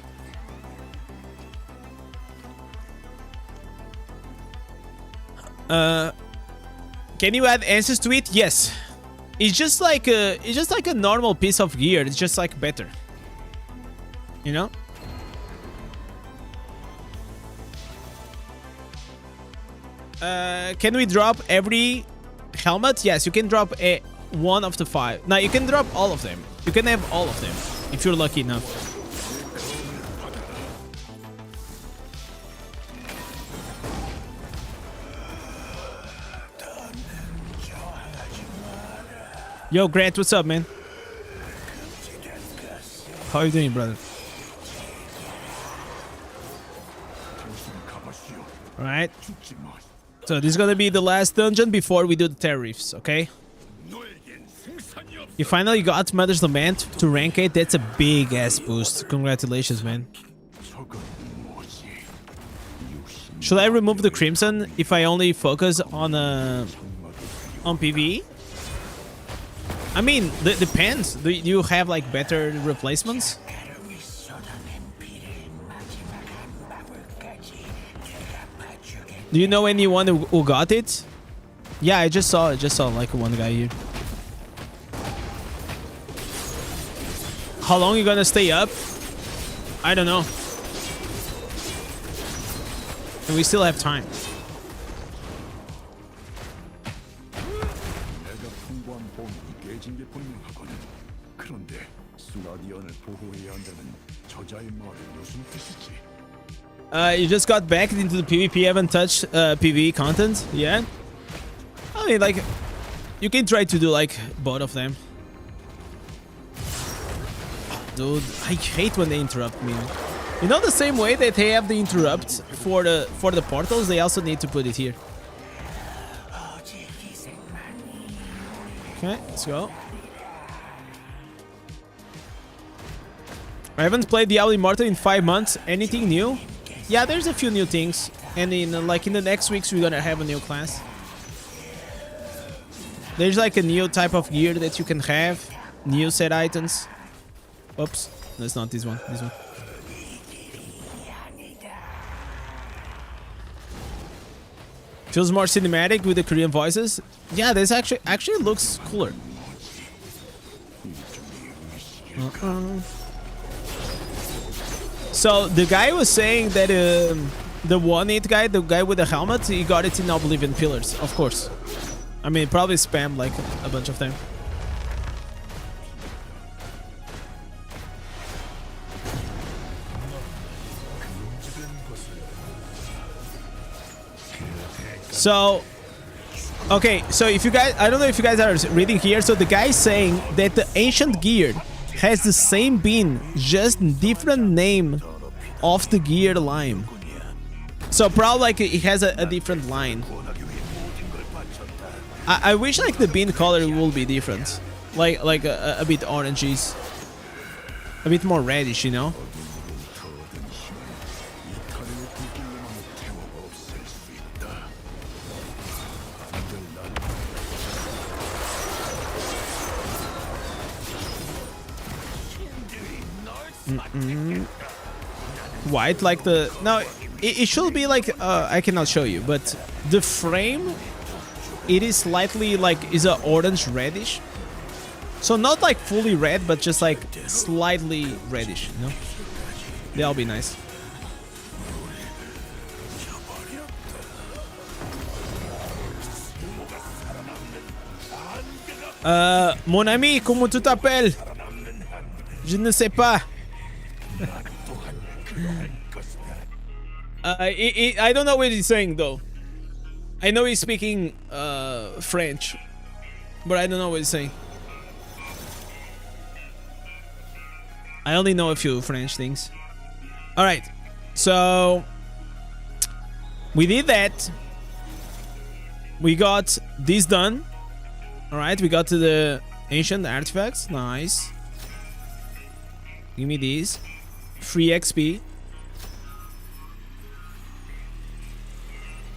Can you add answers to it? Yes. It's just like a normal piece of gear. It's just like better. You know? Can we drop every helmet? Yes, you can drop one of the 5. Now you can drop all of them. You can have all of them if you're lucky enough. Yo, Grant, what's up, man? How you doing, brother? Alright. So this is gonna be the last dungeon before we do the Terror Reefs, okay? You finally got Mother's Lament to rank 8. That's a big ass boost. Congratulations, man. Should I remove the Crimson if I only focus on PvE? I mean, depends. Do you have like better replacements? Do you know anyone who got it? Yeah, I just saw like one guy here. How long you gonna stay up? I don't know. And we still have time. You just got back into the PvP, haven't touched PvE content yet? I mean, like, you can try to do, like, both of them. Dude, I hate when they interrupt me. You know, the same way that they have the interrupt for the portals, they also need to put it here. Okay, let's go. I haven't played Diablo Immortal in 5 months. Anything new? Yeah, there's a few new things, and in the next weeks we're gonna have a new class. There's like a new type of gear that you can have, new set items. Oops, that's not this one. This one. Feels more cinematic with the Korean voices. Yeah, this actually looks cooler. So the guy was saying that the 1-8 guy, the guy with the helmet, he got it in Oblivion Pillars, of course. I mean, probably spammed like a bunch of them. So, okay, so if you guys, I don't know if you guys are reading here, so the guy is saying that the ancient gear has the same bean, just different name of the gear line. So probably like it has a different line. I wish like the bean color will be different, like a bit oranges, a bit more reddish, you know. White like the no, it should be like I cannot show you, but the frame, it is slightly like is a orange reddish, so not like fully red, but just like slightly reddish, you know. That'll be nice. Mon ami, comment tu t'appelles? Je ne sais pas. I don't know what he's saying though. I know he's speaking French, but I don't know what he's saying. I only know a few French things. Alright, so we did that. We got this done. Alright, we got to the ancient artifacts. Nice. Give me these. Free XP.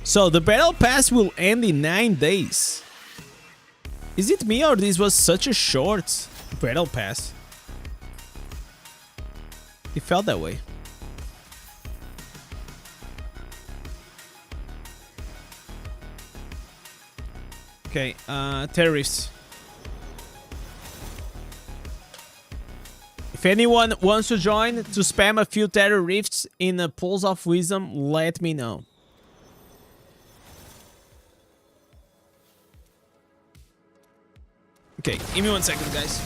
So the battle pass will end in 9 days. Is it me or this was such a short battle pass? It felt that way. Okay, terrorists. If anyone wants to join to spam a few terror rifts in a Pulse of Wisdom, let me know. Okay, give me 1 second, guys.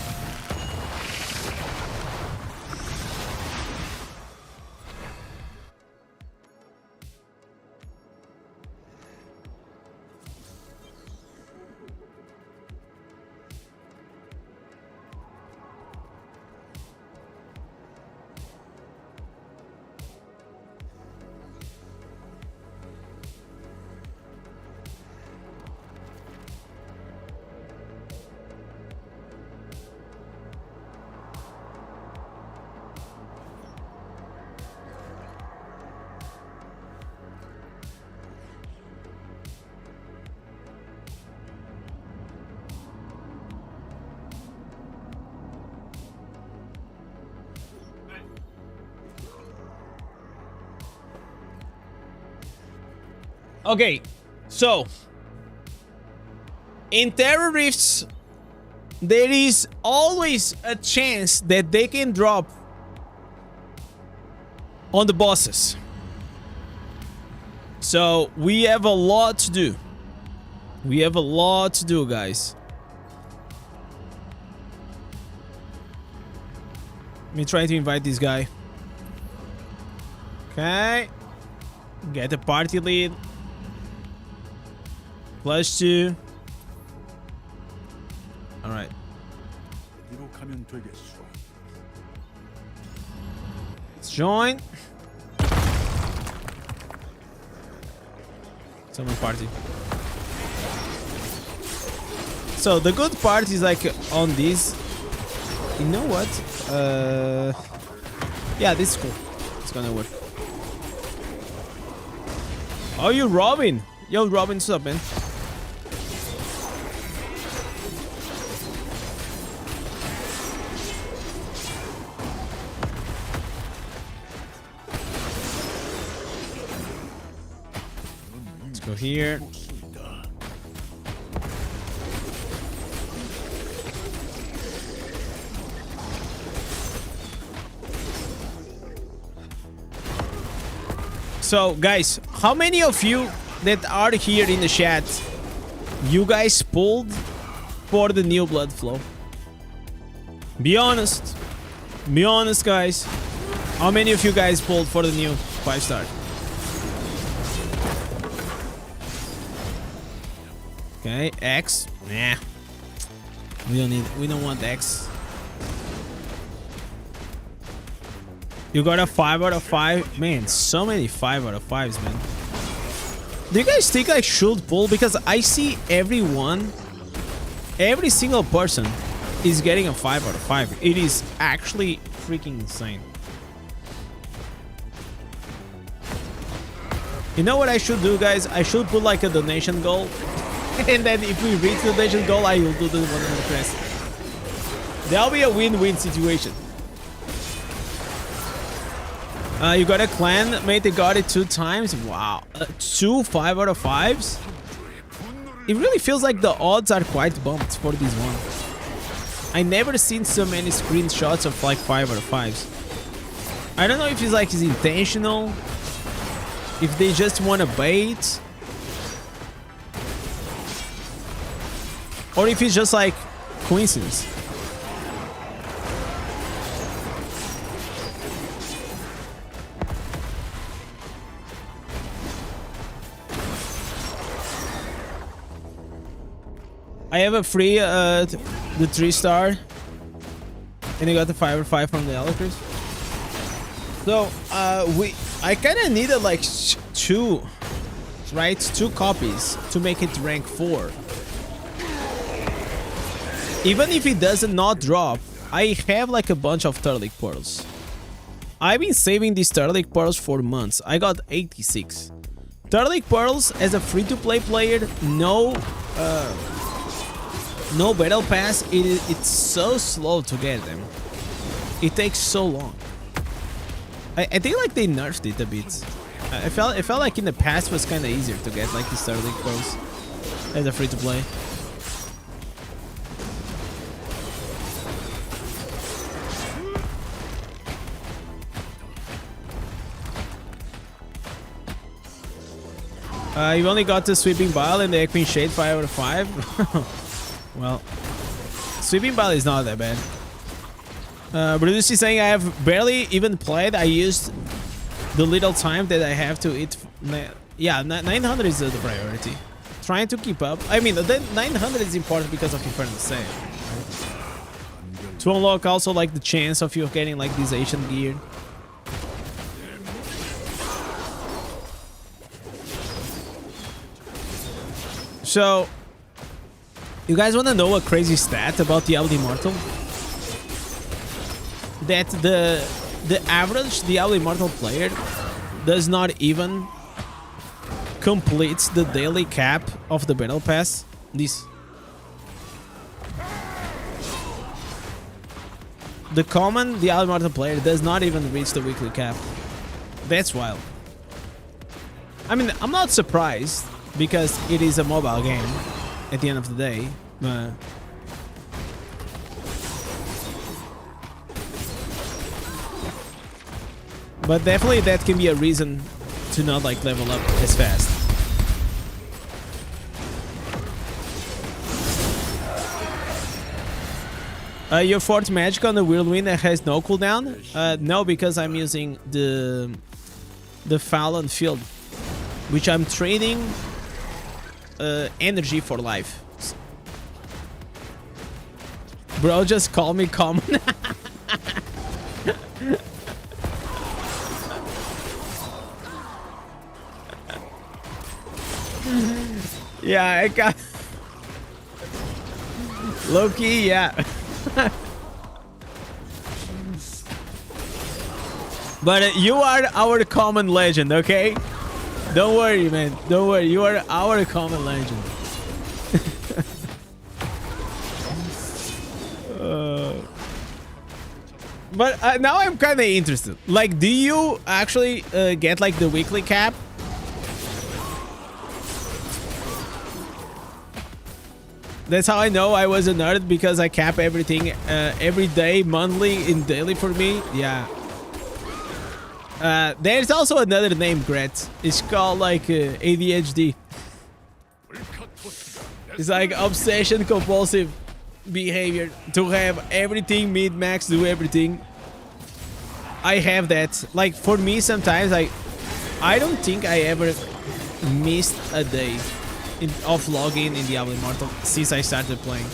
Okay, so in Terror Rifts, there is always a chance that they can drop on the bosses. So we have a lot to do. We have a lot to do, guys. Let me try to invite this guy. Okay. Get a party lead. +2. Alright. Let's join. Summon party. So the good part is like on this. You know what? Yeah, this is cool. It's gonna work. Oh, you Robin? Yo, Robin, what's up, man? Let's go here. So, guys, how many of you that are here in the chat, you guys pulled for the new blood flow? Be honest. Be honest, guys. How many of you guys pulled for the new 5-star? Okay, X. Nah. We don't want X. You got a 5 out of 5. Man, so many 5 out of 5s, man. Do you guys think I should pull? Because I see everyone, every single person is getting a 5 out of 5. It is actually freaking insane. You know what I should do, guys? I should put like a donation goal. And then if we reach the donation goal, I will do the 100%. That'll be a win-win situation. You got a clan mate that got it 2 times. Wow. 2 5 out of 5s? It really feels like the odds are quite bumped for this one. I never seen so many screenshots of like 5 out of 5s. I don't know if it's intentional. If they just want to bait. Or if it's just like coincidence. I have a free the 3-star, and I got the 5 out of 5 from the Electors. So I kind of needed like 2 copies to make it rank 4. Even if it does not drop, I have like a bunch of Turtleic Pearls. I've been saving these Turtleic Pearls for months. I got 86. Turtleic Pearls as a free-to-play player, no battle pass. It's so slow to get them. It takes so long. I think like they nerfed it a bit. It felt like in the past was kind of easier to get like these Turtleic Pearls as a free-to-play. You've only got the Sweeping Bile and the Equine Shade 5 out of 5. Well, Sweeping Bile is not that bad. Bruce is saying I have barely even played. I used the little time that I have to eat. Yeah, 900 is the priority. Trying to keep up. I mean, the 900 is important because of Infernal Save. Right? To unlock also like the chance of you getting like this Asian gear. So, you guys want to know a crazy stat about Diablo Immortal? That the average Diablo Immortal player does not even complete the daily cap of the Battle Pass. The common Diablo Immortal player does not even reach the weekly cap. That's wild. I mean, I'm not surprised because it is a mobile game at the end of the day. But definitely that can be a reason to not like level up as fast. Your fourth magic on the whirlwind that has no cooldown? No, because I'm using the Fallen Field, which I'm trading energy for life. Bro, just call me common. Yeah, I got low-key, yeah. But you are our common legend, okay? Don't worry, man. Don't worry. You are our common legend. But now I'm kind of interested. Like, do you actually get like the weekly cap? That's how I know I was a nerd, because I cap everything every day, monthly, and daily for me. Yeah. There's also another name, Gret. It's called like ADHD. It's like obsession compulsive behavior to have everything mid-max, do everything. I have that. Like for me, sometimes I don't think I ever missed a day of login in Diablo Immortal since I started playing.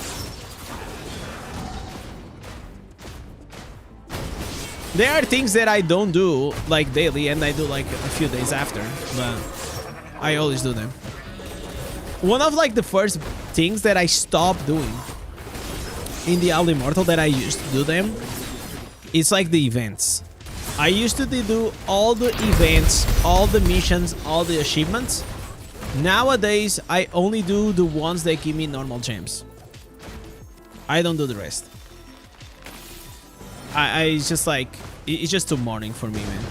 There are things that I don't do like daily, and I do like a few days after, but I always do them. One of like the first things that I stopped doing in Diablo Immortal that I used to do them, it's like the events. I used to do all the events, all the missions, all the achievements. Nowadays, I only do the ones that give me normal gems. I don't do the rest. I just like, it's just too morning for me, man.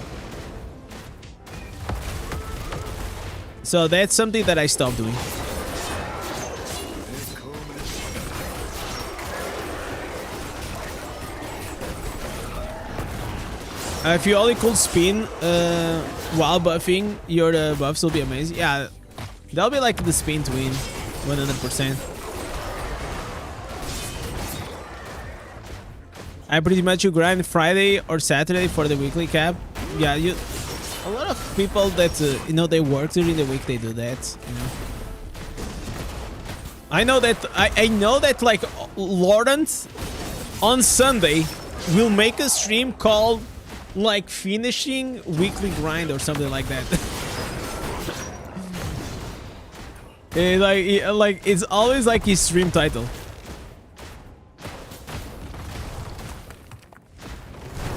So that's something that I stopped doing. If you only could spin while buffing, your buffs will be amazing. Yeah, that'll be like the spin to win, 100%. I pretty much you grind Friday or Saturday for the weekly cap. Yeah, a lot of people that you know, they work during the week, they do that. You know? I know that like Lawrence on Sunday will make a stream called like finishing weekly grind or something like that. like it's always like his stream title.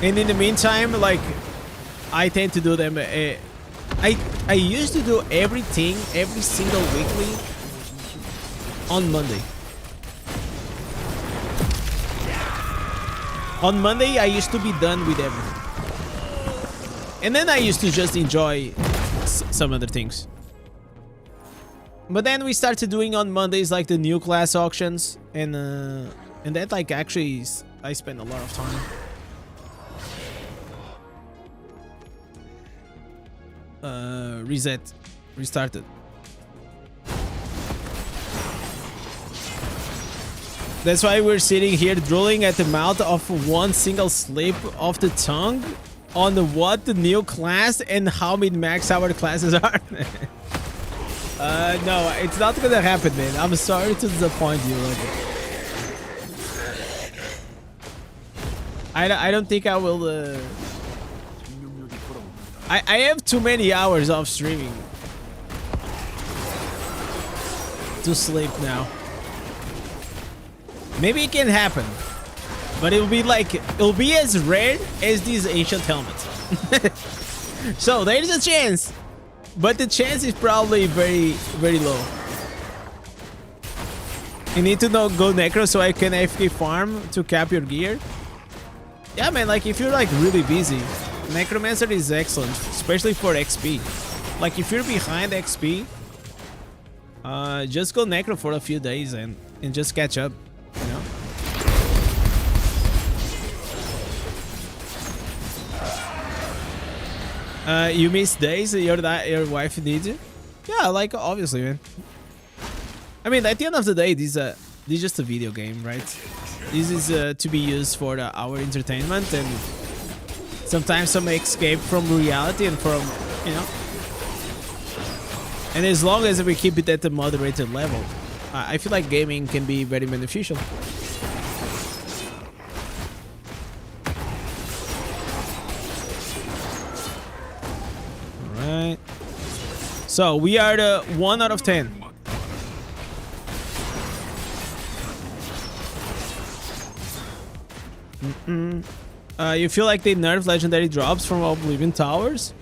And in the meantime, like I tend to do them. I used to do everything, every single weekly on Monday. On Monday, I used to be done with everything. And then I used to just enjoy some other things. But then we started doing on Mondays like the new class auctions, and that like actually I spend a lot of time. Restarted. That's why we're sitting here drooling at the mouth of one single slip of the tongue on what the new class and how mid-max our classes are. No, it's not gonna happen, man. I'm sorry to disappoint you. I don't think I will. I have too many hours of streaming to sleep now. Maybe it can happen, but it'll be as rare as these ancient helmets. So there's a chance, but the chance is probably very, very low. You need to go necro so I can AFK farm to cap your gear. Yeah, man, like if you're like really busy, Necromancer is excellent, especially for XP. Like if you're behind XP, just go necro for a few days and just catch up, you know? You miss days your wife needs you? Yeah, like obviously, man. I mean, at the end of the day, this is just a video game, right? This is to be used for our entertainment and sometimes some escape from reality and from, you know. And as long as we keep it at a moderated level, I feel like gaming can be very beneficial. Alright. So we are the 1 out of 10. You feel like they nerfed legendary drops from Oblivion Towers?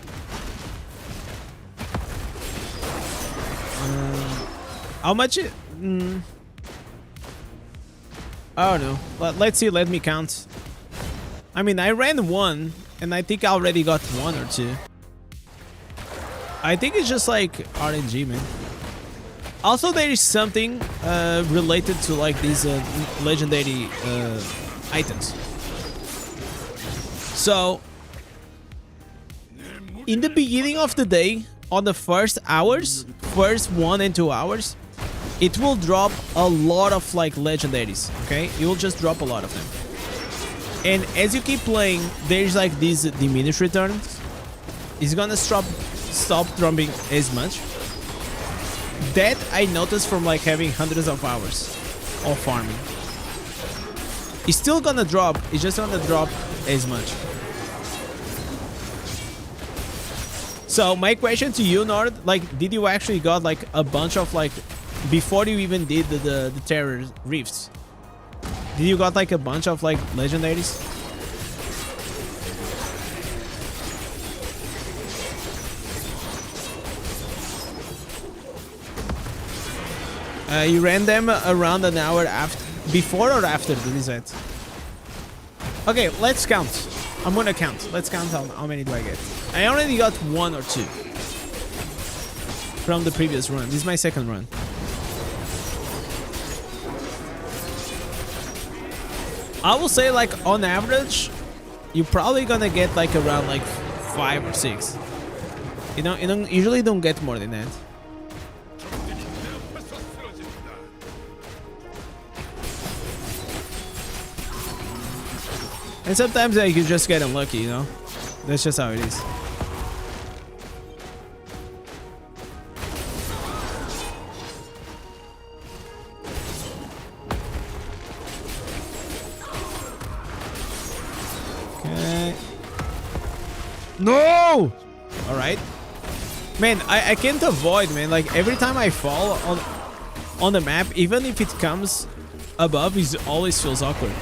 How much? I don't know. Let's see. Let me count. I mean, I ran 1, and I think I already got 1 or 2. I think it's just like RNG, man. Also, there is something related to like these legendary items. So, in the beginning of the day, on the first 1 and 2 hours, it will drop a lot of like legendaries, okay? It will just drop a lot of them. And as you keep playing, there's like these diminished returns. It's gonna stop dropping as much. That I noticed from like having hundreds of hours of farming. It's still gonna drop, it's just gonna drop as much. So my question to you, Nord, like, did you actually got like a bunch of like, before you even did the terror rifts, did you got like a bunch of like legendaries? You ran them around an hour after, before or after the reset? Okay, let's count. I'm gonna count. Let's count how many do I get. I already got 1 or 2 from the previous run. This is my second run. I will say, like, on average, you're probably gonna get like around like 5 or 6. You usually don't get more than that. And sometimes you just get unlucky, you know? That's just how it is. Okay. No! Alright. Man, I can't avoid, man. Like, every time I fall on the map, even if it comes above, it always feels awkward.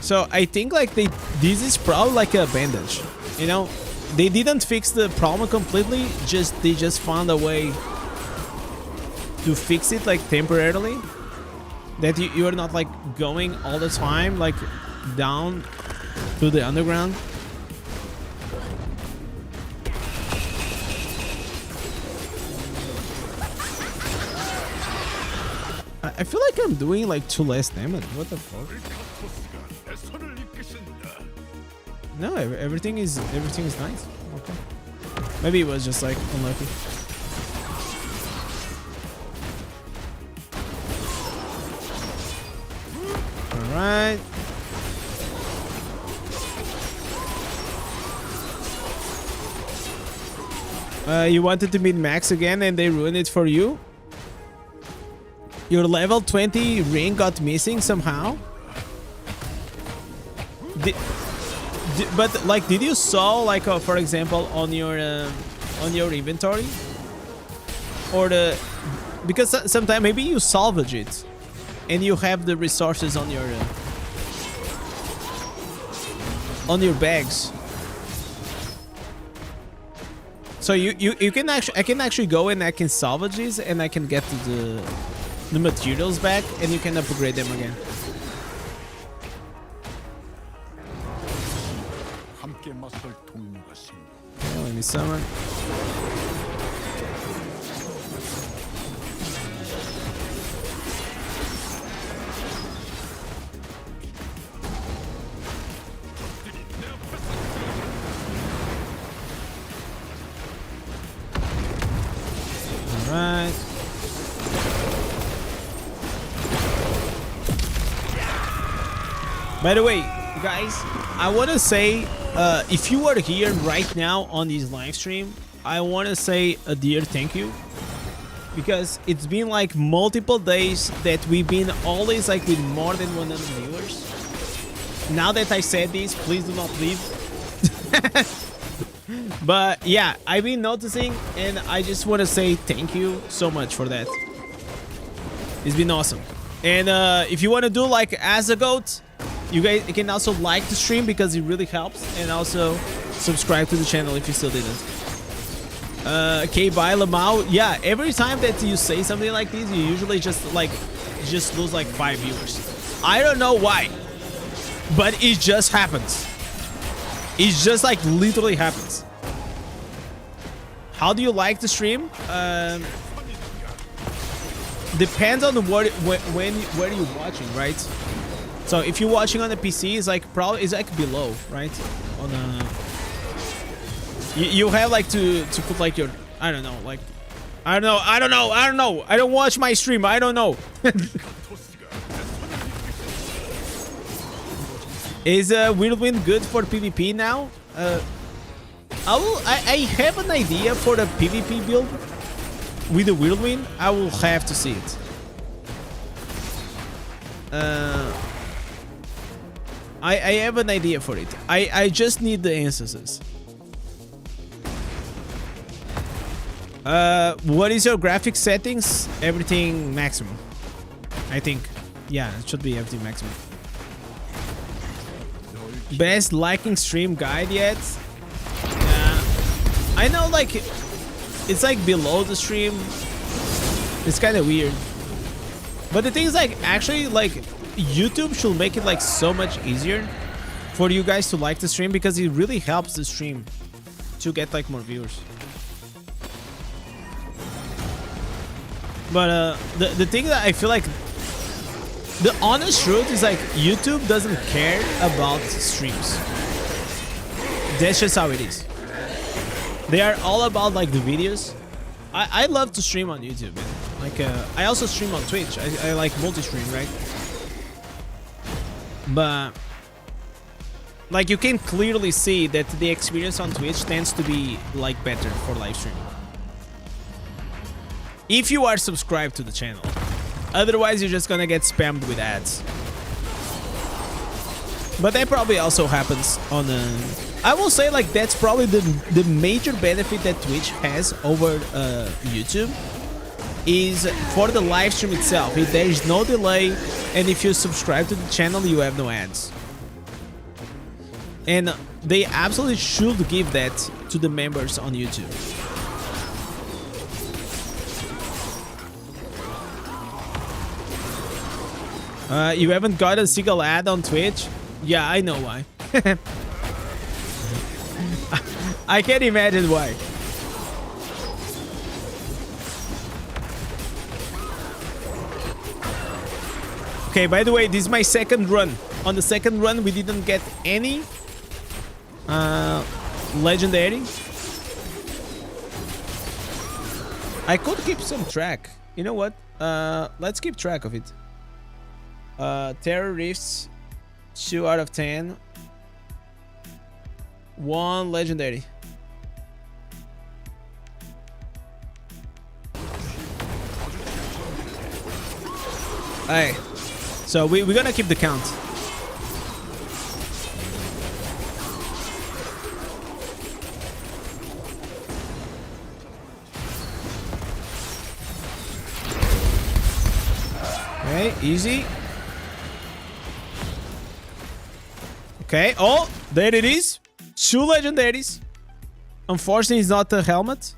So I think like this is probably like a bandage, you know. They didn't fix the problem completely. They just found a way to fix it like temporarily. That you're not like going all the time like down to the underground. I feel like I'm doing like 2 less damage. What the fuck? No, everything is nice. Okay. Maybe it was just like unlucky. All right. You wanted to meet Max again and they ruined it for you? Your level 20 ring got missing somehow? But like, did you saw like, for example, on your inventory, or because sometimes maybe you salvage it, and you have the resources on your bags. So you can actually, I can actually go and I can salvage these and I can get the materials back and you can upgrade them again. Okay, let me summon. Right. By the way, guys, I want to say, if you are here right now on this live stream, I want to say a dear thank you, because it's been like multiple days that we've been always like with more than 100 viewers. Now that I said this, please do not leave. But yeah, I've been noticing, and I just want to say thank you so much for that. It's been awesome. And if you want to do like as a goat, you guys can also like the stream because it really helps, and also subscribe to the channel if you still didn't. Okay, bye Lamau. Yeah, every time that you say something like this, you usually just lose like 5 viewers. I don't know why, but it just happens. It just like literally happens. How do you like the stream? Depends on where you're watching, right? So if you're watching on the PC, it's like probably it's like below, right? On you have like to put like your, I don't know, like I don't know. I don't watch my stream. I don't know. Is Whirlwind good for PvP now? I have an idea for the PvP build with the Whirlwind. I will have to see it. I have an idea for it. I just need the instances. What is your graphics settings? Everything maximum, I think. Yeah, it should be everything maximum. Best liking stream guide yet? I know, like it's like below the stream. It's kind of weird. But the thing is, like, actually, like, YouTube should make it like so much easier for you guys to like the stream, because it really helps the stream to get like more viewers. But the thing that I feel like the honest truth is, like, YouTube doesn't care about streams. That's just how it is. They are all about like the videos. I love to stream on YouTube, man. Like I also stream on Twitch. I like multi-stream, right? But like you can clearly see that the experience on Twitch tends to be like better for live streaming, if you are subscribed to the channel. Otherwise, you're just gonna get spammed with ads. But that probably also happens on I will say, like, that's probably the major benefit that Twitch has over YouTube is for the live stream itself. If there is no delay, and if you subscribe to the channel, you have no ads. And they absolutely should give that to the members on YouTube. You haven't got a single ad on Twitch? Yeah, I know why. I can't imagine why. Okay, by the way, this is my second run. On the second run, we didn't get any legendary. I could keep some track. You know what? Let's keep track of it. Terror Rifts, 2 out of 10. 1 legendary. Hey, so we're gonna keep the count. Okay, easy. Okay, oh, there it is. 2 legendaries. Unfortunately, it's not a helmet.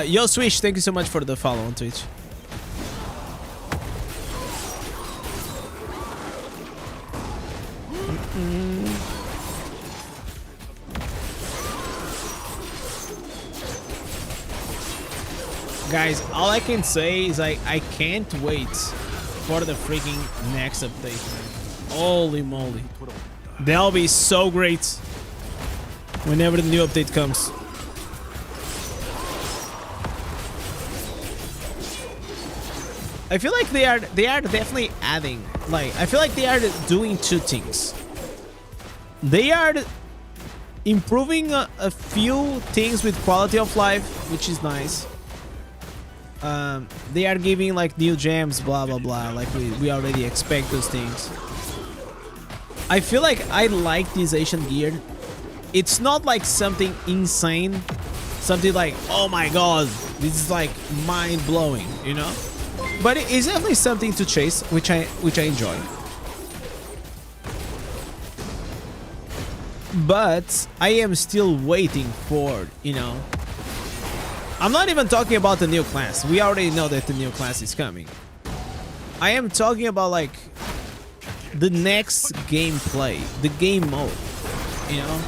Yo, Swish, thank you so much for the follow on Twitch. Guys, all I can say is I can't wait for the freaking next update, man. Holy moly. That'll be so great whenever the new update comes. I feel like they are definitely adding, like, I feel like they are doing two things. They are improving a few things with quality of life, which is nice. They are giving like new gems, blah blah blah, like we already expect those things. I feel like I like this Asian gear. It's not like something insane, something like, oh my god, this is like mind-blowing, you know, but it is definitely something to chase, which I enjoy. But I am still waiting for, you know, I'm not even talking about the new class. We already know that the new class is coming. I am talking about like the next gameplay, the game mode, you know,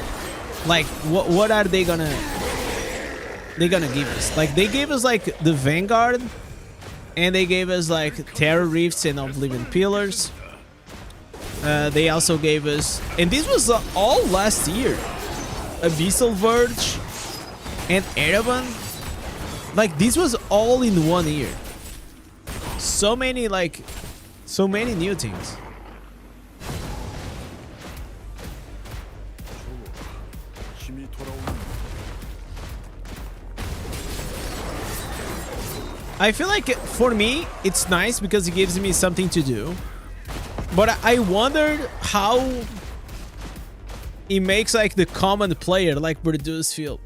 like what are they gonna give us? Like they gave us like the Vanguard, and they gave us like Terror Rifts and Oblivion Pillars. They also gave us, and this was all last year, Abyssal Verge and Erevan. Like this was all in 1 year. So many new things. I feel like for me it's nice because it gives me something to do, but I wondered how it makes like the common player like Burdus feel.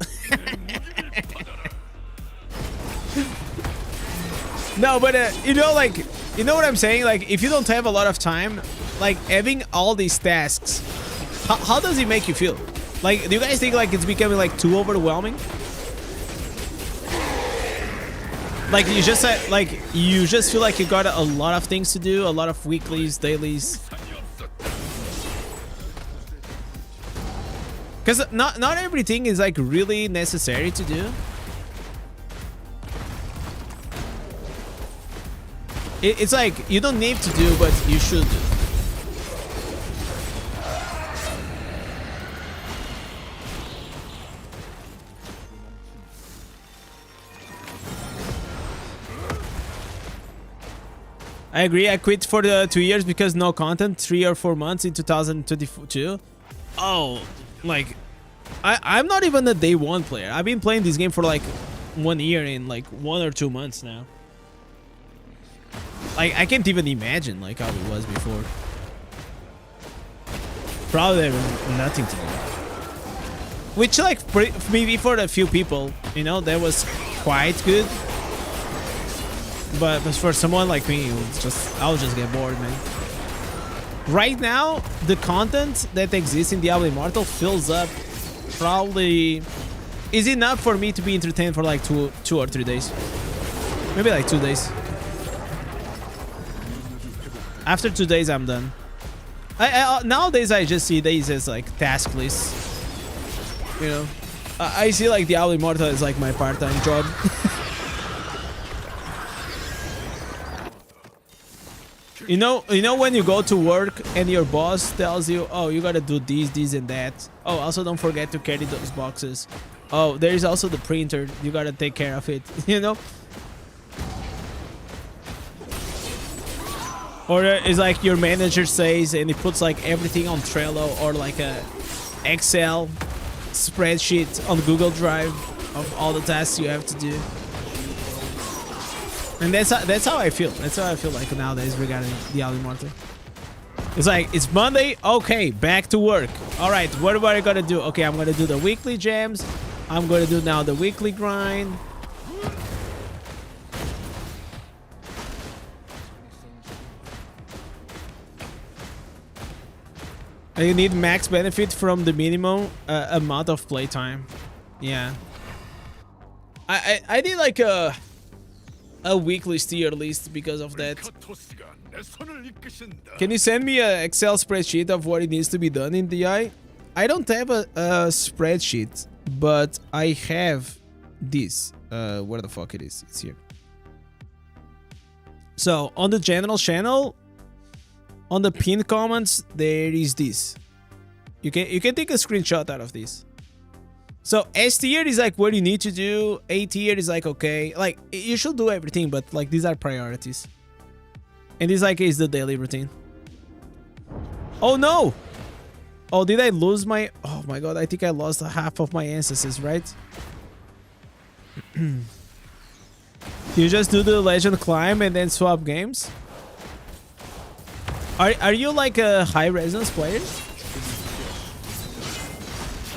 No, but you know, like, you know what I'm saying? Like, if you don't have a lot of time, like having all these tasks, how does it make you feel? Like, do you guys think like it's becoming like too overwhelming? Like you just feel like you got a lot of things to do, a lot of weeklies, dailies. Because not everything is like really necessary to do. It's like you don't need to do, but you should do. I agree. I quit for the 2 years because no content. 3 or 4 months in 2022. Oh, like I'm not even a day one player. I've been playing this game for like 1 year and like 1 or 2 months now. Like I can't even imagine like how it was before. Probably there was nothing to do. Which like maybe for a few people, you know, that was quite good. But for someone like me, I'll just get bored, man. Right now, the content that exists in Diablo Immortal fills up probably is enough for me to be entertained for like 2 or 3 days. Maybe like 2 days. After 2 days, I'm done. Nowadays, I just see these as like task lists. You know, I see like Diablo Immortal as like my part-time job. You know when you go to work and your boss tells you, oh, you gotta do this and that. Oh, also don't forget to carry those boxes. Oh, there is also the printer. You gotta take care of it. You know. Or it's like your manager says, and he puts like everything on Trello or like a Excel spreadsheet on Google Drive of all the tasks you have to do. And that's how I feel. That's how I feel like nowadays regarding Diablo Immortal. It's like, it's Monday, okay, back to work. All right, what am I gonna do? Okay, I'm gonna do the weekly gems. I'm gonna do now the weekly grind. You need max benefit from the minimum amount of playtime. Yeah. I did like a weekly tier list because of that. Can you send me an Excel spreadsheet of what it needs to be done in DI? I don't have a spreadsheet, but I have this. Where the fuck it is? It's here. So on the general channel, on the pinned comments, there is this. You can take a screenshot out of this. So S tier is like what you need to do. A tier is like, okay, like you should do everything, but like these are priorities. And this like is the daily routine. Oh no! Oh, did I lose my... Oh my god, I think I lost half of my ancestors, right? You just do the legend climb and then swap games? Are you like a high resonance player?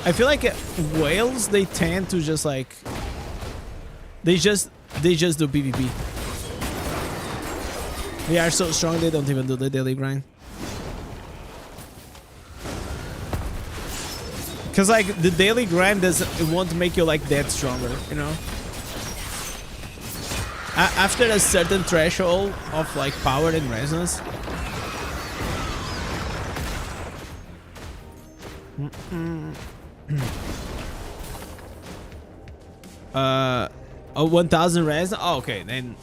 I feel like whales, they tend to just like... They just do PvP. They are so strong they don't even do the daily grind. Cause like the daily grind it won't make you like that stronger, you know? After a certain threshold of like power and resonance. Oh, 1000 res. Oh, okay, then,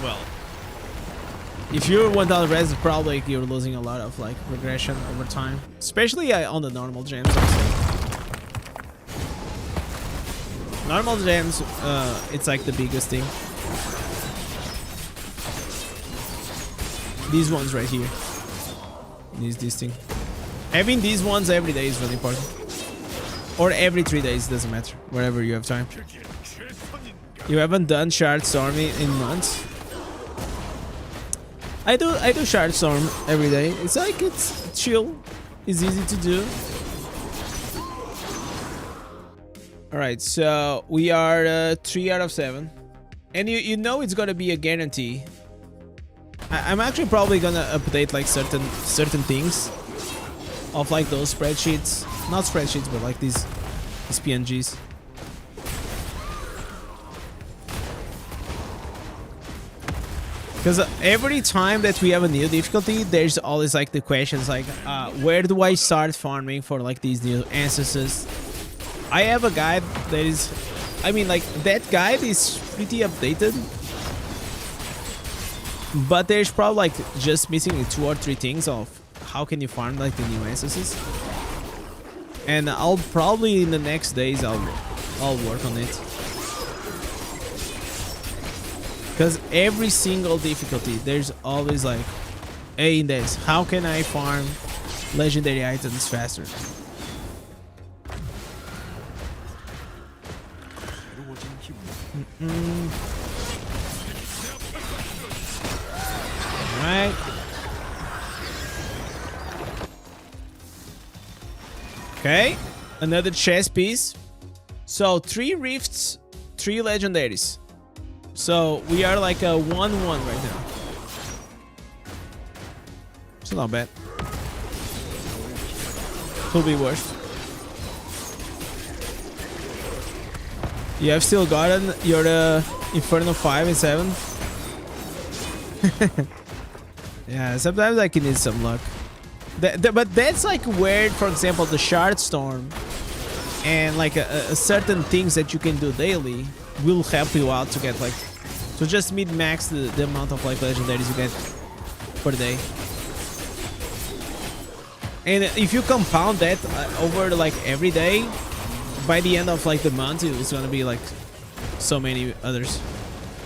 well, if you're 1000 res, probably you're losing a lot of like progression over time, especially on the normal gems. Normal gems, it's like the biggest thing. These ones right here. This thing. Having these ones every day is really important. Or every 3 days, doesn't matter. Wherever you have time. You haven't done Shard Storm in months? I do Shard Storm every day. It's like, it's chill. It's easy to do. Alright, so we are 3 out of 7. And you know it's gonna be a guarantee. I'm actually probably gonna update like certain things of like those spreadsheets. Not spreadsheets, but like these PNGs. Because every time that we have a new difficulty, there's always like the questions like, where do I start farming for like these new ancestors? I have a guide that is, I mean like that guide is pretty updated. But there's probably like just missing 2 or 3 things of how can you farm like the new ancestors. And I'll probably in the next days I'll work on it. Because every single difficulty, there's always like, hey Indez, how can I farm legendary items faster? Alright. Okay, another chest piece. So 3 rifts, 3 legendaries. So we are like a 1-1 right now. It's not bad. Could be worse. You have still gotten your Inferno 5 and 7. Yeah, sometimes I can need some luck. But that's like where, for example, the Shard Storm and like a certain things that you can do daily will help you out to get like, to just mid-max the amount of like legendaries you get per day. And if you compound that over like every day, by the end of like the month, it's gonna be like so many others.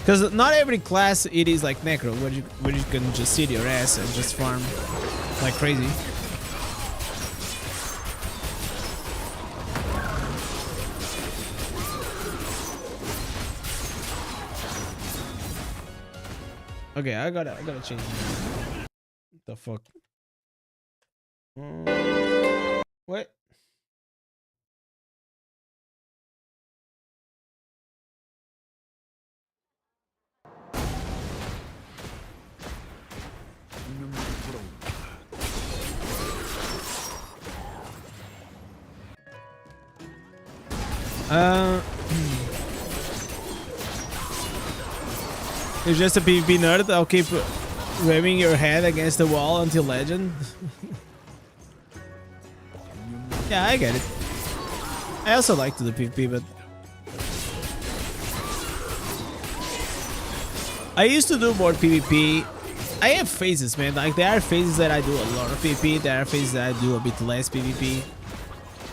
Because not every class it is like Necro, where you can just sit your ass and just farm like crazy. Okay, I gotta change. What the fuck? What? You're just a PvP nerd. I'll keep ramming your head against the wall until legend. Yeah, I get it. I also like to do PvP, but I used to do more PvP. I have phases, man. Like there are phases that I do a lot of PvP. There are phases that I do a bit less PvP.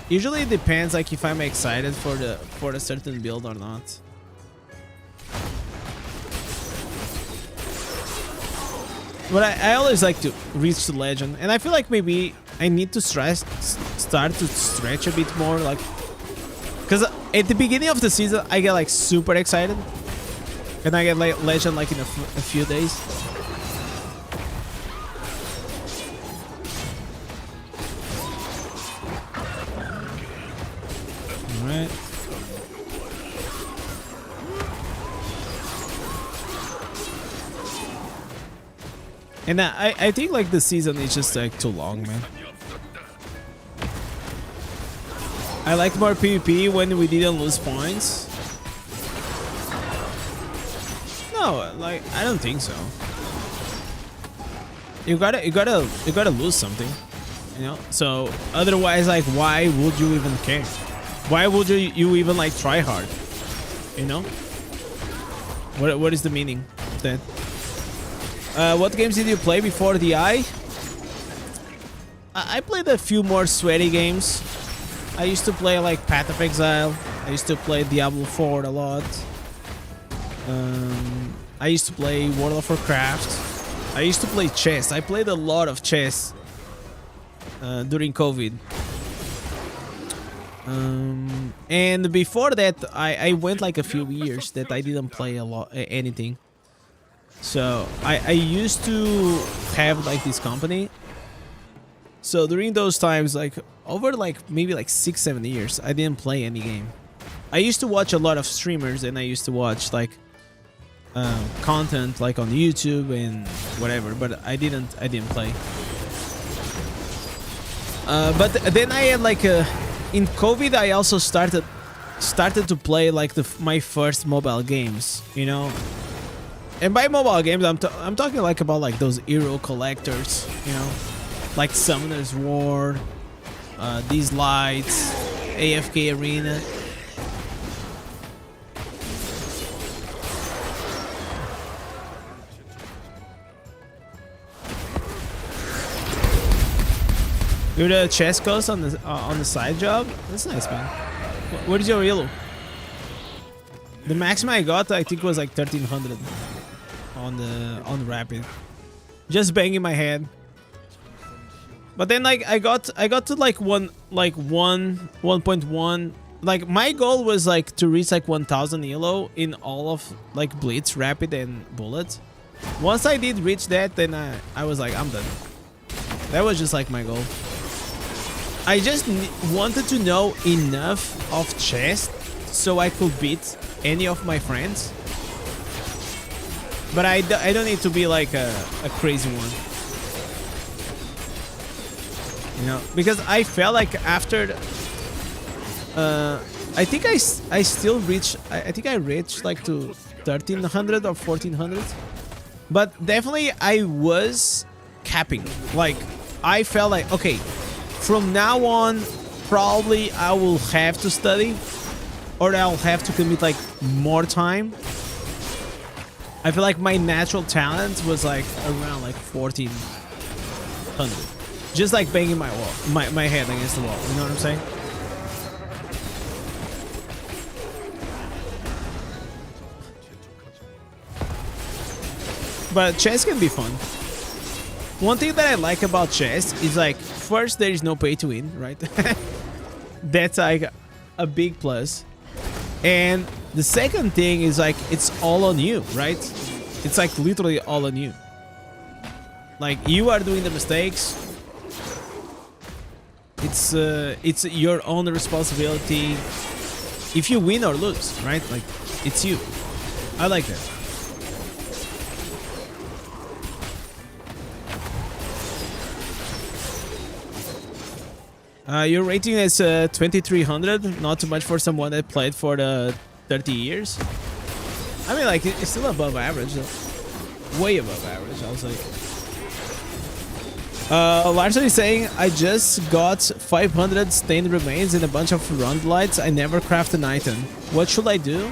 Usually it depends, like if I'm excited for a certain build or not. But I always like to reach the legend, and I feel like maybe I need to start to stretch a bit more, like, because at the beginning of the season I get like super excited, and I get like legend like in a few days. All right. And I think like the season is just like too long, man. I liked more PvP when we didn't lose points. No, like I don't think so. You gotta lose something, you know. So otherwise, like, why would you even care? Why would you even like try hard? You know. What is the meaning of that? What games did you play before the I played a few more sweaty games. I used to play like Path of Exile. I used to play Diablo 4 a lot. I used to play World of Warcraft. I used to play chess. I played a lot of chess during COVID. And before that, I went like a few years that I didn't play a lot anything. So I used to have like this company. So during those times, like over like maybe like 6-7 years, I didn't play any game. I used to watch a lot of streamers, and I used to watch like content like on YouTube and whatever, but I didn't play. But then I had like in COVID, I also started to play like my first mobile games, you know. And by mobile games, I'm talking like about like those hero collectors, you know, like Summoner's War, These Lights, AFK Arena. You're the chest coast on the side job. That's nice, man. What is your elo? The maximum I got, I think, was like 1300 on the rapid. Just banging my head. But then like I got to like 1.1. Like my goal was like to reach like 1000 elo in all of like Blitz, Rapid, and Bullet. Once I did reach that, then I was like, I'm done. That was just like my goal. I just wanted to know enough of chess so I could beat any of my friends. But I don't need to be like a crazy one. You know, because I felt like after I think I still reached, I think I reached like to 1300 or 1400, but definitely I was capping. Like I felt like, okay, from now on probably I will have to study, or I'll have to commit like more time. I feel like my natural talent was like around like 1400. Just like banging my wall, my head against the wall. You know what I'm saying? But chess can be fun. One thing that I like about chess is like, first, there is no pay to win, right? That's like a big plus. And the second thing is like, it's all on you, right? It's like literally all on you. Like you are doing the mistakes. It's your own responsibility if you win or lose, right? Like it's you. I like that. Your rating is 2300. Not too much for someone that played for the 30 years. I mean, like, it's still above average, though. Way above average, I was like. Largely saying, I just got 500 stained remains and a bunch of round lights. I never craft an item. What should I do?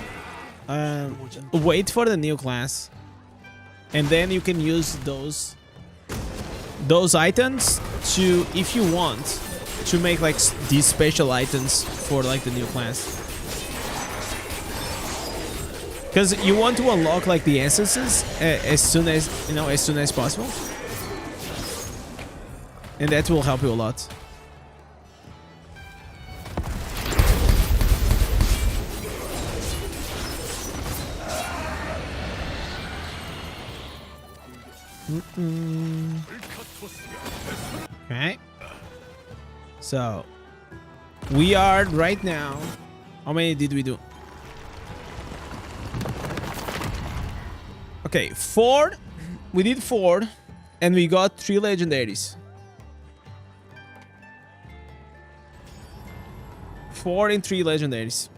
Wait for the new class, and then you can use those items to, if you want, to make like these special items for like the new class. Because you want to unlock like the essences as soon as as soon as possible, and that will help you a lot. Okay, so we are right now. How many did we do? Okay, 4. We did 4, and we got 3 legendaries. 4 and 3 legendaries.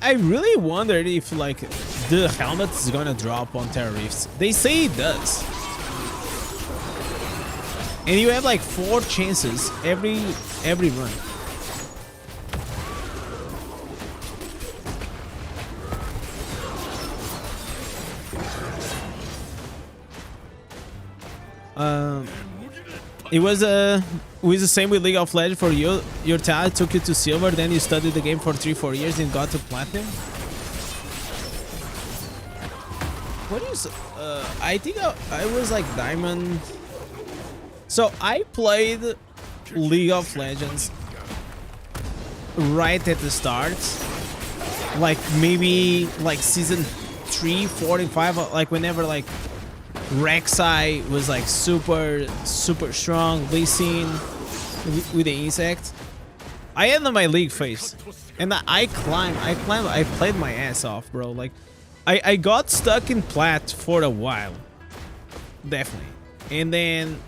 I really wondered if like the helmet is gonna drop on Terra Rifts. They say it does. And you have like 4 chances every run. It was the same with League of Legends for you. Your talent took you to silver, then you studied the game for 3-4 years and got to platinum. What is I think I was like diamond. So I played League of Legends right at the start, like maybe like season 3, 4, and 5, like whenever like Rek'Sai was like super strong, Lee Sin with the insect. I ended my league phase, and I played my ass off, bro. Like I got stuck in plat for a while, definitely, and then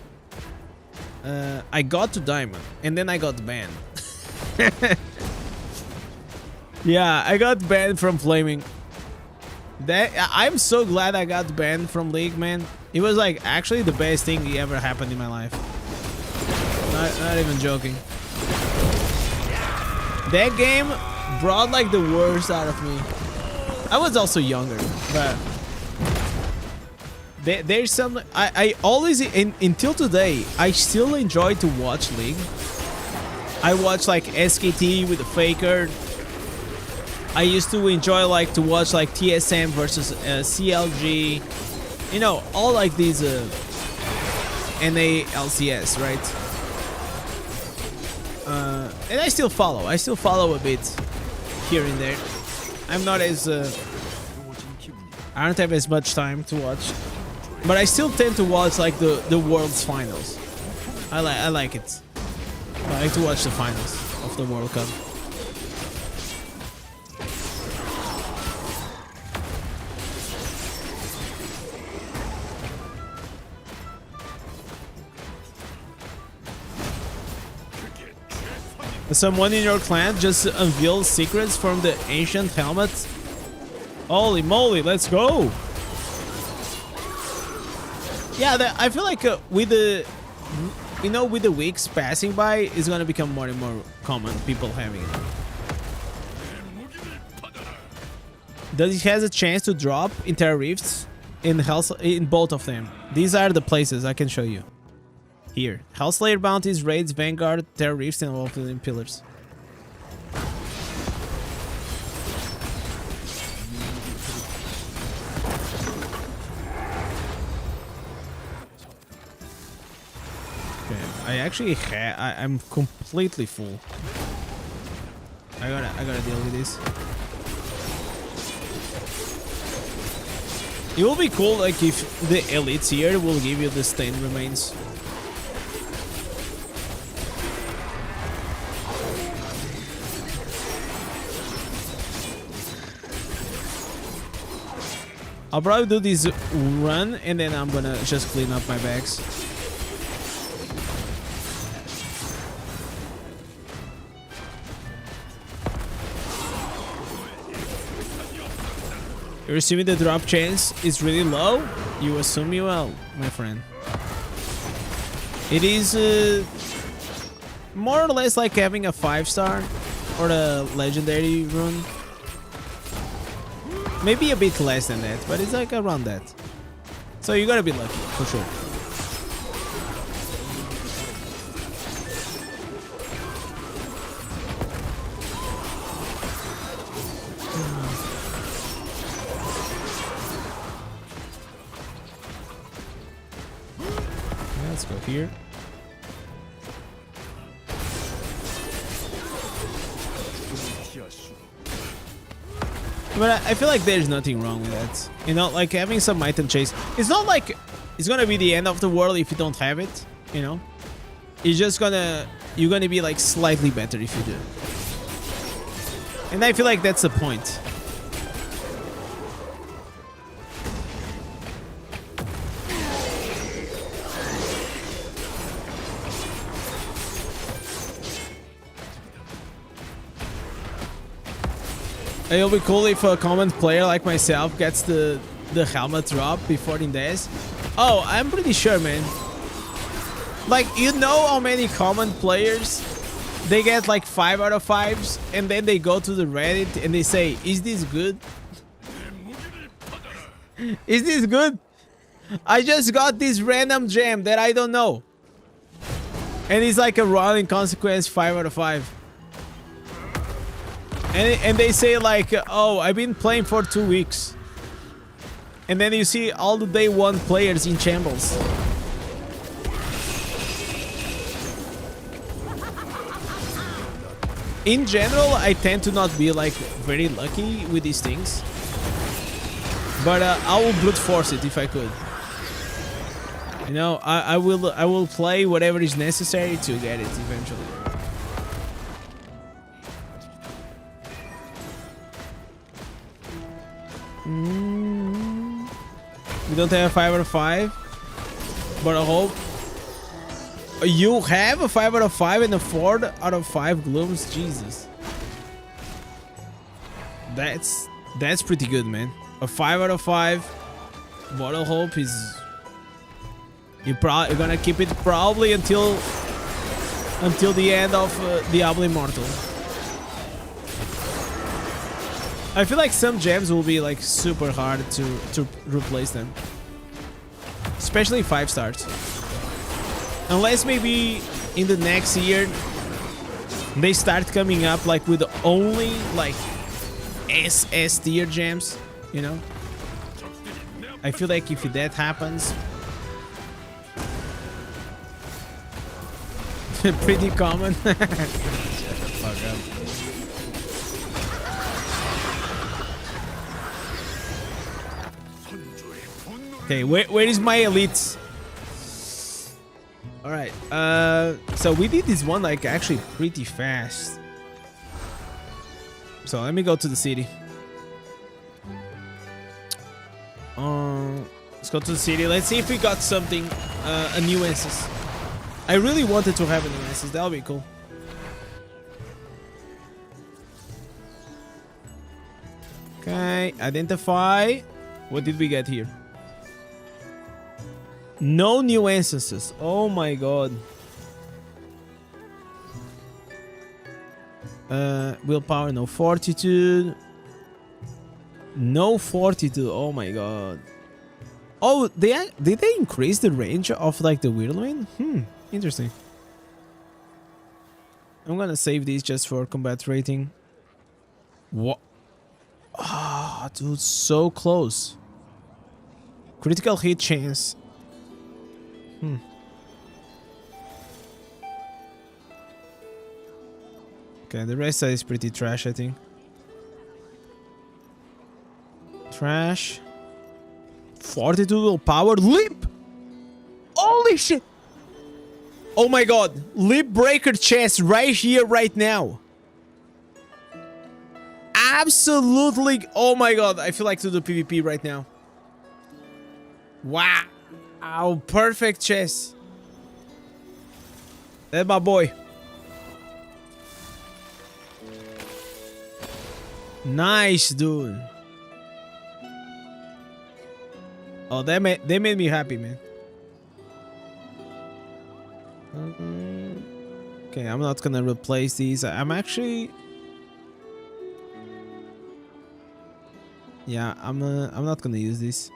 I got to diamond, and then I got banned. Yeah, I got banned from flaming. I'm so glad I got banned from League, man. It was like actually the best thing that ever happened in my life. Not even joking. That game brought like the worst out of me. I was also younger, but there's some. I always until today I still enjoy to watch League. I watch like SKT with the Faker. I used to enjoy like to watch like TSM versus CLG, you know, all like these NA LCS, right? And I still follow a bit here and there. I'm not as I don't have as much time to watch, but I still tend to watch like the World's Finals. I like it. I like to watch the finals of the World Cup. Someone in your clan just unveiled secrets from the ancient helmet. Holy moly, let's go! Yeah, I feel like with the, with the weeks passing by, it's gonna become more and more common, people having it. Does it has a chance to drop in Terra Rifts? In both of them. These are the places I can show you. Here, Hellslayer bounties, raids, Vanguard, Terra Rifts, and Wolfling pillars. Okay, I'm completely full. I gotta deal with this. It will be cool, like if the elites here will give you the stain remains. I'll probably do this run and then I'm gonna just clean up my bags. You're assuming the drop chance is really low? You assume you will, my friend. It is more or less like having a 5-star. or a legendary rune. Maybe a bit less than that, but it's like around that. So you gotta be lucky, for sure. Yeah, let's go here. But I feel like there's nothing wrong with that. You know, like having some item chase. It's not like it's gonna be the end of the world if you don't have it, you know? It's just you're gonna be like slightly better if you do. And I feel like that's the point. It'll be cool if a common player like myself gets the helmet drop before Indez. Oh, I'm pretty sure, man. Like, you know how many common players, they get like 5 out of 5s and then they go to the Reddit and they say, is this good? Is this good? I just got this random gem that I don't know. And it's like a rolling consequence 5 out of 5. And they say like, oh, I've been playing for 2 weeks. And then you see all the day 1 players in shambles. In general, I tend to not be like very lucky with these things. But I will brute force it if I could. You know, I will play whatever is necessary to get it eventually. We don't have a 5 out of 5, but I hope you have a 5 out of 5 and a 4 out of 5 glooms. Jesus, that's pretty good, man. A 5 out of 5. What I hope is you're gonna keep it probably until the end of Diablo Immortal. I feel like some gems will be like super hard to replace them, especially 5 stars. Unless maybe in the next year they start coming up like with only like SS tier gems, you know. I feel like if that happens, pretty common. Shut the fuck up. Okay, where is my elites? All right, so we did this one like actually pretty fast. So let me go to the city. Let's go to the city. Let's see if we got something, a new Nessus. I really wanted to have a new Nessus. That'll be cool. Okay, identify. What did we get here? No new instances. Oh my god. Willpower, no fortitude. No fortitude. Oh my god. Oh, did they increase the range of like the whirlwind? Interesting. I'm gonna save these just for combat rating. What? Ah, dude, so close. Critical hit chance. Okay, the rest is pretty trash, I think. Trash. Fortitude, willpower, leap! Holy shit! Oh my god, leapbreaker chest right here, right now. Absolutely, oh my god, I feel like to do PvP right now. Wow, perfect chest. That's my boy. Nice, dude. Oh, they made me happy, man. Okay, I'm not gonna replace these. I'm actually Yeah, I'm not gonna use this.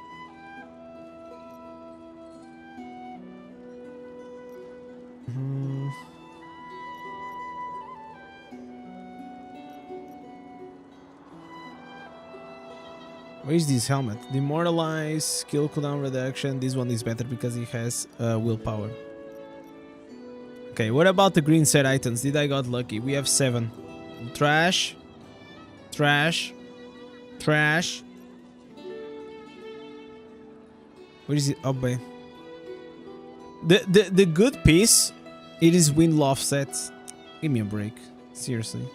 Where is this helmet? Demoralize, skill cooldown reduction. This one is better because it has willpower. Okay, what about the green set items? Did I got lucky? We have 7. Trash. Trash. Trash. Where is it? Oh, boy. The good piece, it is wind offset. Give me a break. Seriously.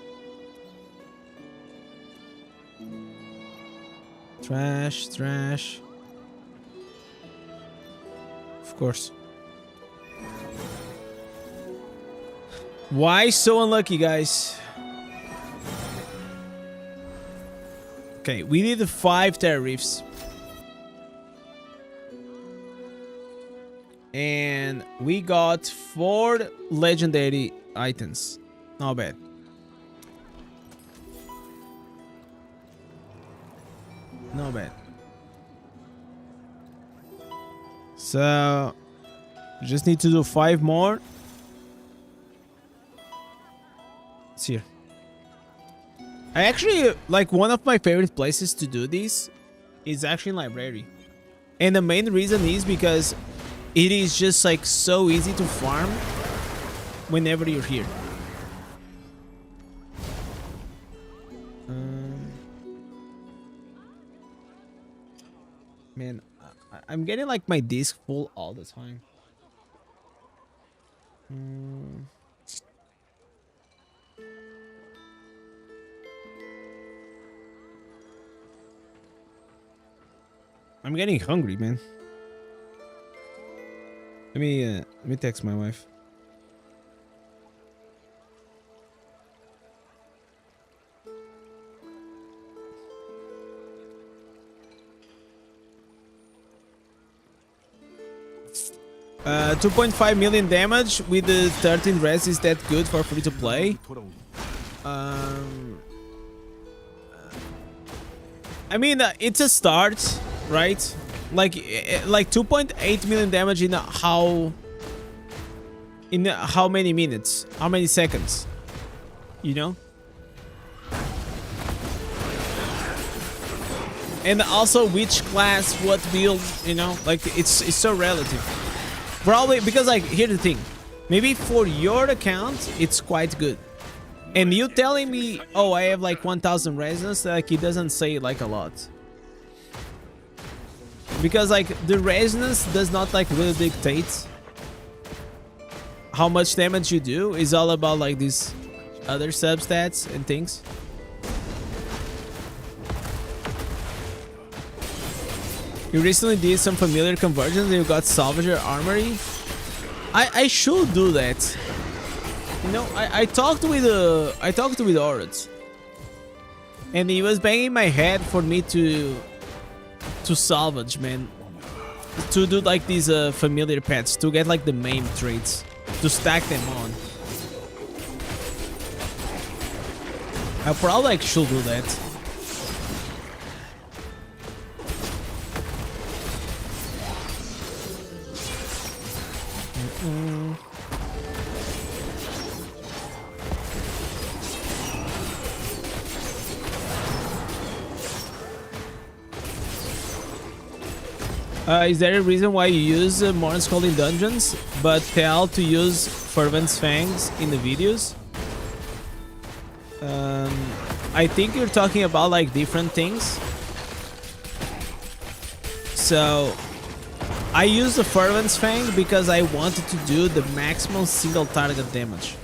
Trash, trash. Of course. Why so unlucky, guys? Okay, we need 5 Terra Reefs. And we got 4 legendary items. Not bad. Not bad. So, just need to do 5 more. It's here. I actually, like, one of my favorite places to do this is actually library. And the main reason is because it is just, like, so easy to farm whenever you're here. Man, I'm getting like my disc full all the time. I'm getting hungry, man. Let me text my wife. Uh, 2.5 million damage with the 13 res. Is that good for free to play? I mean, it's a start, right? Like 2.8 million damage in how many minutes? How many seconds? You know? And also which class, what build, you know? Like it's so relative. Probably because, like, here's the thing. Maybe for your account, it's quite good. And you telling me, oh, I have like 1000 resonance, like it doesn't say like a lot. Because like the resonance does not like really dictate how much damage you do. It's all about like these other substats and things. You recently did some familiar conversions and you got Salvager Armory. I should do that. You know, I talked with Orad, and he was banging my head for me to salvage, man. To do like these familiar pets, to get like the main traits, to stack them on. I probably like should do that. Is there a reason why you use Morn Skull in dungeons, but tell to use Fervent's Fangs in the videos? I think you're talking about like different things. So I use the Fervent's Fang because I wanted to do the maximum single target damage.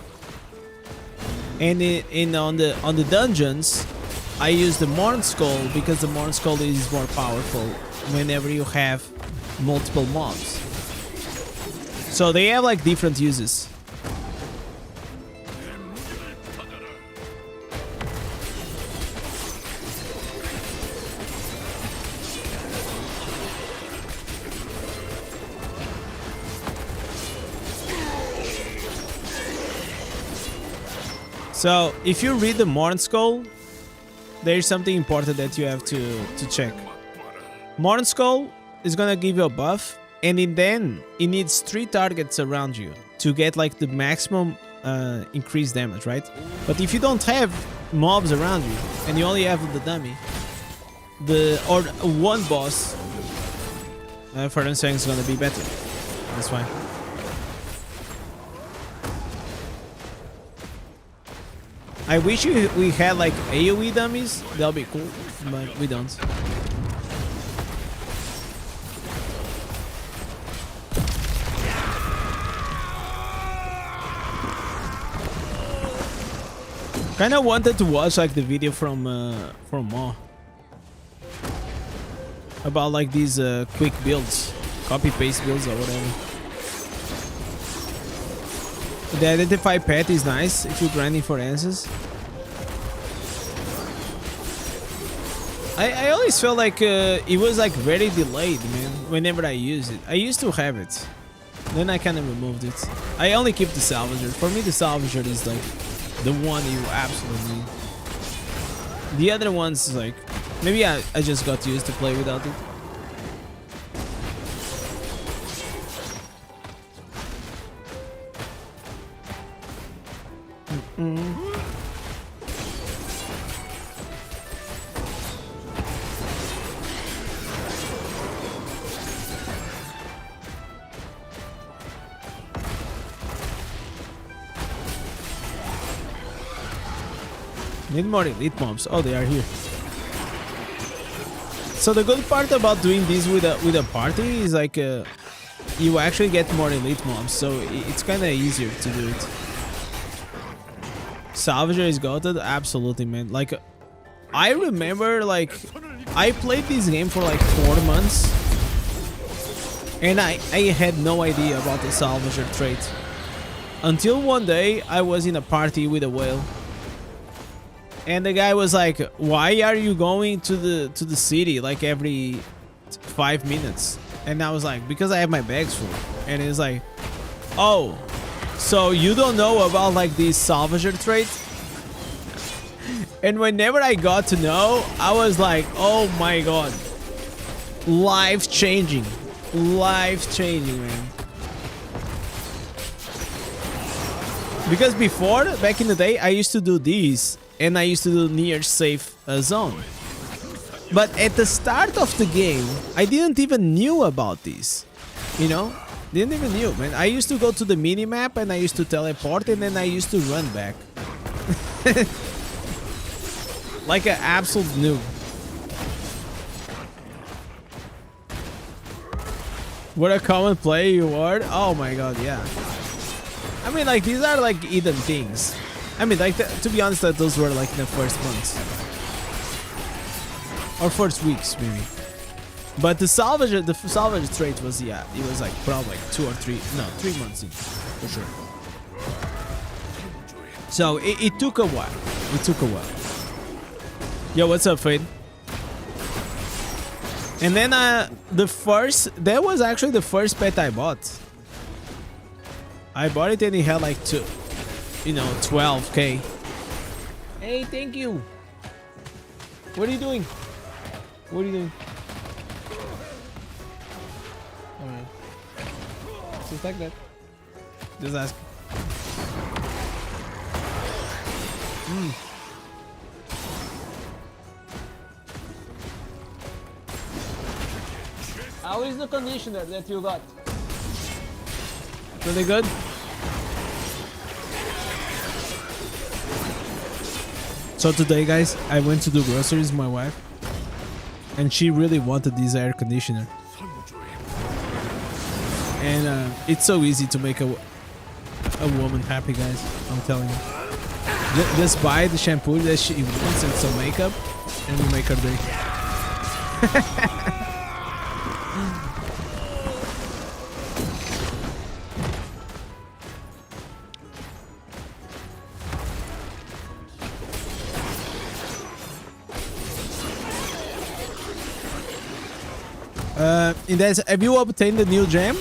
And on the dungeons, I use the Morn Skull because the Morn Skull is more powerful whenever you have multiple mobs. So they have like different uses. So if you read the Morn Skull, there's something important that you have to check. Morn Skull is gonna give you a buff, and then it needs 3 targets around you to get like the maximum increased damage, right? But if you don't have mobs around you and you only have the dummy, or one boss, for Unsang is gonna be better. That's why. I wish we had like AoE dummies. That'll be cool, but we don't. Kinda wanted to watch like the video from Mo about like these quick builds, copy paste builds or whatever. The identify pet is nice if you're grinding for answers. I always felt like it was like very delayed, man, whenever I use it. I used to have it, then I kind of removed it. I only keep the salvager. For me, the salvager is like the one you absolutely need. The other ones is like, maybe I just got used to play without it. Need more elite mobs. Oh, they are here. So the good part about doing this with a party is like you actually get more elite mobs, so it's kind of easier to do it. Salvager is goated, absolutely, man. Like, I remember, like, I played this game for like 4 months, and I had no idea about the Salvager trait until one day I was in a party with a whale. And the guy was like, "Why are you going to the city like every 5 minutes?" And I was like, "Because I have my bags full." And he's like, "Oh, so you don't know about like this Salvager trait?" And whenever I got to know, I was like, "Oh my god, life changing, man." Because before, back in the day, I used to do these. And I used to do near safe zone. But at the start of the game, I didn't even knew about this. You know? Didn't even knew, man. I used to go to the minimap and I used to teleport and then I used to run back. Like an absolute noob. What a common play you are. Oh my god, yeah. I mean, like, these are like hidden things. I mean, like, to be honest, that those were like in the first months. Or first weeks, maybe. But the salvage trait was, yeah, it was like probably like 2 or 3, no, 3 months in, for sure. So, it took a while. It took a while. Yo, what's up, Fade? And then, that was actually the first pet I bought. I bought it and it had like 12k. Hey, thank you. What are you doing? What are you doing? Alright. Just like that. Just ask. How is the conditioner that you got? Really good? So today, guys, I went to do groceries with my wife, and she really wanted this air conditioner. And it's so easy to make a woman happy, guys. I'm telling you. Just buy the shampoo that she wants and some makeup, and we make her day. Indez, have you obtained the new gem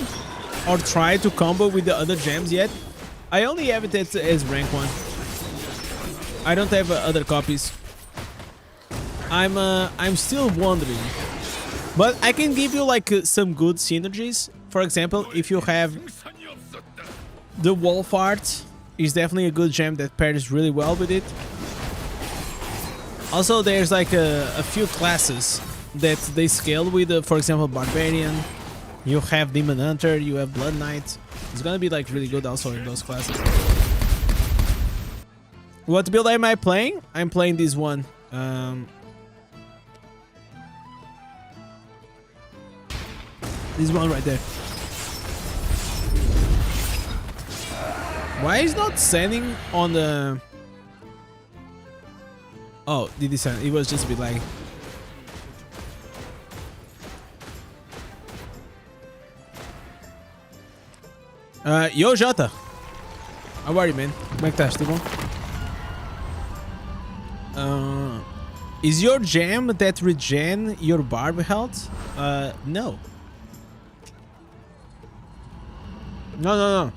or tried to combo with the other gems yet? I only have it as rank 1. I don't have other copies. I'm still wondering, but I can give you like some good synergies. For example, if you have the wolf art, is definitely a good gem that pairs really well with it. Also, there's like a few classes that they scale with. For example, Barbarian. You have Demon Hunter. You have Blood Knight. It's gonna be like really good also in those classes. What build am I playing? I'm playing this one. This one right there. Why is not sending on the... Oh, did he send? It was just a bit laggy. Yo, Jota. How are you, man? Como é que estás? Tudo bom? Is your gem that regen your barb health? No. No.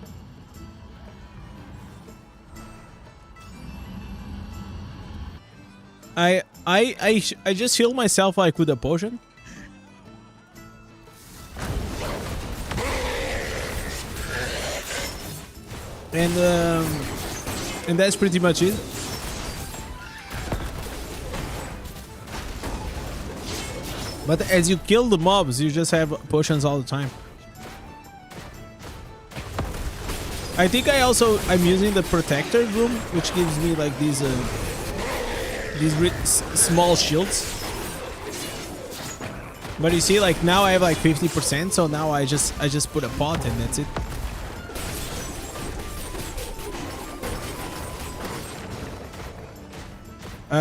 I just heal myself like with a potion. And that's pretty much it. But as you kill the mobs, you just have potions all the time. I think I'm using the protector room, which gives me like these small shields. But you see, like now I have like 50%, so now I just put a pot and that's it.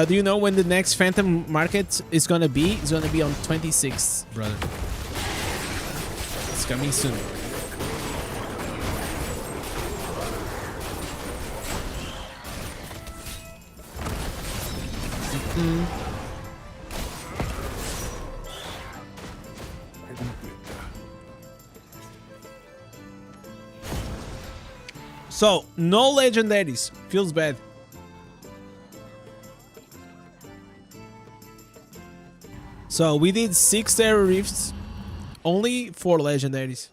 Do you know when the next Phantom Market is gonna be? It's gonna be on 26th, brother. It's coming soon. So, no legendaries. Feels bad. So, we did 6 Terror Rifts. Only 4 legendaries.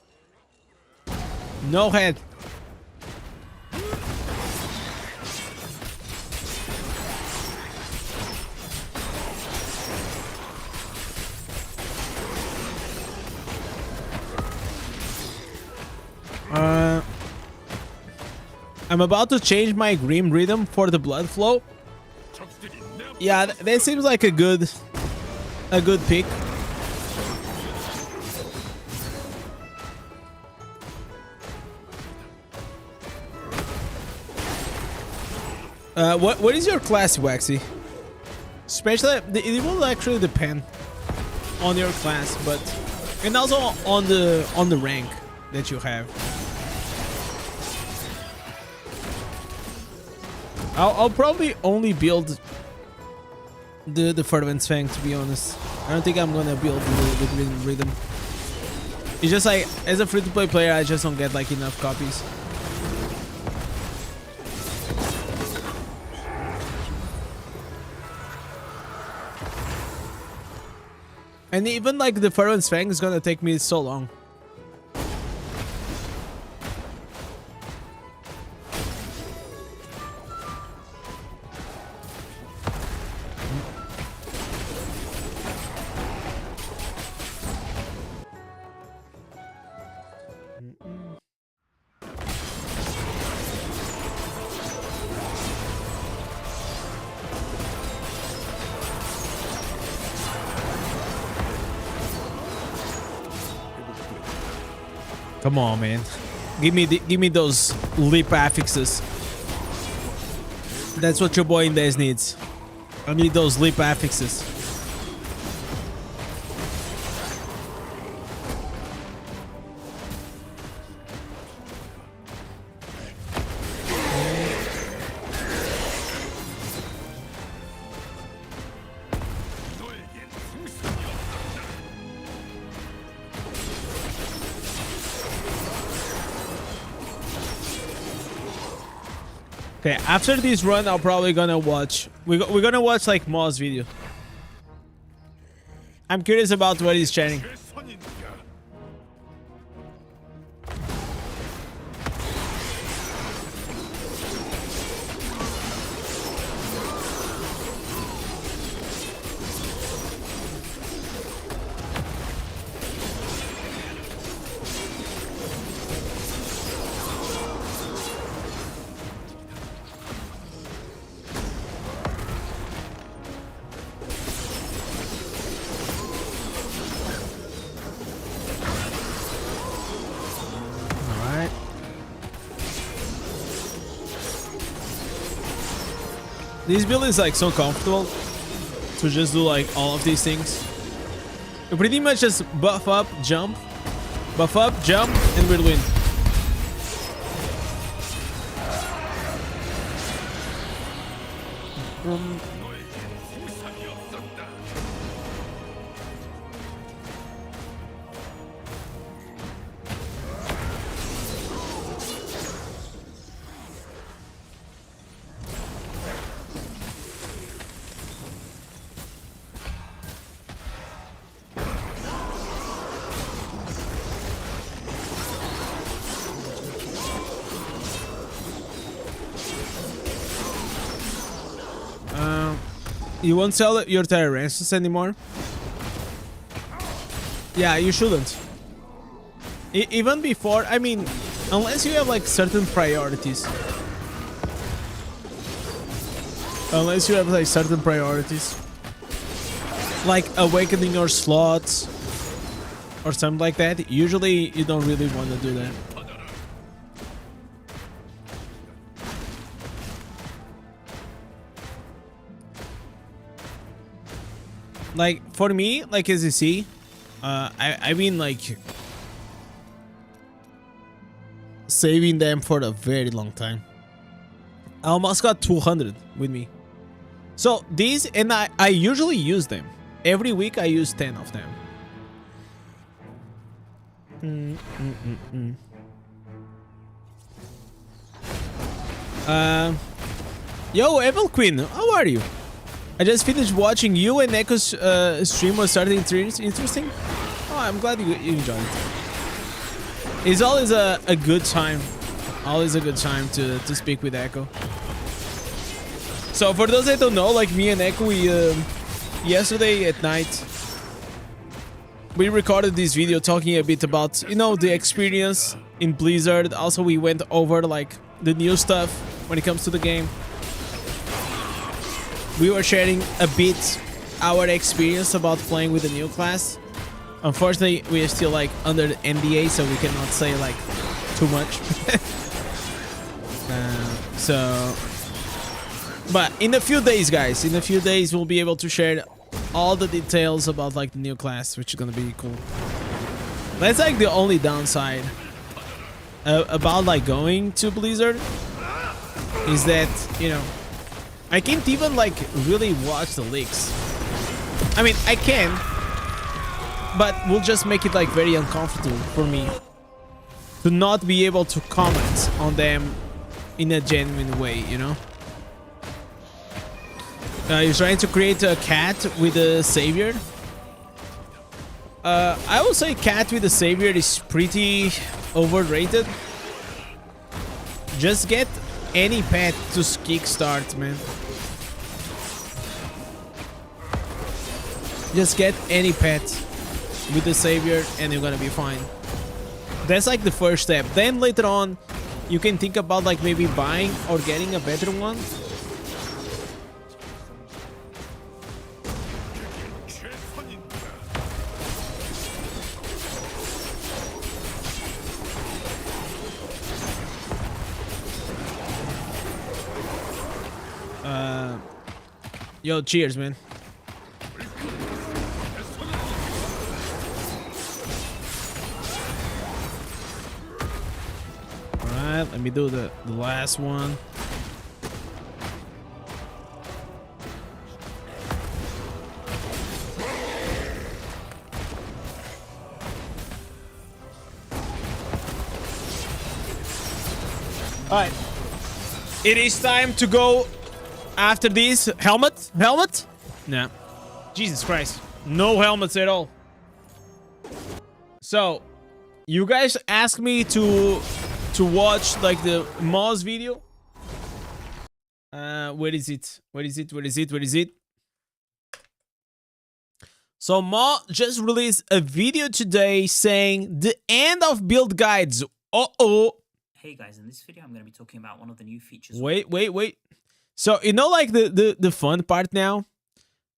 No head. I'm about to change my Grim Rhythm for the Blood Flow. Yeah, that seems like a good pick. What is your class, Waxy? Especially, it will actually depend on your class, but and also on the rank that you have. I'll probably only build the Fervent Fang, to be honest. I don't think I'm gonna build the Green Rhythm. It's just like, as a free-to-play player, I just don't get like enough copies. And even like the Fervent Fang is gonna take me so long. Come on, man. Give me those lip affixes. That's what your boy Indez needs. I need those lip affixes. Okay, after this run, I'm probably gonna watch. We're gonna watch like Mo's video. I'm curious about what he's chatting. This build is like so comfortable to just do like all of these things. You pretty much just buff up, jump, and we'll win. You won't sell your Tyrannosaurus anymore? Yeah, you shouldn't. Even before, I mean, unless you have like certain priorities. Unless you have like certain priorities. Like awakening your slots or something like that. Usually you don't really want to do that. Like for me, like as you see, I've been like saving them for a very long time. I almost got 200 with me. So these, and I usually use them. Every week I use 10 of them. Yo, Evil Queen, how are you? I just finished watching you and Echo's stream was starting interesting. Oh, I'm glad you enjoyed it. It's always a good time. Always a good time to speak with Echo. So for those that don't know, like me and Echo, we yesterday at night we recorded this video talking a bit about, you know, the experience in Blizzard. Also, we went over like the new stuff when it comes to the game. We were sharing a bit our experience about playing with the new class. Unfortunately, we are still like under the NDA, so we cannot say like too much. But in a few days, guys, in a few days, we'll be able to share all the details about like the new class, which is gonna be cool. That's like the only downside about like going to Blizzard is that, you know, I can't even like really watch the leaks. I mean, I can, but we'll just make it like very uncomfortable for me to not be able to comment on them in a genuine way, you know? You're trying to create a cat with a savior. I would say cat with a savior is pretty overrated. Just get any pet to kickstart, man. Just get any pet with the savior and you're gonna be fine. That's like the first step. Then later on, you can think about like maybe buying or getting a better one. Yo, cheers, man. Alright, let me do the last one. Alright. It is time to go after this. Helmet? Helmet? No. Jesus Christ. No helmets at all. So, you guys asked me to watch like the Moz video. Where is it? Where is it? Where is it? Where is it? So Mo just released a video today saying the end of build guides. Uh-oh. Hey guys, in this video I'm going to be talking about one of the new features. Wait. So, you know, like the fun part now?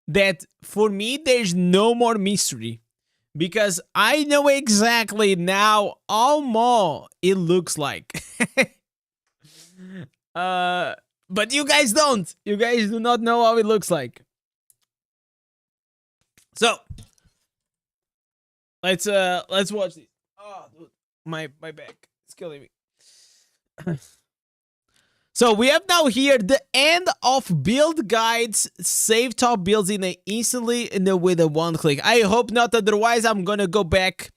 That for me, there's no more mystery. Because I know exactly now how more it looks like. But you guys don't. You guys do not know how it looks like. So let's watch this. Oh, dude, my back is killing me. So we have now here the end of build guides. Save top builds in a instantly with a one click. I hope not, otherwise I'm gonna go back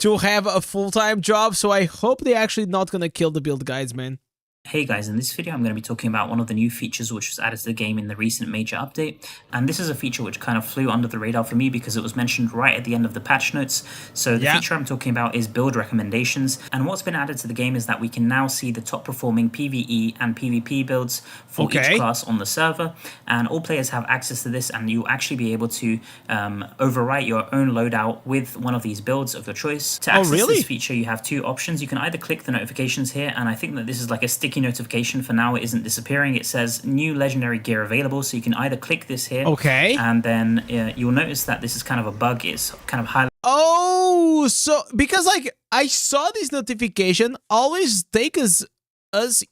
to have a full-time job. So I hope they're actually not gonna kill the build guides, man. Hey guys, in this video I'm going to be talking about one of the new features which was added to the game in the recent major update, and this is a feature which kind of flew under the radar for me because it was mentioned right at the end of the patch notes. So the feature I'm talking about is build recommendations, and what's been added to the game is that we can now see the top performing PvE and PvP builds for each class on the server, and all players have access to this, and you'll actually be able to overwrite your own loadout with one of these builds of your choice. To access this feature you have two options. You can either click the notifications here, and I think that this is like a sticky notification for now. It isn't disappearing. It says new legendary gear available, so you can either click this here, and then you'll notice that this is kind of a bug. It's kind of highlighted. Oh, so because like I saw this notification always take us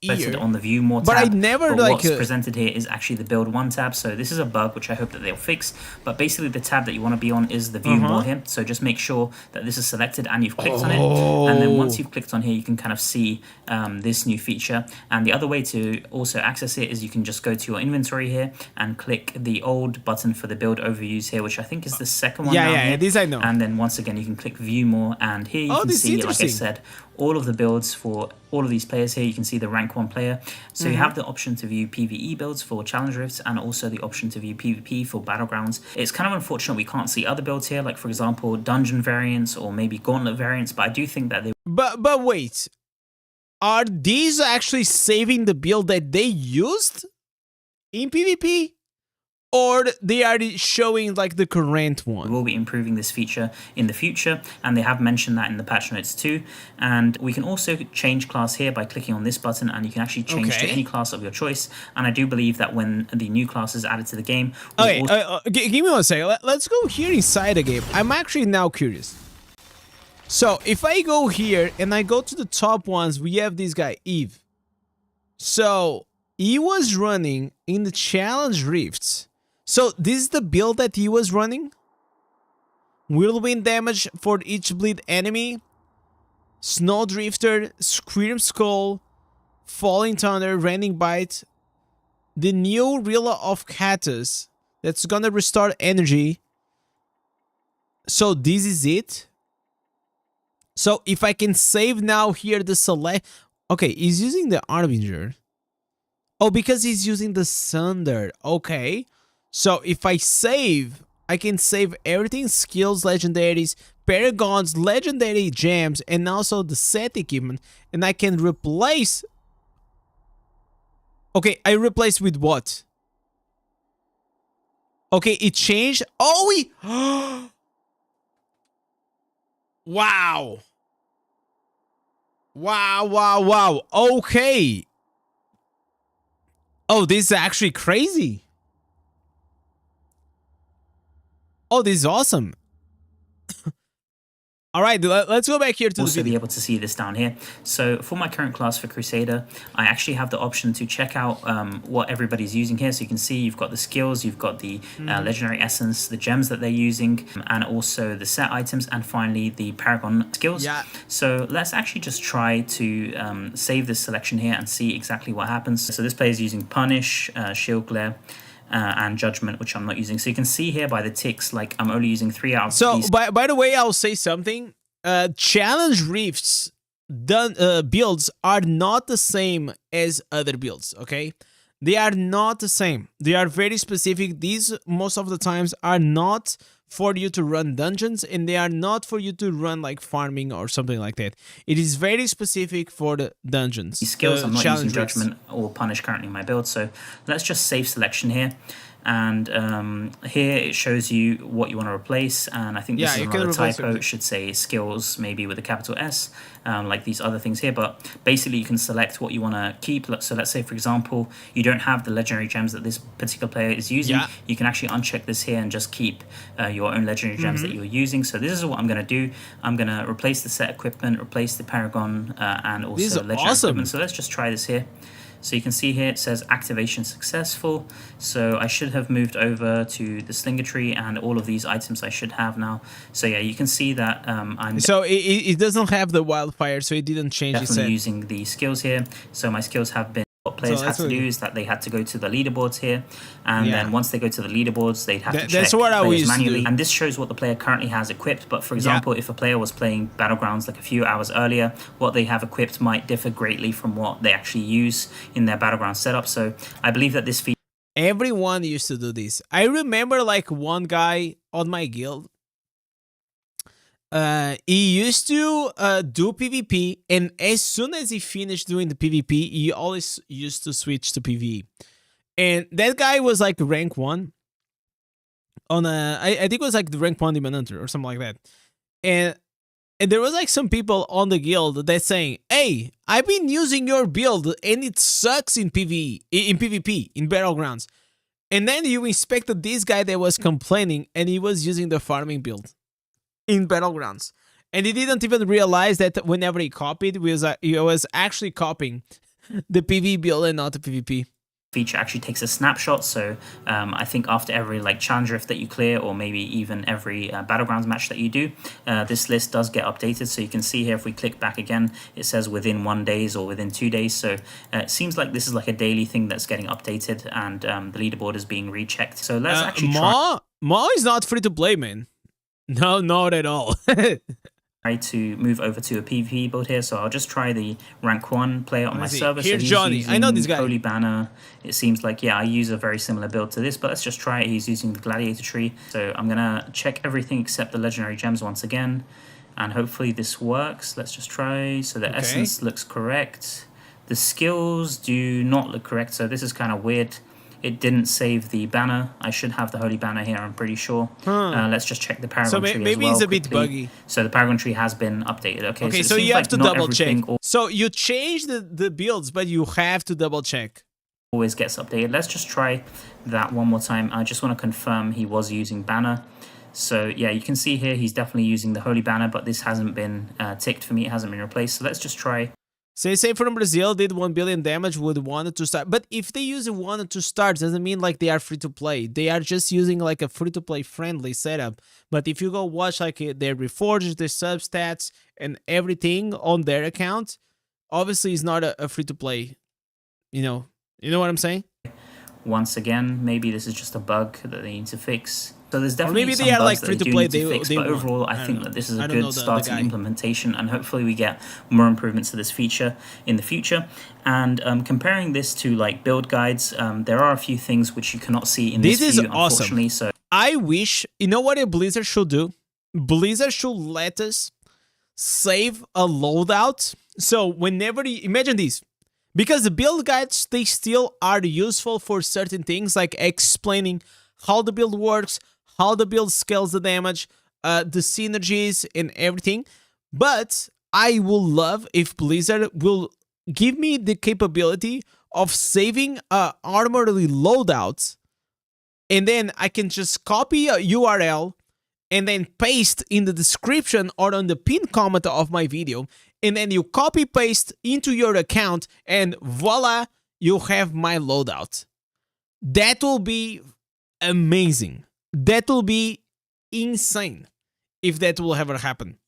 here on the view more tab, but I never but what's presented here is actually the build one tab. So this is a bug which I hope that they'll fix, but basically the tab that you want to be on is the view more here. So just make sure that this is selected and you've clicked on it, and then once you've clicked on here you can kind of see this new feature. And the other way to also access it is you can just go to your inventory here and click the old button for the build overviews here, which I think is the second one down here. This I know. And then once again you can click view more, and here you can see, like I said, all of the builds for all of these players here. You can see the rank 1 player. So you have the option to view PvE builds for challenge rifts, and also the option to view PvP for battlegrounds. It's kind of unfortunate we can't see other builds here, like for example dungeon variants or maybe gauntlet variants, but I do think that they... But wait, are these actually saving the build that they used in PvP? Or they are showing like the current one? We will be improving this feature in the future, and they have mentioned that in the patch notes too. And we can also change class here by clicking on this button, and you can actually change to any class of your choice. And I do believe that when the new class is added to the game... give me one second. Let's go here inside the game. I'm actually now curious. So if I go here and I go to the top ones, we have this guy, Eve. So he was running in the challenge rifts. So this is the build that he was running. Whirlwind damage for each bleed enemy. Snowdrifter, Scream Skull, Falling Thunder, Rending Bite. The new Rilla of Cactus that's gonna restore energy. So this is it. So if I can save now here the select... Okay, he's using the Arbinger. Oh, because he's using the Sunder. Okay. So if I save, I can save everything, skills, legendaries, paragons, legendary gems, and also the set equipment. And I can replace... Okay, I replace with what? Okay, it changed. Oh, we... Wow. Wow. Okay. Oh, this is actually crazy. Oh, this is awesome. All right, let's go back here to also be able to see this down here. So for my current class for Crusader, I actually have the option to check out what everybody's using here. So you can see you've got the skills, you've got the legendary essence, the gems that they're using, and also the set items, and finally the paragon skills. So let's actually just try to save this selection here and see exactly what happens. So this player is using Punish, Shield Glare, and Judgment, which I'm not using. So you can see here by the ticks, like I'm only using 3 out of these. So by the way, I'll say something. Challenge Rifts builds are not the same as other builds, okay? They are not the same. They are very specific. These, most of the times, are not for you to run dungeons, and they are not for you to run like farming or something like that. It is very specific for the dungeons. These skills, I'm not using judgment or punish currently in my build, so let's just save selection here. And here it shows you what you want to replace, and I think this is another typo. It should say skills maybe with a capital S, like these other things here, but basically you can select what you want to keep. So let's say, for example, you don't have the legendary gems that this particular player is using. You can actually uncheck this here and just keep your own legendary gems that you're using. So this is what I'm going to do. I'm going to replace the set equipment, replace the paragon, and also legendary equipment. So let's just try this here. So you can see here it says activation successful. So I should have moved over to the slinger tree, and all of these items I should have now. So yeah, you can see that So it doesn't have the wildfire, so it didn't change. Definitely using the skills here. So my skills have been. What players had to do is that they had to go to the leaderboards here, and then once they go to the leaderboards, they'd have to check players manually. And this shows what the player currently has equipped. But for example, if a player was playing Battlegrounds like a few hours earlier, what they have equipped might differ greatly from what they actually use in their Battleground setup. So I believe that this feature. Everyone used to do this. I remember like one guy on my guild. He used to do PvP, and as soon as he finished doing the PvP, he always used to switch to PvE. And that guy was like rank 1 on I think it was like the rank 1 Demon Hunter or something like that. And there was like some people on the guild that saying, "Hey, I've been using your build and it sucks in PvE, in PvP, in Battlegrounds." And then you inspected this guy that was complaining, and he was using the farming build in Battlegrounds, and he didn't even realize that whenever he copied, he was actually copying the PvE build and not the PvP. Feature actually takes a snapshot, so I think after every like challenge rift that you clear, or maybe even every Battlegrounds match that you do, this list does get updated. So you can see here, if we click back again, it says within 1 day or within 2 days. So it seems like this is like a daily thing that's getting updated, and the leaderboard is being rechecked. So let's actually try. Maw is not free to play, man. No, not at all. Try to move over to a PvP build here, so I'll just try the rank 1 player on my server. Here's so Johnny. I know this guy. Holy Banner. It seems like, yeah, I use a very similar build to this, but let's just try it. He's using the Gladiator tree. So I'm gonna check everything except the legendary gems once again, and hopefully this works. Let's just try. So the essence looks correct. The skills do not look correct, so this is kind of weird. It didn't save the banner. I should have the Holy Banner here, I'm pretty sure. Let's just check the Paragon tree as well. So maybe it's a bit buggy. So the Paragon tree has been updated. Okay, so you have to double check. So you change the builds, but you have to double check. Always gets updated. Let's just try that one more time. I just want to confirm he was using banner. So yeah, you can see here he's definitely using the Holy Banner, but this hasn't been ticked for me. It hasn't been replaced. So let's just try. Say from Brazil did 1 billion damage with 1 to start. But if they use 1 to start, doesn't mean like they are free to play. They are just using like a free to play friendly setup. But if you go watch like their reforged, their substats, and everything on their account, obviously it's not a free to play. You know what I'm saying? Once again, maybe this is just a bug that they need to fix. So there's definitely maybe some they are bugs like that free they to play. Do need to fix, but overall, I think that this is a good starting implementation, and hopefully we get more improvements to this feature in the future. And comparing this to like build guides, there are a few things which you cannot see in this view, unfortunately. So I wish, you know what a Blizzard should do? Blizzard should let us save a loadout. So whenever you imagine this. Because the build guides, they still are useful for certain things, like explaining how the build works, how the build scales the damage, the synergies and everything. But I will love if Blizzard will give me the capability of saving armory loadouts, and then I can just copy a URL and then paste in the description or on the pinned comment of my video. And then you copy paste into your account, and voila, you have my loadout. That will be amazing. That will be insane if that will ever happen.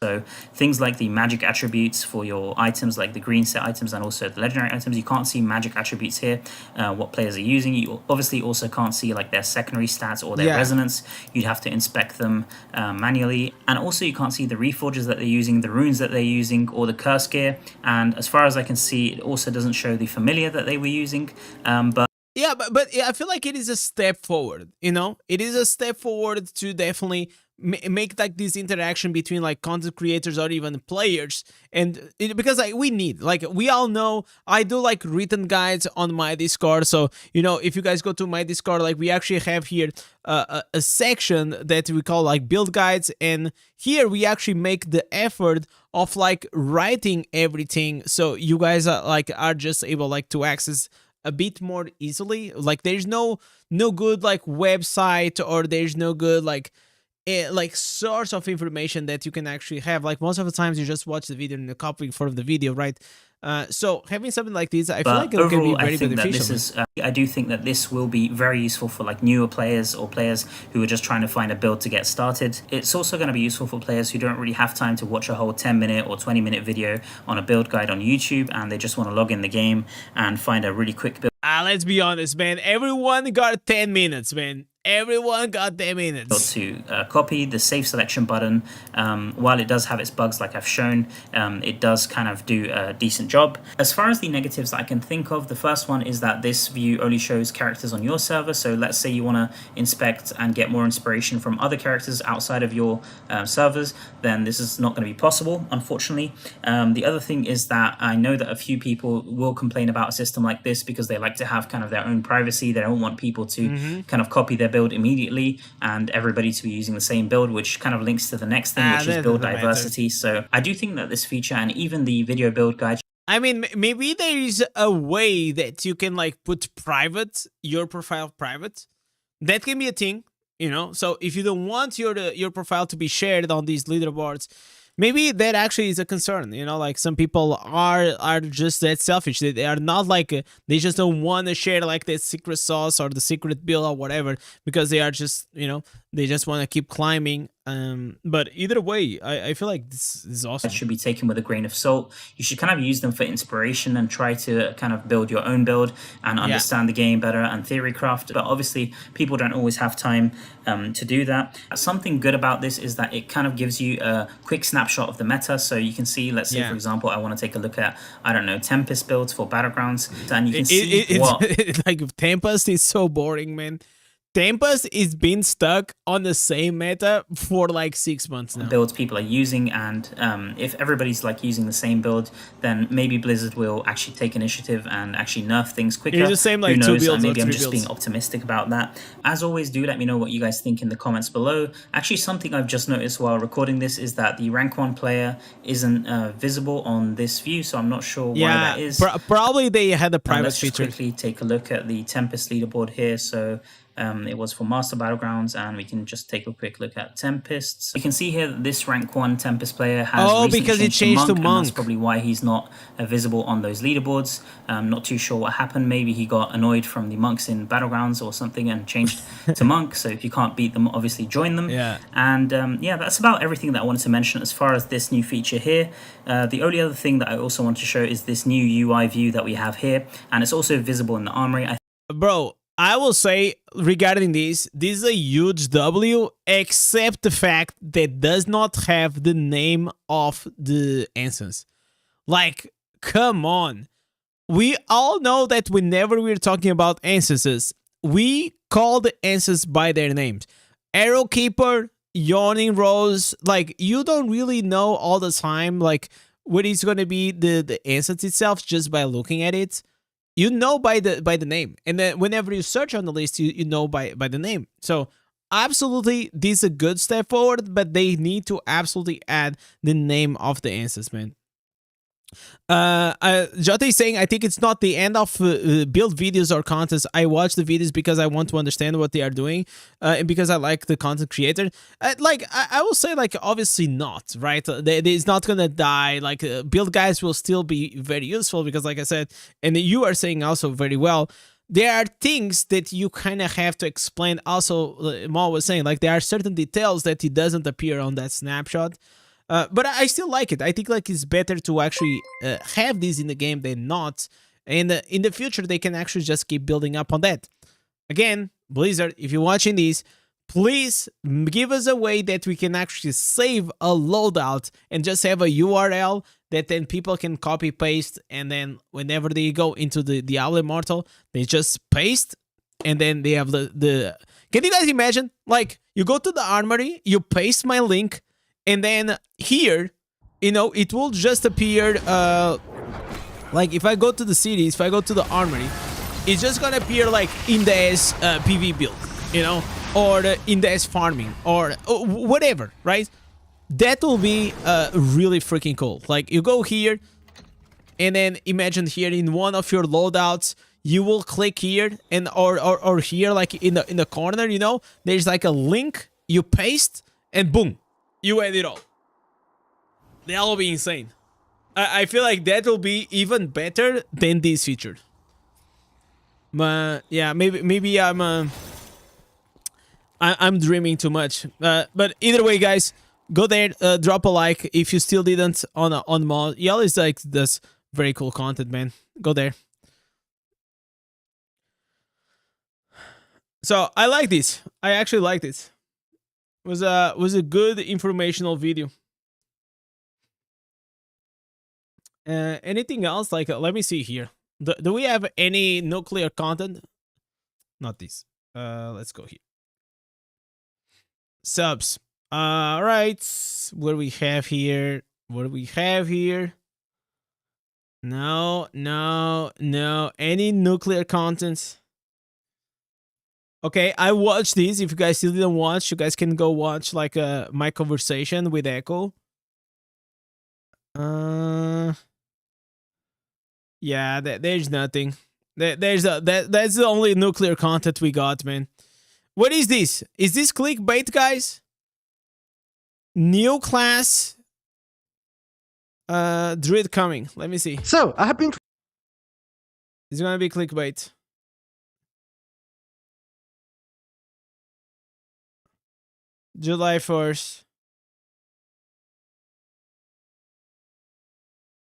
So things like the magic attributes for your items, like the green set items and also the legendary items, you can't see magic attributes here, what players are using. You obviously also can't see like their secondary stats or their resonance. You'd have to inspect them manually. And also you can't see the reforges that they're using, the runes that they're using, or the curse gear. And as far as I can see, it also doesn't show the familiar that they were using. But Yeah, but I feel like it is a step forward, you know? It is a step forward to definitely make like this interaction between like content creators or even players, and because like we need, like we all know I do like written guides on my Discord. So you know, if you guys go to my Discord, like we actually have here a section that we call like build guides, and here we actually make the effort of like writing everything, so you guys are just able like to access a bit more easily. Like there's no good like website, or there's no good like source of information that you can actually have. Like most of the times you just watch the video and copy for the video, right? So having something like this, I feel like it can be very beneficial. I do think that this will be very useful for like newer players or players who are just trying to find a build to get started. It's also going to be useful for players who don't really have time to watch a whole 10-minute or 20-minute video on a build guide on YouTube, and they just want to log in the game and find a really quick build. Let's be honest, man. Everyone got 10 minutes, man. Everyone got 10 minutes. To copy the save selection button, while it does have its bugs like I've shown, it does kind of do a decent job. As far as the negatives that I can think of, the first one is that this view only shows characters on your server. So let's say you want to inspect and get more inspiration from other characters outside of your servers, then this is not going to be possible, unfortunately. The other thing is that I know that a few people will complain about a system like this because they like to have kind of their own privacy. They don't want people to kind of copy their build immediately and everybody to be using the same build, which kind of links to the next thing, which is build diversity. So I do think that this feature, and even the video build guide, I mean, maybe there is a way that you can like put your profile private. That can be a thing, you know. So if you don't want your profile to be shared on these leaderboards, maybe that actually is a concern, you know. Like some people are just that selfish. They are not like they just don't want to share like the secret sauce or the secret build or whatever, because they are just, you know, they just want to keep climbing. But either way, I feel like this is awesome. It should be taken with a grain of salt. You should kind of use them for inspiration and try to kind of build your own build and understand the game better and theory craft. But obviously, people don't always have time to do that. Something good about this is that it kind of gives you a quick snapshot of the meta. So you can see, let's say, for example, I want to take a look at, I don't know, Tempest builds for Battlegrounds. And you can see like Tempest is so boring, man. Tempest is been stuck on the same meta for like 6 months now. Builds people are using, and if everybody's like using the same build, then maybe Blizzard will actually take initiative and actually nerf things quicker. It's the same like 2 builds. Maybe I'm just being optimistic about that. As always, do let me know what you guys think in the comments below. Actually, something I've just noticed while recording this is that the rank 1 player isn't visible on this view, so I'm not sure why that is. Probably they had a private let's feature. Just quickly take a look at the Tempest leaderboard here. So it was for Master Battlegrounds, and we can just take a quick look at Tempests. You can see here that this rank 1 Tempest player has because he changed to Monk. And that's probably why he's not visible on those leaderboards. Not too sure what happened. Maybe he got annoyed from the monks in Battlegrounds or something and changed to Monk. So if you can't beat them, obviously join them. And that's about everything that I wanted to mention as far as this new feature here. The only other thing that I also want to show is this new UI view that we have here, and it's also visible in the armory. Bro, I will say regarding this is a huge W, except the fact that does not have the name of the instance. Like, come on. We all know that whenever we're talking about instances, we call the instance by their names. Arrow Keeper, Yawning Rose, like, you don't really know all the time, like, what is going to be the instance itself just by looking at it. You know by the name, and then whenever you search on the list, you know by the name. So absolutely, this is a good step forward, but they need to absolutely add the name of the instance, man. Jota is saying, I think it's not the end of build videos or contests. I watch the videos because I want to understand what they are doing, and because I like the content creator. I will say, like, obviously not, right? It's not gonna die. Like, build guides will still be very useful because, like I said, and you are saying also very well, there are things that you kind of have to explain. Also, Maul was saying, like, there are certain details that it doesn't appear on that snapshot. But I still like it. I think like it's better to actually have these in the game than not. And in the future, they can actually just keep building up on that. Again, Blizzard, if you're watching these, please give us a way that we can actually save a loadout and just have a URL that then people can copy paste, and then whenever they go into the Diablo Immortal, they just paste, and then they have the can you guys imagine? Like, you go to the armory, you paste my link, and then here, you know, it will just appear, like if I go to the cities, if I go to the armory, it's just gonna appear like Indez PV build, you know, or Indez farming, or whatever, right? That will be really freaking cool. Like, you go here, and then imagine here in one of your loadouts, you will click here, and or here, like in the corner, you know, there's like a link, you paste, and boom, you add it all. That will be insane. I feel like that will be even better than this feature. But yeah, maybe I'm dreaming too much. But either way, guys, go there, drop a like if you still didn't on mod. He always like does very cool content, man. Go there. So I like this. I actually liked it. Was a good informational video. Anything else? Like, let me see here. Do we have any nuclear content? Not this. Let's go here. Subs. All right. What do we have here? What do we have here? No. Any nuclear content? Okay, I watched these. If you guys still didn't watch, you guys can go watch like my conversation with Echo. Yeah, there's nothing. That's the only nuclear content we got, man. What is this? Is this clickbait, guys? New class druid coming. Let me see. So I have been. It's gonna be clickbait. July 1st.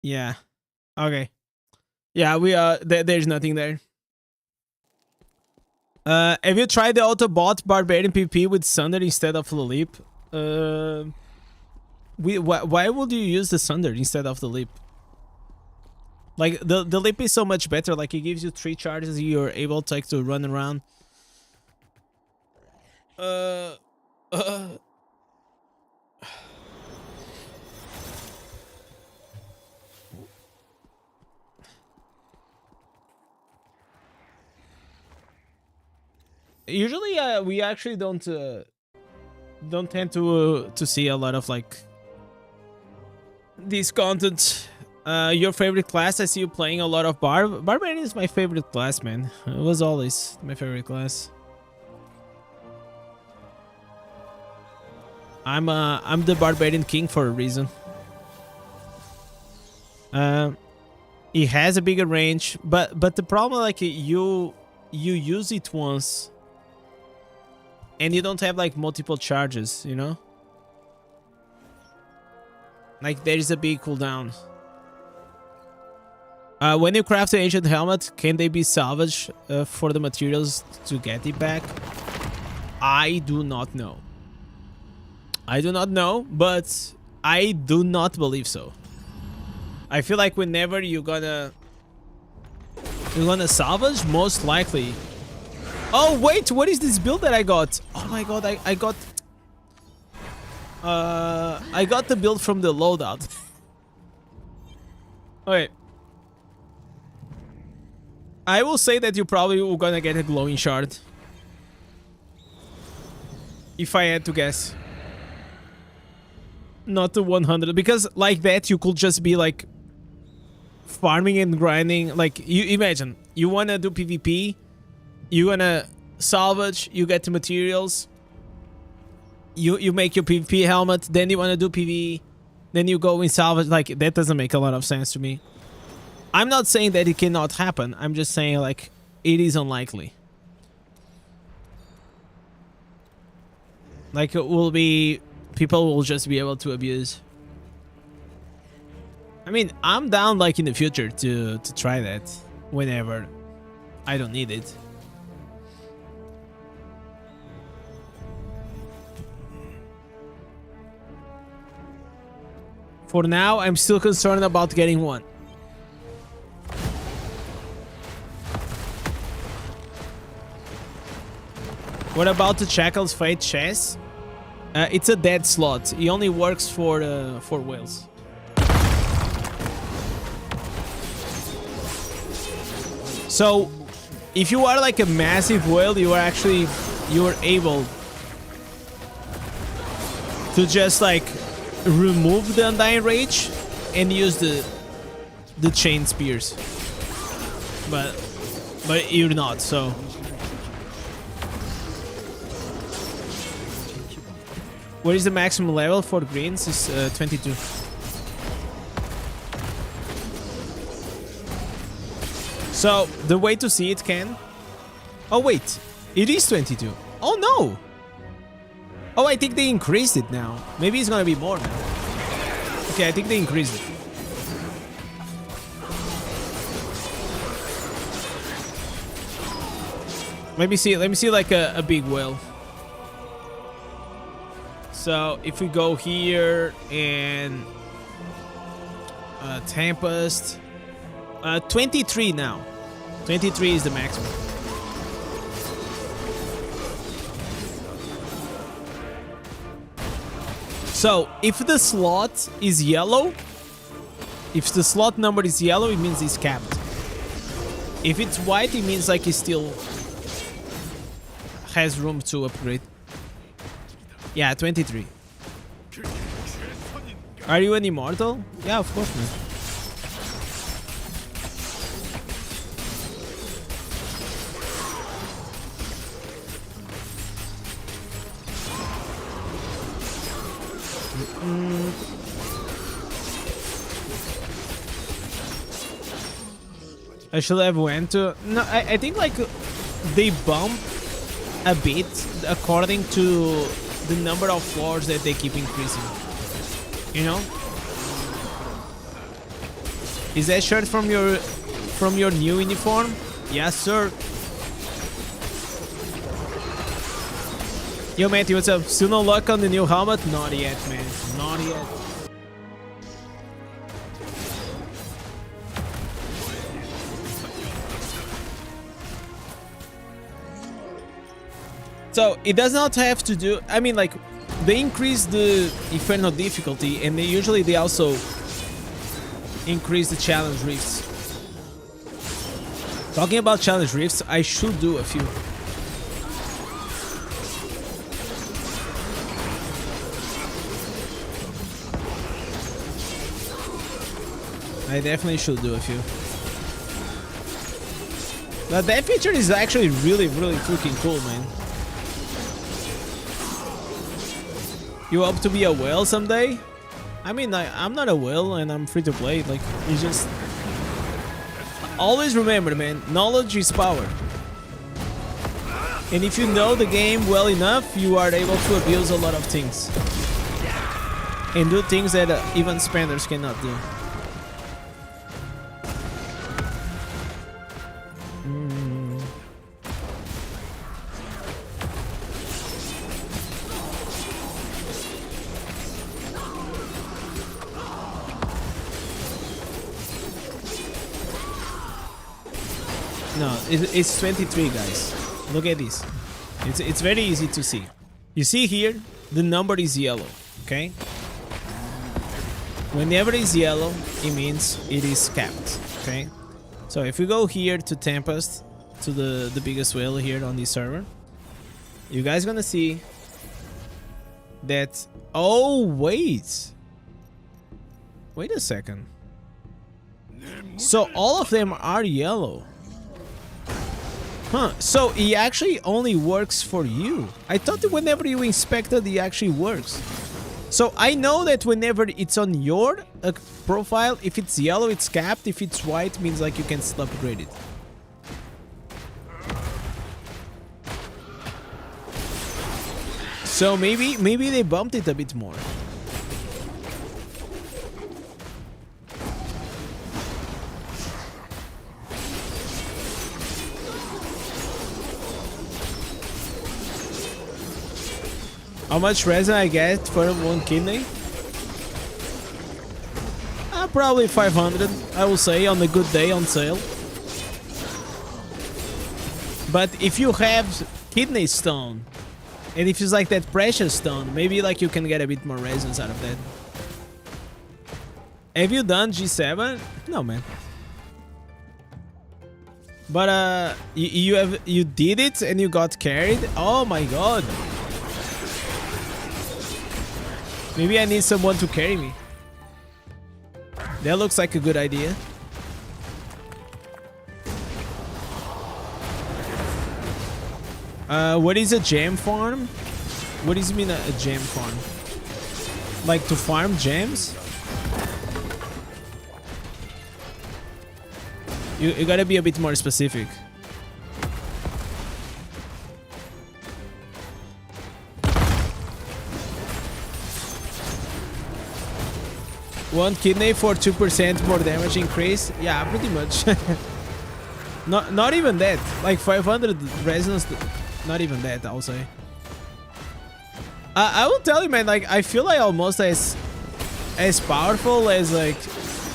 Yeah. Okay. Yeah, we there's nothing there. Have you tried the auto bot Barbarian PvP with Sunder instead of the leap? Why would you use the Sunder instead of the leap? Like, the leap is so much better. Like, it gives you 3 charges. You're able to like to run around. Usually, we actually don't tend to see a lot of like these content. Your favorite class? I see you playing a lot of Barbarian is my favorite class, man. It was always my favorite class. I'm the Barbarian King for a reason. It has a bigger range, but the problem, like, you use it once and you don't have like multiple charges, you know? Like, there is a big cooldown. When you craft the ancient helmet, can they be salvaged for the materials to get it back? I do not know. I do not know, but I do not believe so. I feel like whenever you're gonna salvage, most likely. Oh wait, what is this build that I got? Oh my god, I got the build from the loadout. Okay. I will say that you probably were gonna get a glowing shard. If I had to guess. Not to 100, because like that you could just be like farming and grinding. Like, you imagine you want to do PvP, you want to salvage, you get the materials, you make your PvP helmet, then you want to do PvE, then you go and salvage. Like, that doesn't make a lot of sense to me. I'm not saying that it cannot happen, I'm just saying like it is unlikely. Like, it will be, people will just be able to abuse. I mean, I'm down like in the future to try that whenever I don't need it. For now, I'm still concerned about getting one. What about the Shackles Fate chest? It's a dead slot. It only works for whales. So, if you are like a massive whale, you are able to just like remove the Undying Rage and use the chain spears. But you're not, so. What is the maximum level for greens? Is 22. So, the way to see it, Ken... Oh, wait. It is 22. Oh, no. Oh, I think they increased it now. Maybe it's gonna be more now. Okay, I think they increased it. Let me see like a big whale. So if we go here and Tempest, 23 now. 23 is the maximum. So if the slot is yellow, if the slot number is yellow, it means it's capped. If it's white, it means like it still has room to upgrade. Yeah, 23. Are you an immortal? Yeah, of course, man. I should have went to... No, I think like they bump a bit according to the number of floors that they keep increasing. You know? Is that shirt from your new uniform? Yes, sir. Yo, Matthew, what's up? Still no luck on the new helmet? Not yet, man. Not yet. So it does not have to do... I mean, like, they increase the Inferno difficulty, and they also increase the challenge rifts. Talking about challenge rifts, I should do a few. I definitely should do a few. But that feature is actually really, really freaking cool, man. You hope to be a whale someday? I mean, I'm not a whale and I'm free to play. Like, it's just... Always remember, man, knowledge is power. And if you know the game well enough, you are able to abuse a lot of things. And do things that even spenders cannot do. No, it's 23, guys. Look at this. It's very easy to see. You see here, the number is yellow, okay? Whenever it's yellow, it means it is capped, okay? So if we go here to Tempest, to the biggest whale here on this server, you guys gonna see that... Oh, wait. Wait a second. So all of them are yellow. Huh, so it actually only works for you. I thought that whenever you inspected, it actually works. So I know that whenever it's on your profile, if it's yellow, it's capped. If it's white, means like you can still upgrade it. So maybe they bumped it a bit more. How much resin I get for one kidney? probably 500, I will say, on a good day on sale. But if you have kidney stone, and if it's like that precious stone, maybe like you can get a bit more resins out of that. Have you done G7? No, man. But you did it and you got carried? Oh my god. Maybe I need someone to carry me. That looks like a good idea. What is a gem farm? What does it mean, a gem farm? Like to farm gems? You gotta be a bit more specific. One kidney for 2% more damage increase? Yeah, pretty much. Not even that. Like 500 resonance, not even that, I'll say. I will tell you, man, like I feel like almost as powerful as like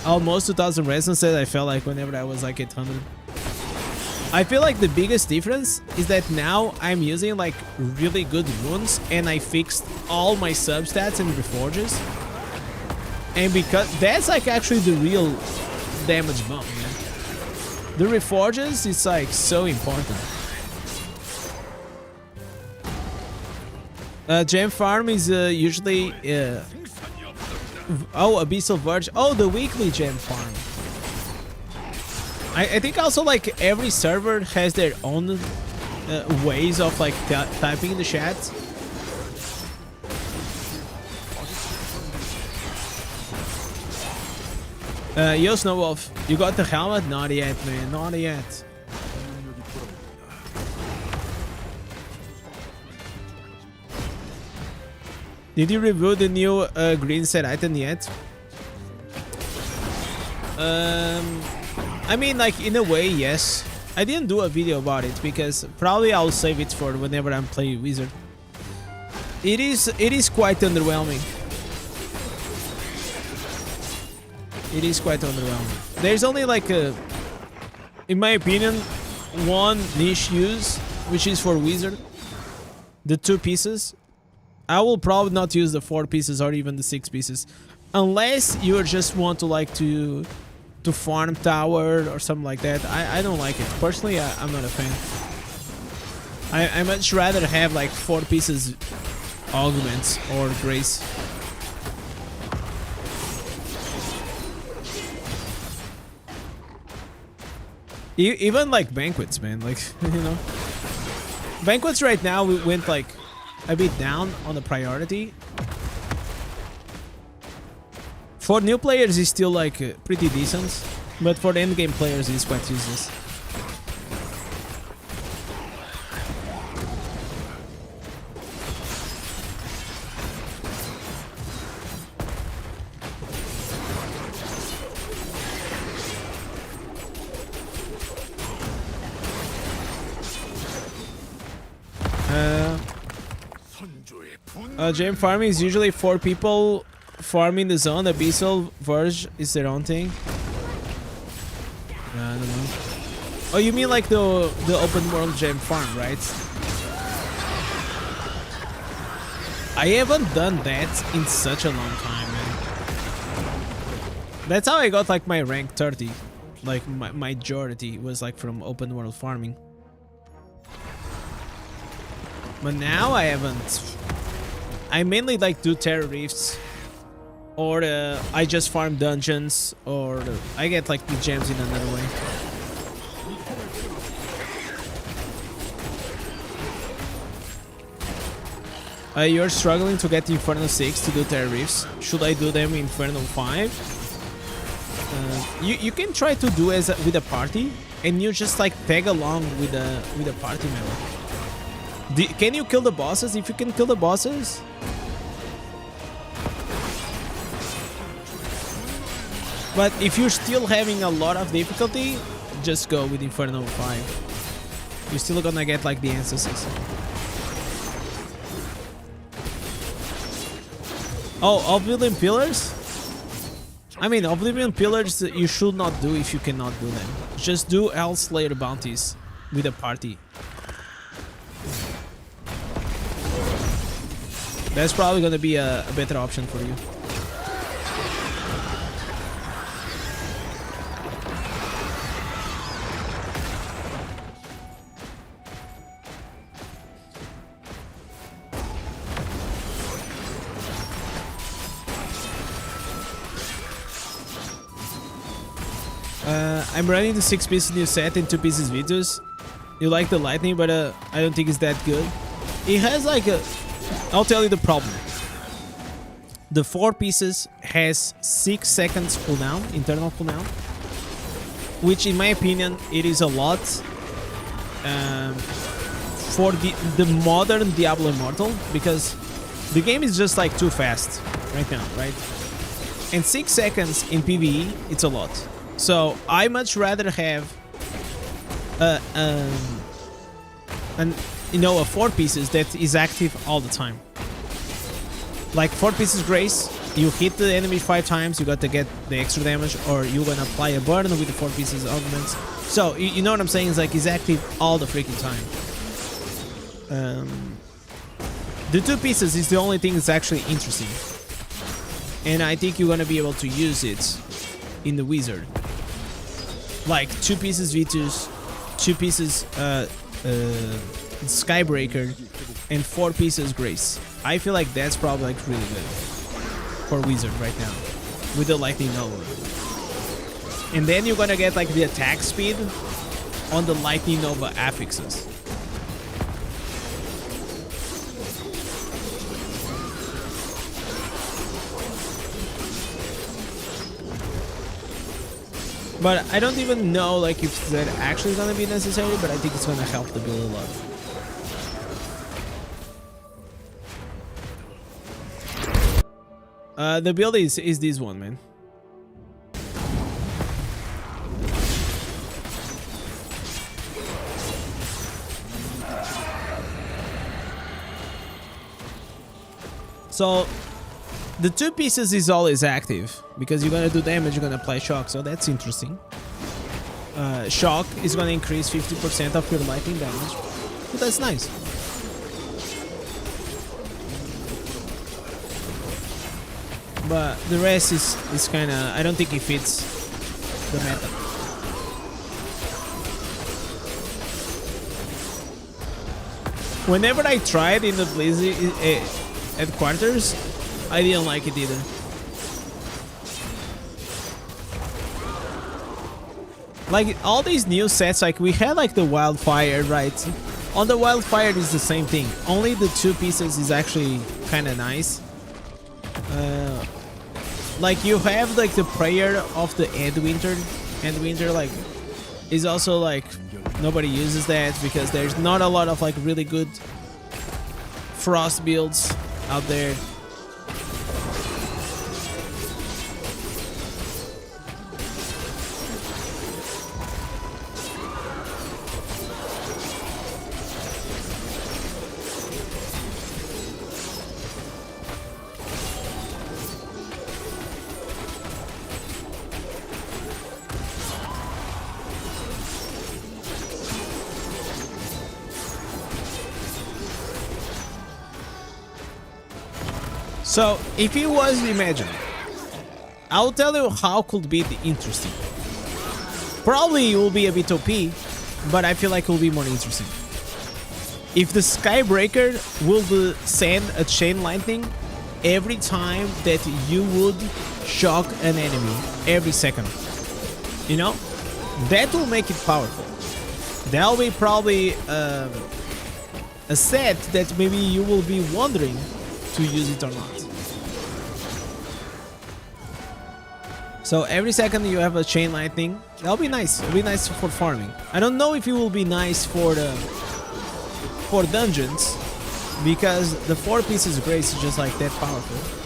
almost 2000 resonance that I felt like whenever I was like 800. I feel like the biggest difference is that now I'm using like really good wounds and I fixed all my substats and reforges. And because that's like actually the real damage bump, man. The reforges is like so important. Gem farm is usually Abyssal Verge. Oh, the weekly gem farm. I think also like every server has their own ways of like typing in the chat. Yo, Snowwolf, you got the helmet? Not yet, man. Not yet. Did you review the new green set item yet? I mean, like, in a way, yes. I didn't do a video about it because probably I'll save it for whenever I'm playing Wizard. It is quite underwhelming. It is quite underwhelming. There's only like in my opinion, one niche use, which is for Wizard. The 2 pieces. I will probably not use the 4 pieces or even the 6 pieces. Unless you just want to like to farm tower or something like that. I don't like it. Personally, I'm not a fan. I much rather have like 4 pieces augments or grace. Even like banquets, man, like, you know. Banquets right now we went like a bit down on the priority. For new players it's still like pretty decent, but for the endgame players it's quite useless. Gem farming is usually 4 people farming the zone. Abyssal Verge is their own thing. I don't know. Oh, you mean like the open world gem farm, right? I haven't done that in such a long time, man. That's how I got like my rank 30. Like my majority was like from open world farming. But now I haven't. I mainly like do Terror Rifts, or I just farm dungeons, or I get like the gems in another way. You're struggling to get Inferno 6 to do Terror Rifts. Should I do them in Inferno 5? You can try to do as with a party, and you just like tag along with a party member. Can you kill the bosses? If you can kill the bosses. But if you're still having a lot of difficulty, just go with Inferno 5. You're still gonna get like the ancestors. Oh, all building pillars? I mean, Oblivion Pillars you should not do if you cannot do them. Just do Hellslayer bounties with a party. That's probably gonna be a better option for you. I'm running the 6 pieces new set in 2 pieces videos. You like the lightning, but I don't think it's that good. It has like a... I'll tell you the problem. The 4 pieces has 6 seconds cooldown, internal cooldown, which in my opinion it is a lot for the modern Diablo Immortal, because the game is just like too fast right now, right? And 6 seconds in PvE, it's a lot. So I much rather have a 4 pieces that is active all the time. Like 4 pieces grace, you hit the enemy 5 times, you got to get the extra damage, or you're gonna apply a burn with the 4 pieces augments. So you know what I'm saying? It's like it's active all the freaking time. The 2 pieces is the only thing that's actually interesting, and I think you're gonna be able to use it in the wizard. Like 2 pieces V2s, 2 pieces Skybreaker, and 4 pieces Grace. I feel like that's probably like really good for wizard right now with the Lightning Nova. And then you're gonna get like the attack speed on the Lightning Nova affixes. But I don't even know like if that actually is gonna be necessary, but I think it's gonna help the build a lot. The build is this one, man. So the 2 pieces is always active because you're gonna do damage, you're gonna apply shock, so that's interesting. Shock is gonna increase 50% of your lightning damage, but that's nice. But the rest is kinda, I don't think it fits the meta. Whenever I tried in the Blizzard headquarters, I didn't like it either. Like all these new sets, like we had like the Wildfire, right? On the Wildfire is the same thing. Only the 2 pieces is actually kind of nice. Like you have like the Prayer of the Endwinter. Endwinter like is also like nobody uses that because there's not a lot of like really good frost builds out there. So, if it was imagined, I'll tell you how could be interesting. Probably it will be a bit OP, but I feel like it will be more interesting. If the Skybreaker will send a chain lightning every time that you would shock an enemy, every second. You know? That will make it powerful. That'll be probably a set that maybe you will be wondering to use it or not. So every second you have a chain lightning, that'll be nice. It'll be nice for farming. I don't know if it will be nice for dungeons, because the 4 pieces grace is just like that powerful.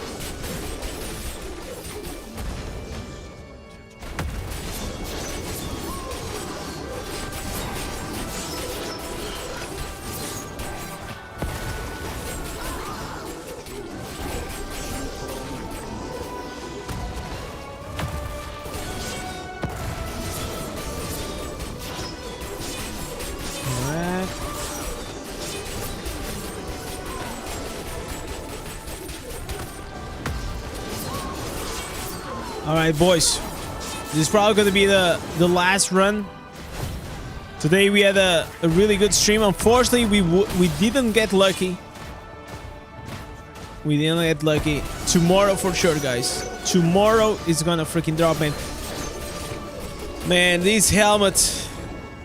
Alright, boys. This is probably going to be the last run. Today we had a really good stream. Unfortunately, we didn't get lucky. We didn't get lucky. Tomorrow for sure, guys. Tomorrow is gonna freaking drop, man. Man, this helmet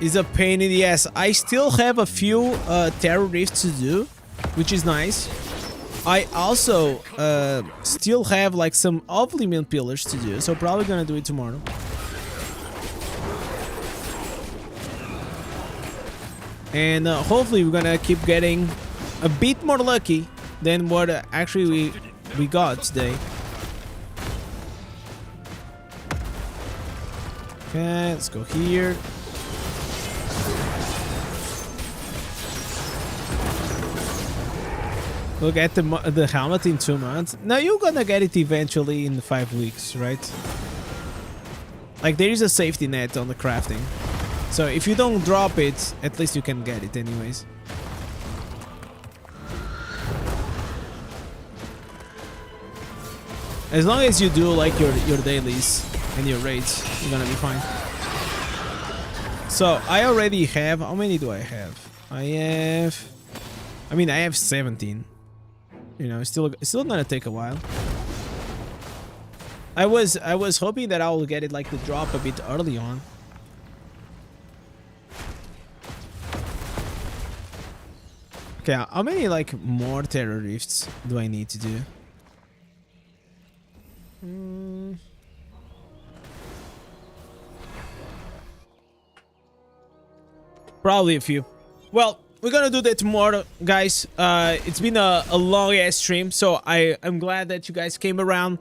is a pain in the ass. I still have a few terror rifts to do, which is nice. I also still have like some off-limit pillars to do, so probably gonna do it tomorrow. And hopefully we're gonna keep getting a bit more lucky than what actually we got today. Okay, let's go here. Look at the helmet in 2 months. Now you're gonna get it eventually in 5 weeks, right? Like there is a safety net on the crafting. So if you don't drop it, at least you can get it anyways. As long as you do like your dailies and your raids, you're gonna be fine. So I already have, how many do I have? I have 17. You know, it's still gonna take a while. I was hoping that I will get it like the drop a bit early on. Okay, how many like more terror rifts do I need to do? Probably a few. Well, we're gonna do that tomorrow, guys. It's been a long ass stream, so I'm glad that you guys came around.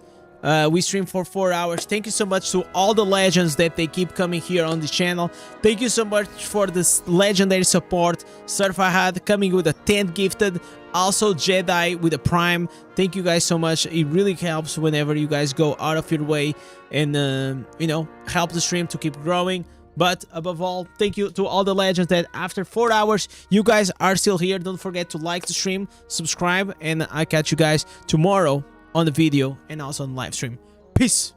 We streamed for 4 hours. Thank you so much to all the legends that they keep coming here on the channel. Thank you so much for this legendary support. Surfahad coming with a 10 gifted. Also Jedi with a prime. Thank you guys so much. It really helps whenever you guys go out of your way and you know, help the stream to keep growing. But above all, thank you to all the legends that after 4 hours you guys are still here. Don't forget to like the stream, subscribe, and I'll catch you guys tomorrow on the video and also on the live stream. Peace.